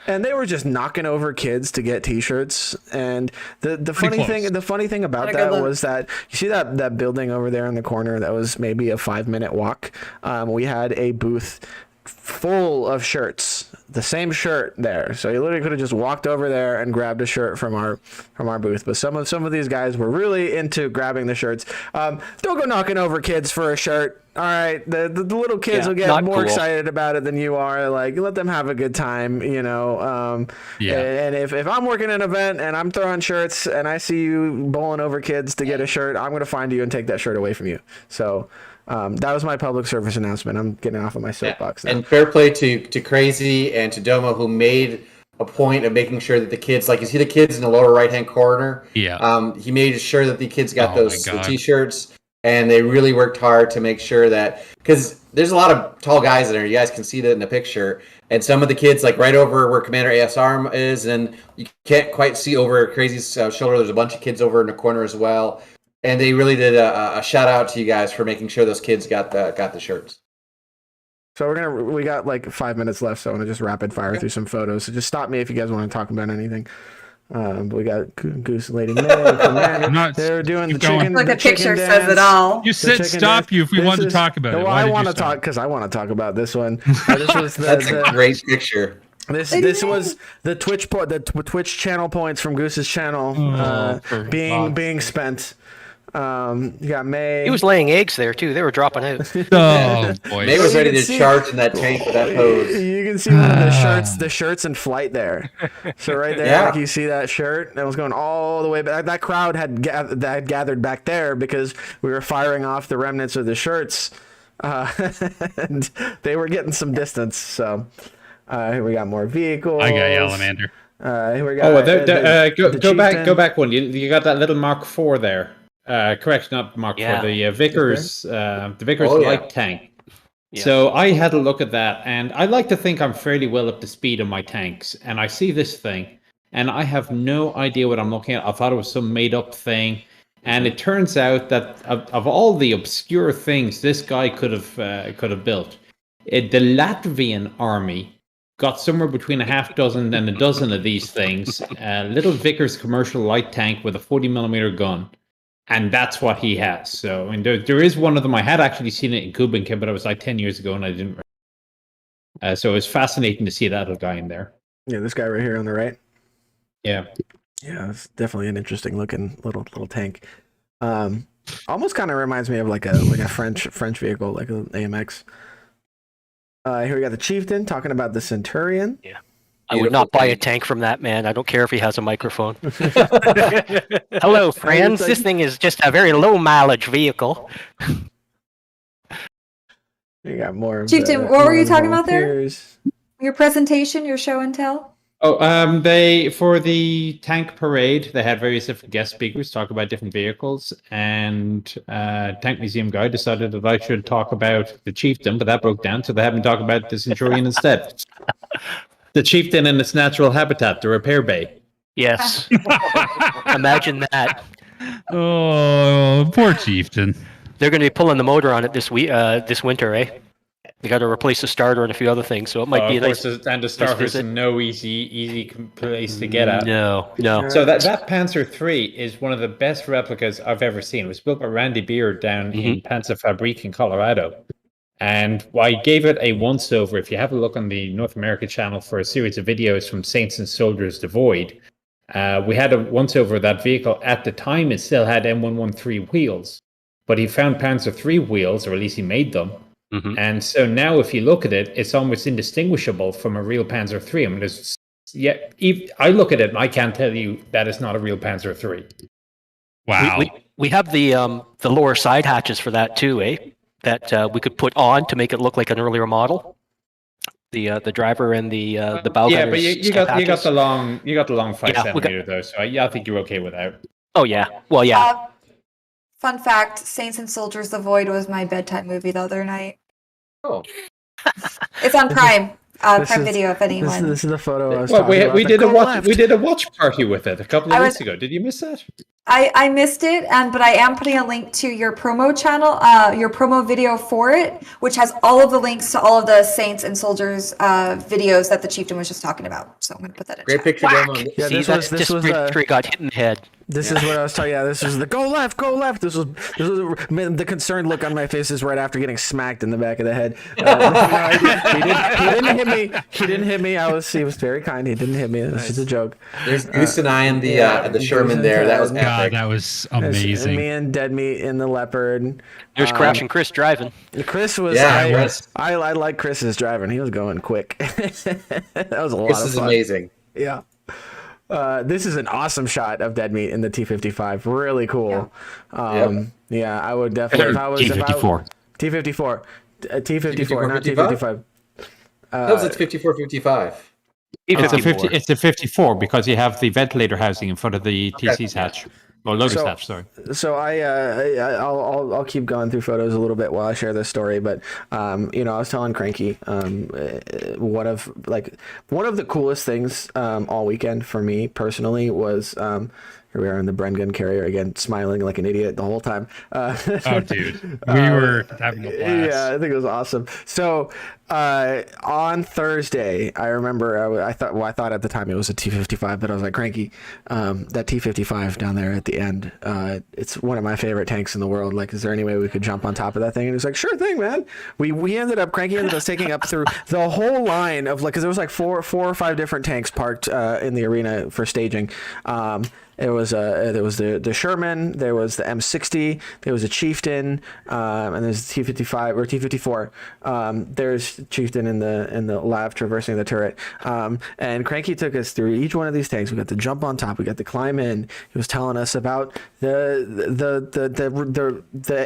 and they were just knocking over kids to get T-shirts. And the funny thing about that was that you see that building over there in the corner that was maybe a 5-minute walk. We had a booth full of shirts, the same shirt there, so you literally could have just walked over there and grabbed a shirt from our booth. But some of these guys were really into grabbing the shirts. Don't go knocking over kids for a shirt. All right, the little kids will get more excited about it than you are. Like, let them have a good time, And if I'm working an event and I'm throwing shirts and I see you bowling over kids to get a shirt, I'm gonna find you and take that shirt away from you. So that was my public service announcement. I'm getting off of my soapbox now. And fair play to Crazy and to Domo, who made a point of making sure that the kids, like, you see the kids in the lower right-hand corner. Yeah. He made sure that the kids got the T-shirts, and they really worked hard to make sure that, because there's a lot of tall guys in there. You guys can see that in the picture. And some of the kids, like right over where Commander ASR is, and you can't quite see over Crazy's shoulder. There's a bunch of kids over in the corner as well. And they really did a shout out to you guys for making sure those kids got the shirts. So we got like 5 minutes left, so I'm gonna just rapid fire through some photos. So just stop me if you guys want to talk about anything. But we got Goose, Lady May, Commander. They're doing the chicken. Like the picture dance. says it all. You said stop you if we wanted to talk about it. Well, I want to talk because I want to talk about this one. This was That's a great picture. This was the Twitch channel points from Goose's channel being spent. You got May. He was laying eggs there too. They were dropping out. Oh boy. May was You ready can to see- charge in that tank with that pose. You can see one of the shirts in flight there. So right there, Yeah. like you see that shirt that was going all the way back. That crowd had gathered back there because we were firing off the remnants of the shirts, and they were getting some distance. So here we got more vehicles. I got Salamander. Here we got. Go back one. You got that little Mark IV there. Correct, not Mark Yeah. IV. The Vickers, Oh, yeah. light tank. Yeah. So I had a look at that, and I like to think I'm fairly well up to speed on my tanks. And I see this thing, and I have no idea what I'm looking at. I thought it was some made-up thing, and it turns out that of all the obscure things this guy could have built, the Latvian army got somewhere between a half dozen and a dozen of these things. Little Vickers commercial light tank with a 40mm gun. And that's what he has. So, I mean, there is one of them. I had actually seen it in Kubankin, but it was like 10 years ago, and I didn't. So it was fascinating to see that little guy in there. Yeah, this guy right here on the right. Yeah. Yeah, it's definitely an interesting looking little tank. Almost kind of reminds me of like a French vehicle, like an AMX. Here we got the Chieftain talking about the Centurion. Yeah. I would not buy a tank from that man. I don't care if he has a microphone. Hello, friends. This thing is just a very low mileage vehicle. You got more. Of Chieftain, the- what were more you of the talking about there? volunteers. Your presentation, your show and tell? Oh, they for the tank parade, they had various different guest speakers talk about different vehicles, and Tank Museum guy decided that I should talk about the Chieftain, but that broke down, so they had me talk about the Centurion instead. The Chieftain in its natural habitat, the repair bay. Yes. Imagine that. Oh, poor Chieftain. They're going to be pulling the motor on it this winter, eh? They got to replace the starter and a few other things, so it might be a nice. And the starter is visit. no easy place to get at. No. So that Panzer III is one of the best replicas I've ever seen. It was built by Randy Beard down in Panzerfabrik in Colorado. And I gave it a once-over. If you have a look on the North America channel for a series of videos from Saints and Soldiers The Void, we had a once-over of that vehicle. At the time, it still had M113 wheels. But he found Panzer III wheels, or at least he made them. Mm-hmm. And so now if you look at it, it's almost indistinguishable from a real Panzer III. I mean, I look at it and I can't tell you that it's not a real Panzer III. Wow. We have the lower side hatches for that too, eh? That we could put on to make it look like an earlier model. The driver and the bow Yeah, gunners but you step got hatches. the long 5 Yeah, centimeter though, so I think you're okay with that. Oh yeah, well yeah. Fun fact, Saints and Soldiers The Void was my bedtime movie the other night. Oh. It's on Prime. This Prime is- Video if anyone. This is the photo I was Well, talking about. we The did a go watch left. we did a watch party with it a couple of I weeks was- ago. Did you miss that? I missed it, but I am putting a link to your promo channel, your promo video for it, which has all of the links to all of the Saints and Soldiers videos that the Chieftain was just talking about. So I'm going to put that in Great chat. picture, Demo. Yeah, See, this that was just the- straight straight got hit in the head. This is what I was talking. Yeah, this was the go left. This was man, the concerned look on my face is right after getting smacked in the back of the head. He didn't hit me. He didn't hit me. He was very kind. He didn't hit me. It was just a joke. There's Goose and I and the Sherman there. That was God, epic. that was And amazing. me and Dead Meat in the Leopard. There's Crash and Chris driving. Chris was. Yeah, Chris. I like Chris's driving. He was going quick. That was a lot This of is fun. amazing. Yeah. This is an awesome shot of Dead Meat in the T-55. Really cool. Yeah, I would definitely. If I was T-54. T-54. T-54, not 55? T-55. No, it's 54-55. It's a 54 because you have the ventilator housing in front of the TC's hatch. Or Lotus So- hatch, sorry. So I'll keep going through photos a little bit while I share this story, but I was telling Cranky one of the coolest things all weekend for me personally was here we are in the Bren carrier again, smiling like an idiot the whole time. Oh, dude. We were having a blast. Yeah, I think it was awesome. So on Thursday, I remember I thought at the time it was a T-55, but I was like, Cranky, that T-55 down there at the end, it's one of my favorite tanks in the world. Like, is there any way we could jump on top of that thing? And he's like, sure thing, man. Cranky ended up taking up through the whole line of because there was like four or five different tanks parked in the arena for staging. there was the Sherman, there was the M60, there was a Chieftain, and there's T55 or T54. There's Chieftain in the lab traversing the turret. And Cranky took us through each one of these tanks. We got to jump on top, we got to climb in. He was telling us about the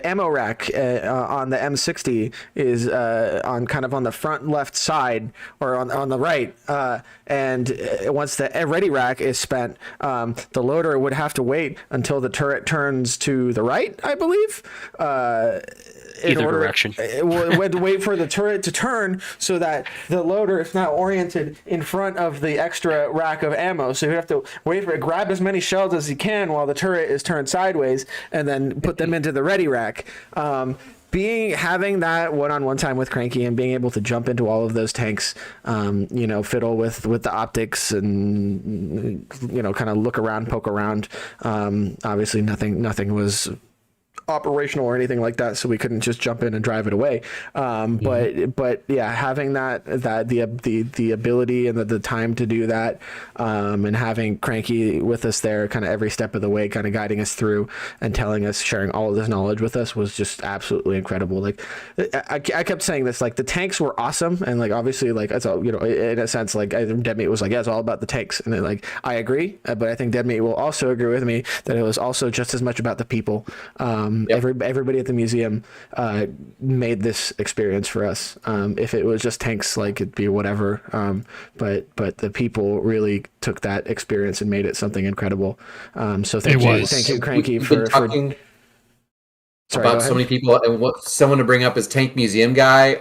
ammo rack on the M60 is on the front left side or on the right, and once the ready rack is spent, the loader would have to wait until the turret turns to the right, I believe. Either direction. We had to wait for the turret to turn so that the loader is not oriented in front of the extra rack of ammo. So you have to wait for it, grab as many shells as you can while the turret is turned sideways, and then put them into the ready rack. Having that one-on-one time with Cranky and being able to jump into all of those tanks, fiddle with the optics and kind of look around, poke around. Obviously, nothing was operational or anything like that, so we couldn't just jump in and drive it away. But yeah, having the ability and the time to do that, and having Cranky with us there kind of every step of the way, kind of guiding us through and telling us, sharing all of this knowledge with us, was just absolutely incredible. Like I kept saying this, like the tanks were awesome, and like obviously like it's all, in a sense, like Deadmeat was like, yeah, it's all about the tanks, and then, like I agree, but I think Deadmeat will also agree with me that it was also just as much about the people. Yep. Everybody at the museum made this experience for us. If it was just tanks, like it'd be whatever. But the people really took that experience and made it something incredible. So thank you, Cranky, for talking about so many people. And what someone to bring up as Tank Museum guy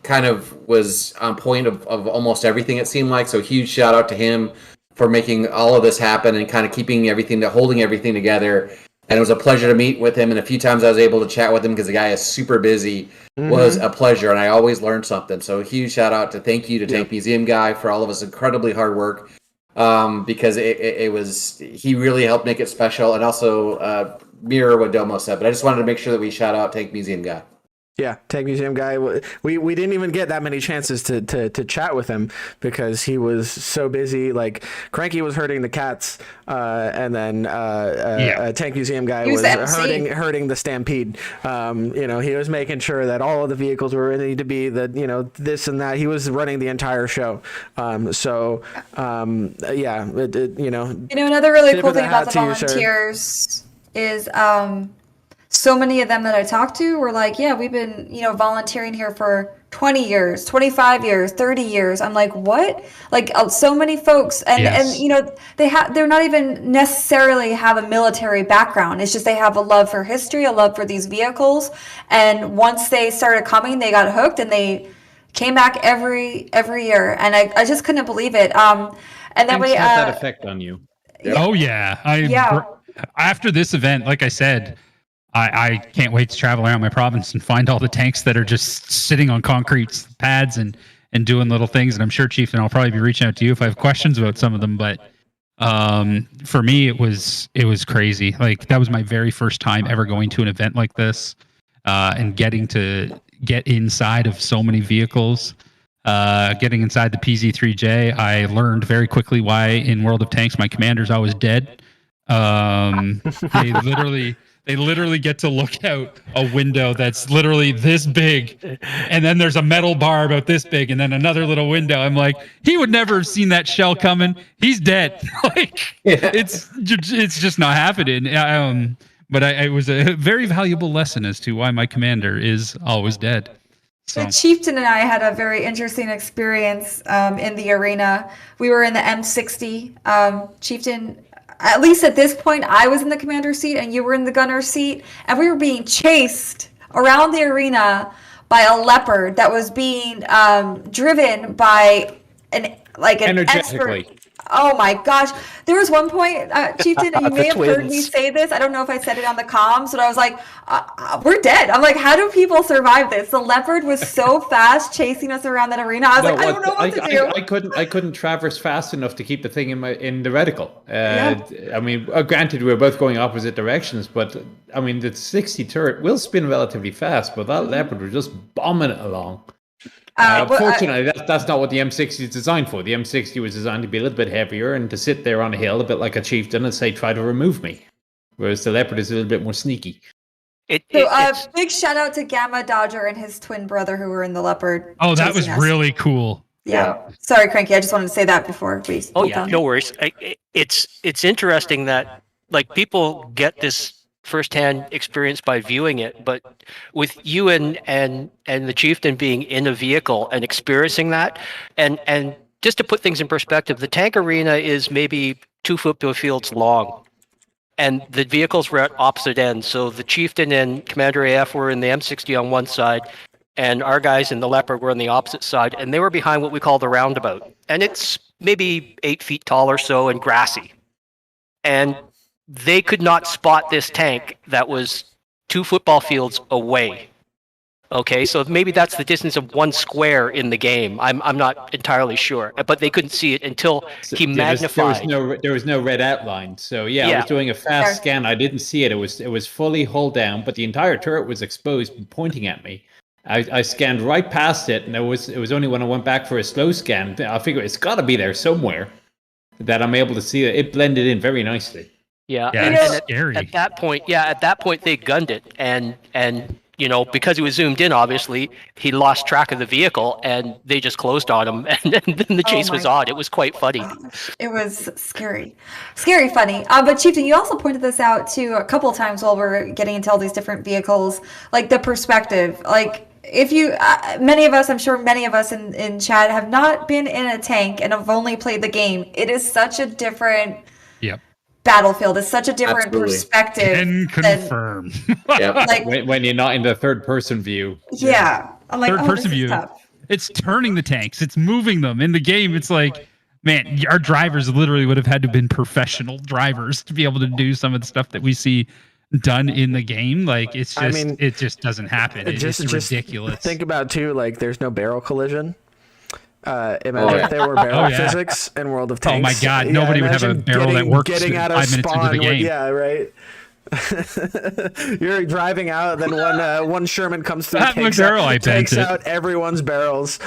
kind of was on point of almost everything, it seemed like. So huge shout out to him for making all of this happen and kind of holding everything together. And it was a pleasure to meet with him. And a few times I was able to chat with him because the guy is super busy. Was a pleasure. And I always learned something. So a huge shout out to thank you to Tank Museum guy for all of his incredibly hard work. Because he really helped make it special, and also mirror what Domo said. But I just wanted to make sure that we shout out Tank Museum guy. Yeah, Tank Museum guy. We didn't even get that many chances to chat with him because he was so busy. Like Cranky was herding the cats, and then Tank Museum guy was herding the stampede. He was making sure that all of the vehicles were ready to be this and that. He was running the entire show. Another really cool thing about the volunteers is so many of them that I talked to were like, yeah, we've been, volunteering here for 20 years, 25 years, 30 years. I'm like, what? Like so many folks. And they're not even necessarily have a military background. It's just they have a love for history, a love for these vehicles. And once they started coming, they got hooked and they came back every year. And I just couldn't believe it. And then we had that effect on you. Oh yeah. After this event, like I said, I can't wait to travel around my province and find all the tanks that are just sitting on concrete pads and doing little things. And I'm sure, Chief, and I'll probably be reaching out to you if I have questions about some of them. But for me, it was crazy. Like that was my very first time ever going to an event like this, and getting to get inside of so many vehicles. Getting inside the PZ3J, I learned very quickly why in World of Tanks my commander's always dead. They literally get to look out a window that's literally this big, and then there's a metal bar about this big, and then another little window. I'm like, he would never have seen that shell coming. He's dead. It's just not happening. But it was a very valuable lesson as to why my commander is always dead. So Chieftain and I had a very interesting experience in the arena. We were in the M60. Chieftain, at least at this point, I was in the commander seat and you were in the gunner seat, and we were being chased around the arena by a leopard that was being driven by an energetically. expert. Oh my gosh. There was one point, Chieftain, you may have heard me say this. I don't know if I said it on the comms, but I was like, we're dead. I'm like, how do people survive this? The leopard was so fast chasing us around that arena. I was I don't know what to do. I couldn't traverse fast enough to keep the thing in the reticle. I mean, granted, we were both going opposite directions, but I mean, the 60 turret will spin relatively fast, but that leopard was just bombing it along. Fortunately, that's not what the M60 is designed for. The M60 was designed to be a little bit heavier and to sit there on a hill, a bit like a chieftain, and say, try to remove me. Whereas the Leopard is a little bit more sneaky. Big shout out to Gamma Dodger and his twin brother who were in the Leopard. Oh, that was chasing us. really cool. Yeah. Sorry, Cranky. I just wanted to say that before we. Oh yeah, no worries. It's interesting that like people get this firsthand experience by viewing it, but with you and the chieftain being in a vehicle and experiencing that, and just to put things in perspective, the tank arena is maybe 2 football fields long, and the vehicles were at opposite ends. So the chieftain and Commander AF were in the M60 on one side, and our guys in the Leopard were on the opposite side, and they were behind what we call the roundabout, and it's maybe 8 feet tall or so and grassy, and they could not spot this tank that was 2 football fields away. Okay, so maybe that's the distance of 1 square in the game. I'm not entirely sure, but they couldn't see it until he magnified. There was no red outline. So I was doing a fast scan. I didn't see it. It was fully hull down, but the entire turret was exposed and pointing at me. I scanned right past it, and it was only when I went back for a slow scan, I figured it's got to be there somewhere, that I'm able to see it. It blended in very nicely. Yeah, it's scary. At that point, they gunned it, and because he was zoomed in, obviously he lost track of the vehicle, and they just closed on him, and then the chase was on. It was quite funny. Gosh, it was scary funny. But Chieftain, you also pointed this out too a couple of times while we're getting into all these different vehicles, like the perspective, like. If you, many of us, I'm sure many of us in chat have not been in a tank and have only played the game. It is such a different battlefield. It's such a different perspective. Can confirm. Like when you're not in the third person view. Yeah. I'm like, third person view. It's turning the tanks. It's moving them. In the game, it's like, man, our drivers literally would have had to have been professional drivers to be able to do some of the stuff that we see done in the game. Like it's just, it just doesn't happen. It's just ridiculous. Think about too, like there's no barrel collision. Imagine if there were barrel physics in World of Tanks. Oh my god, nobody would have a barrel that works 5 minutes into the game. Yeah, right. You're driving out, then one Sherman comes through, takes out everyone's barrels.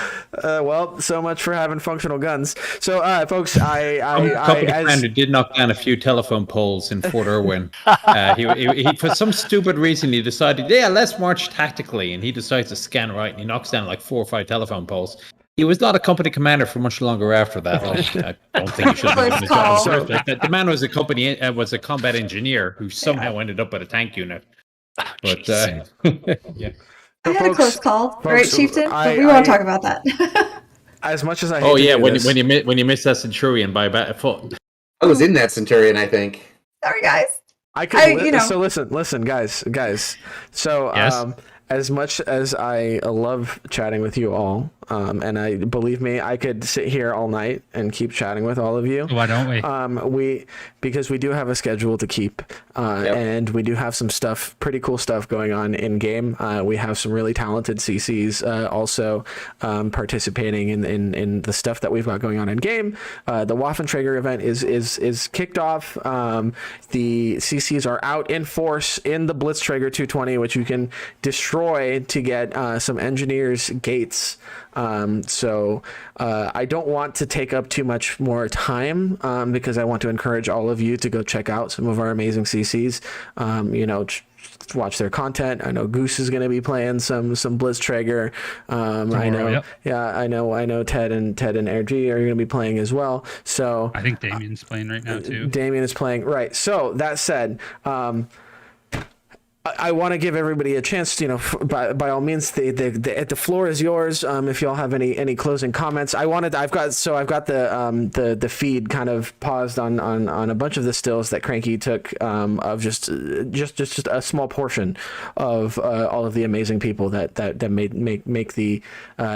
Well, so much for having functional guns. So, folks, Commander did knock down a few telephone poles in Fort Irwin. He for some stupid reason, he decided, let's march tactically, and he decides to scan right, and he knocks down like 4 or 5 telephone poles. He was not a company commander for much longer after that. I don't think he should have been in his job. The man was a combat engineer who somehow ended up at a tank unit. But I had a close call, right, Chieftain? But we won't talk about that. As much as I when you miss that Centurion by about a foot. I was in that Centurion, I think. Sorry, guys. So listen, guys. So yes. As much as I love chatting with you all, and believe me, I could sit here all night and keep chatting with all of you. Why don't we? Because we do have a schedule to keep, and we do have some pretty cool stuff going on in game. We have some really talented CCs also participating in the stuff that we've got going on in game. The Waffentrager event is kicked off. The CCs are out in force in the Blitztrager 220, which you can destroy to get some engineers gates. So I don't want to take up too much more time because I want to encourage all of you to go check out some of our amazing CCs. Watch their content. I know Goose is going to be playing some Blitztrager. I know Ted and RG are going to be playing as well. So I think Damien's playing right now too. Damien is playing, right. So that said, I want to give everybody a chance, by all means, the floor is yours. If y'all have any closing comments, I've got the feed kind of paused on a bunch of the stills that Cranky took of just a small portion of all of the amazing people that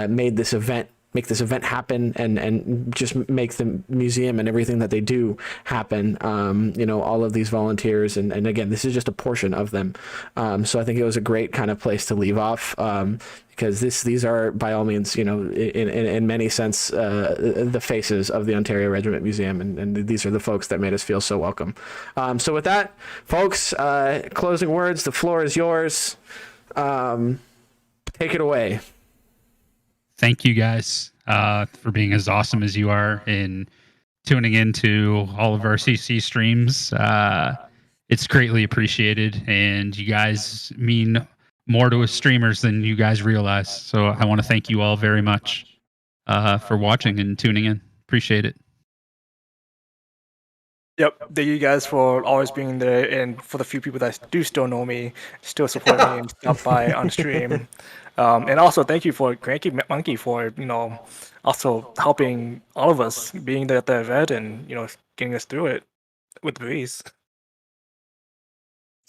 made this event happen and just make the museum and everything that they do happen. All of these volunteers and again, this is just a portion of them. So I think it was a great kind of place to leave off because these are by all means, in many sense, the faces of the Ontario Regiment Museum, and these are the folks that made us feel so welcome. So with that, folks, closing words. The floor is yours. Take it away. thank you guys for being as awesome as you are and tuning into all of our CC streams. It's greatly appreciated, and you guys mean more to us streamers than you guys realize. So I want to thank you all very much for watching and tuning in. Appreciate it. Yep, thank you guys for always being there, and for the few people that do still know me, still support me and stop by on stream. And also thank you for Cranky Monkey for, also helping all of us being there at the event and, getting us through it with the breeze.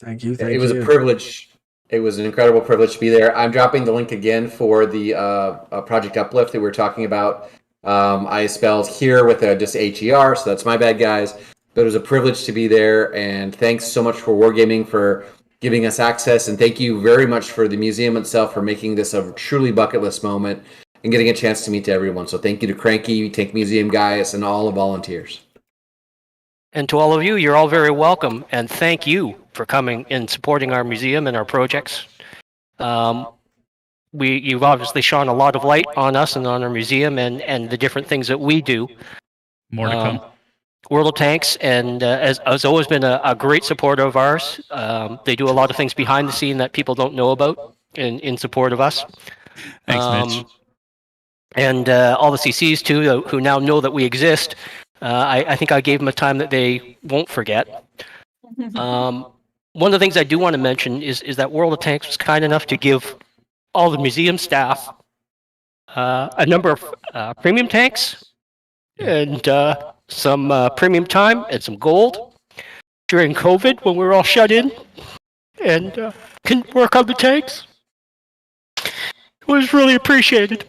Thank you. It was a privilege. It was an incredible privilege to be there. I'm dropping the link again for the Project Uplift that we were talking about. I spelled here with just HER, so that's my bad, guys. But it was a privilege to be there, and thanks so much for Wargaming for giving us access, and thank you very much for the museum itself for making this a truly bucket list moment and getting a chance to meet everyone. So thank you to Cranky, Tank Museum guys, and all the volunteers. And to all of you, you're all very welcome, and thank you for coming and supporting our museum and our projects. You've obviously shone a lot of light on us and on our museum and the different things that we do. More to come. World of Tanks and has always been a great supporter of ours. They do a lot of things behind the scene that people don't know about in support of us. Thanks, Mitch. And all the CCs too, who now know that we exist. I think I gave them a time that they won't forget. One of the things I do want to mention is that World of Tanks was kind enough to give all the museum staff a number of premium tanks and some premium time and some gold during COVID when we were all shut in and couldn't work on the tanks. It was really appreciated.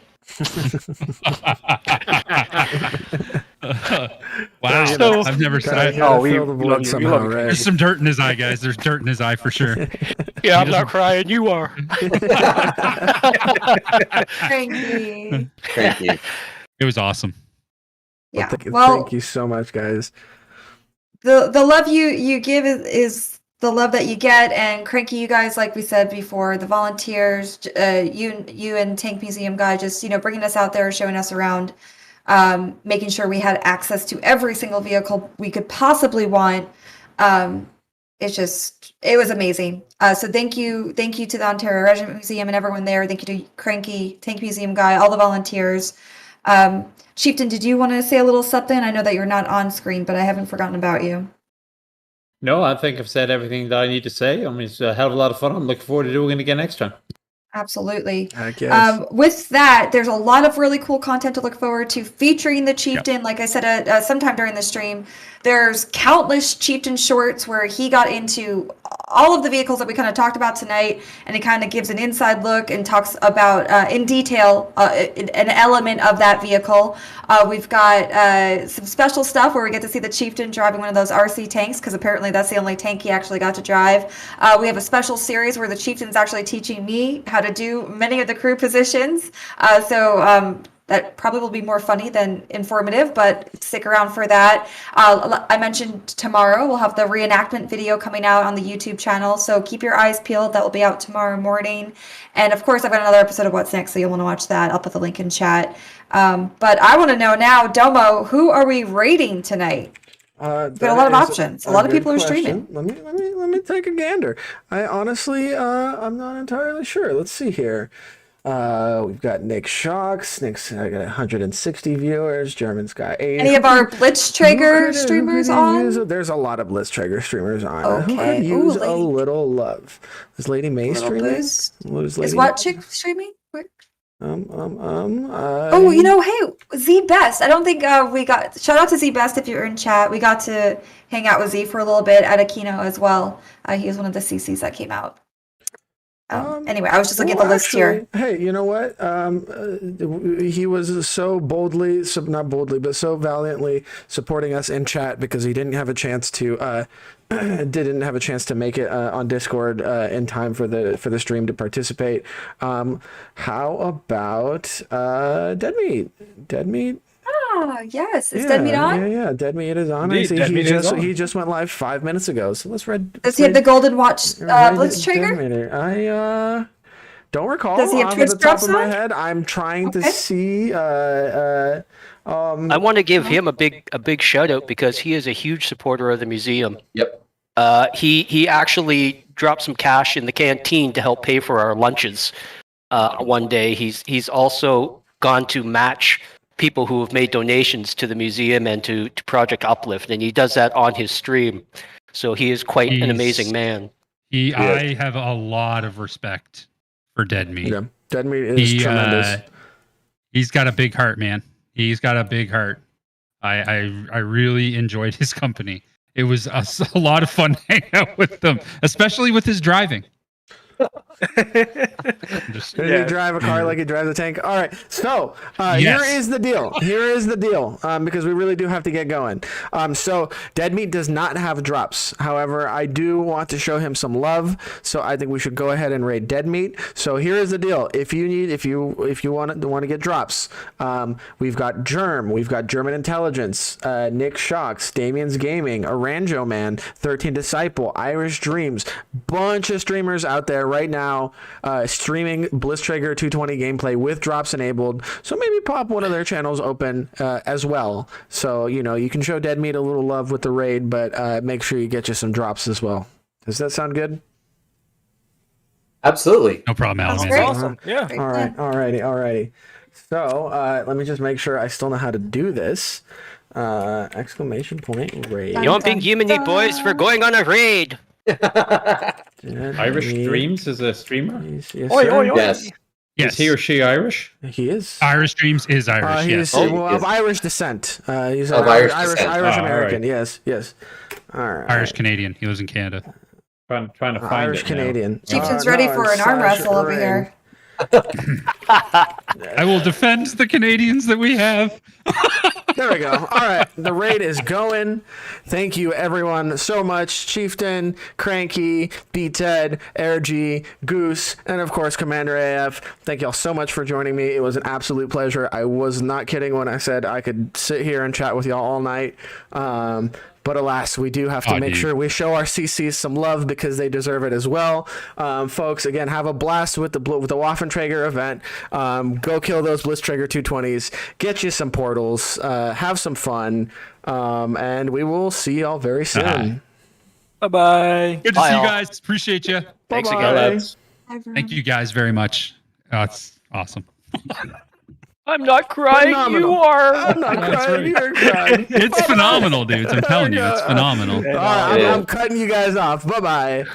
Wow, So- I've never said. There's some dirt in his eye, guys. There's dirt in his eye for sure. Yeah, I'm not crying. You are. Cranky. Thank you. It was awesome. Yeah. Thank you so much, guys. The love you give is the love that you get, and Cranky, you guys, like we said before, the volunteers, you and Tank Museum guy, just bringing us out there, showing us around, making sure we had access to every single vehicle we could possibly want. It was amazing. So thank you to the Ontario Regiment Museum and everyone there. Thank you to Cranky, Tank Museum guy, all the volunteers. Chieftain, did you want to say a little something? I know that you're not on screen, but I haven't forgotten about you. No, I think I've said everything that I need to say. I mean, it's a hell of a lot of fun. I'm looking forward to doing it again next time. Absolutely. Heck yes. With that, there's a lot of really cool content to look forward to featuring the Chieftain. Like I said, sometime during the stream, there's countless Chieftain shorts where he got into all of the vehicles that we kind of talked about tonight, and he kind of gives an inside look and talks about in detail an element of that vehicle. We've got some special stuff where we get to see the Chieftain driving one of those RC tanks, because apparently that's the only tank he actually got to drive. We have a special series where the Chieftain's actually teaching me how to do many of the crew positions. That probably will be more funny than informative, but stick around for that. I mentioned tomorrow we'll have the reenactment video coming out on the YouTube channel, so keep your eyes peeled. That will be out tomorrow morning. And of course, I've got another episode of What's Next, so you'll want to watch that. I'll put the link in chat. But I want to know now, Domo, who are we rating tonight? We've got a lot of options. A lot of people are streaming. Let me take a gander. I honestly, I'm not entirely sure. Let's see here. We've got Nick Shocks. Nick's got 160 viewers. German's got 80. Any of our Blitztrager streamers on? There's a lot of Blitztrager streamers on. Okay. Who could use a little love? Is Lady May streaming? Is what chick streaming? Hey, Z Best. I don't think we got. Shout out to Z Best if you're in chat. We got to hang out with Z for a little bit at Aquino as well. He was one of the CCs that came out. Anyway, I was just looking at the list here. Hey, you know what? He was so valiantly supporting us in chat because he didn't have a chance to make it on Discord in time for the stream to participate. How about Dead Meat? Yes. Is Dead Meat on? Yeah. Dead Meat is on. Indeed, He just went live 5 minutes ago. So let's read. Does he have the Golden Watch Blitztrigger? Don't recall Does he have off Twitch the top drops of my on? head. I'm trying to Okay. see. I want to give him a big shout out because he is a huge supporter of the museum. Yep. He actually dropped some cash in the canteen to help pay for our lunches. One day, he's also gone to match people who have made donations to the museum and to Project Uplift, and he does that on his stream. So he is quite an amazing man. I have a lot of respect for Dead Meat. Yeah, Dead Meat is tremendous. He's got a big heart, man. He's got a big heart. I really enjoyed his company. It was a lot of fun hanging out with him, especially with his driving. You drive a car like you drive the tank. All right, so here is the deal. Because we really do have to get going. So Dead Meat does not have drops. However, I do want to show him some love. So I think we should go ahead and raid Dead Meat. So here is the deal. If you want to get drops, we've got Germ, we've got German Intelligence, Nick Shocks, Damien's Gaming, Aranjo Man, 13 Disciple, Irish Dreams, bunch of streamers out there right now streaming Blitztrigger 220 gameplay with drops enabled. So maybe pop one of their channels open as well. So, you can show Dead Meat a little love with the raid, but make sure you get you some drops as well. Does that sound good? Absolutely. No problem, Alan. That's awesome. Yeah. Alrighty. So let me just make sure I still know how to do this. Exclamation point raid. Jumping Yemeni boys for going on a raid. Irish Dreams is a streamer? Yes. Yes. Is he or she Irish? He is. Irish Dreams is Irish, He's yes. of Irish descent. He's Of Irish descent. Irish Oh, American. alright. Yes. All right. Irish Canadian. He lives in Canada. Trying to find Irish it now. Canadian. Chieftain's ready for an arm wrestle over here. I will defend the Canadians that we have. There we go. All right. The raid is going. Thank you, everyone, so much. Chieftain, Cranky, B-Ted, Air G, Goose, and, of course, Commander AF. Thank y'all so much for joining me. It was an absolute pleasure. I was not kidding when I said I could sit here and chat with y'all all night. But alas, we do have to make sure we show our CCs some love because they deserve it as well. Folks, again, have a blast with the Waffentrager event. Go kill those Blitztrigger 220s. Get you some portals. Have some fun. And we will see y'all very soon. Bye-bye. Good to see you guys. Appreciate you. Thanks Bye-bye. again. Thank you guys very much. It's awesome. I'm not crying. Phenomenal. You are. I'm not crying. You're crying. It's phenomenal, dudes. I'm telling you, it's phenomenal. All right, I'm cutting you guys off. Bye-bye.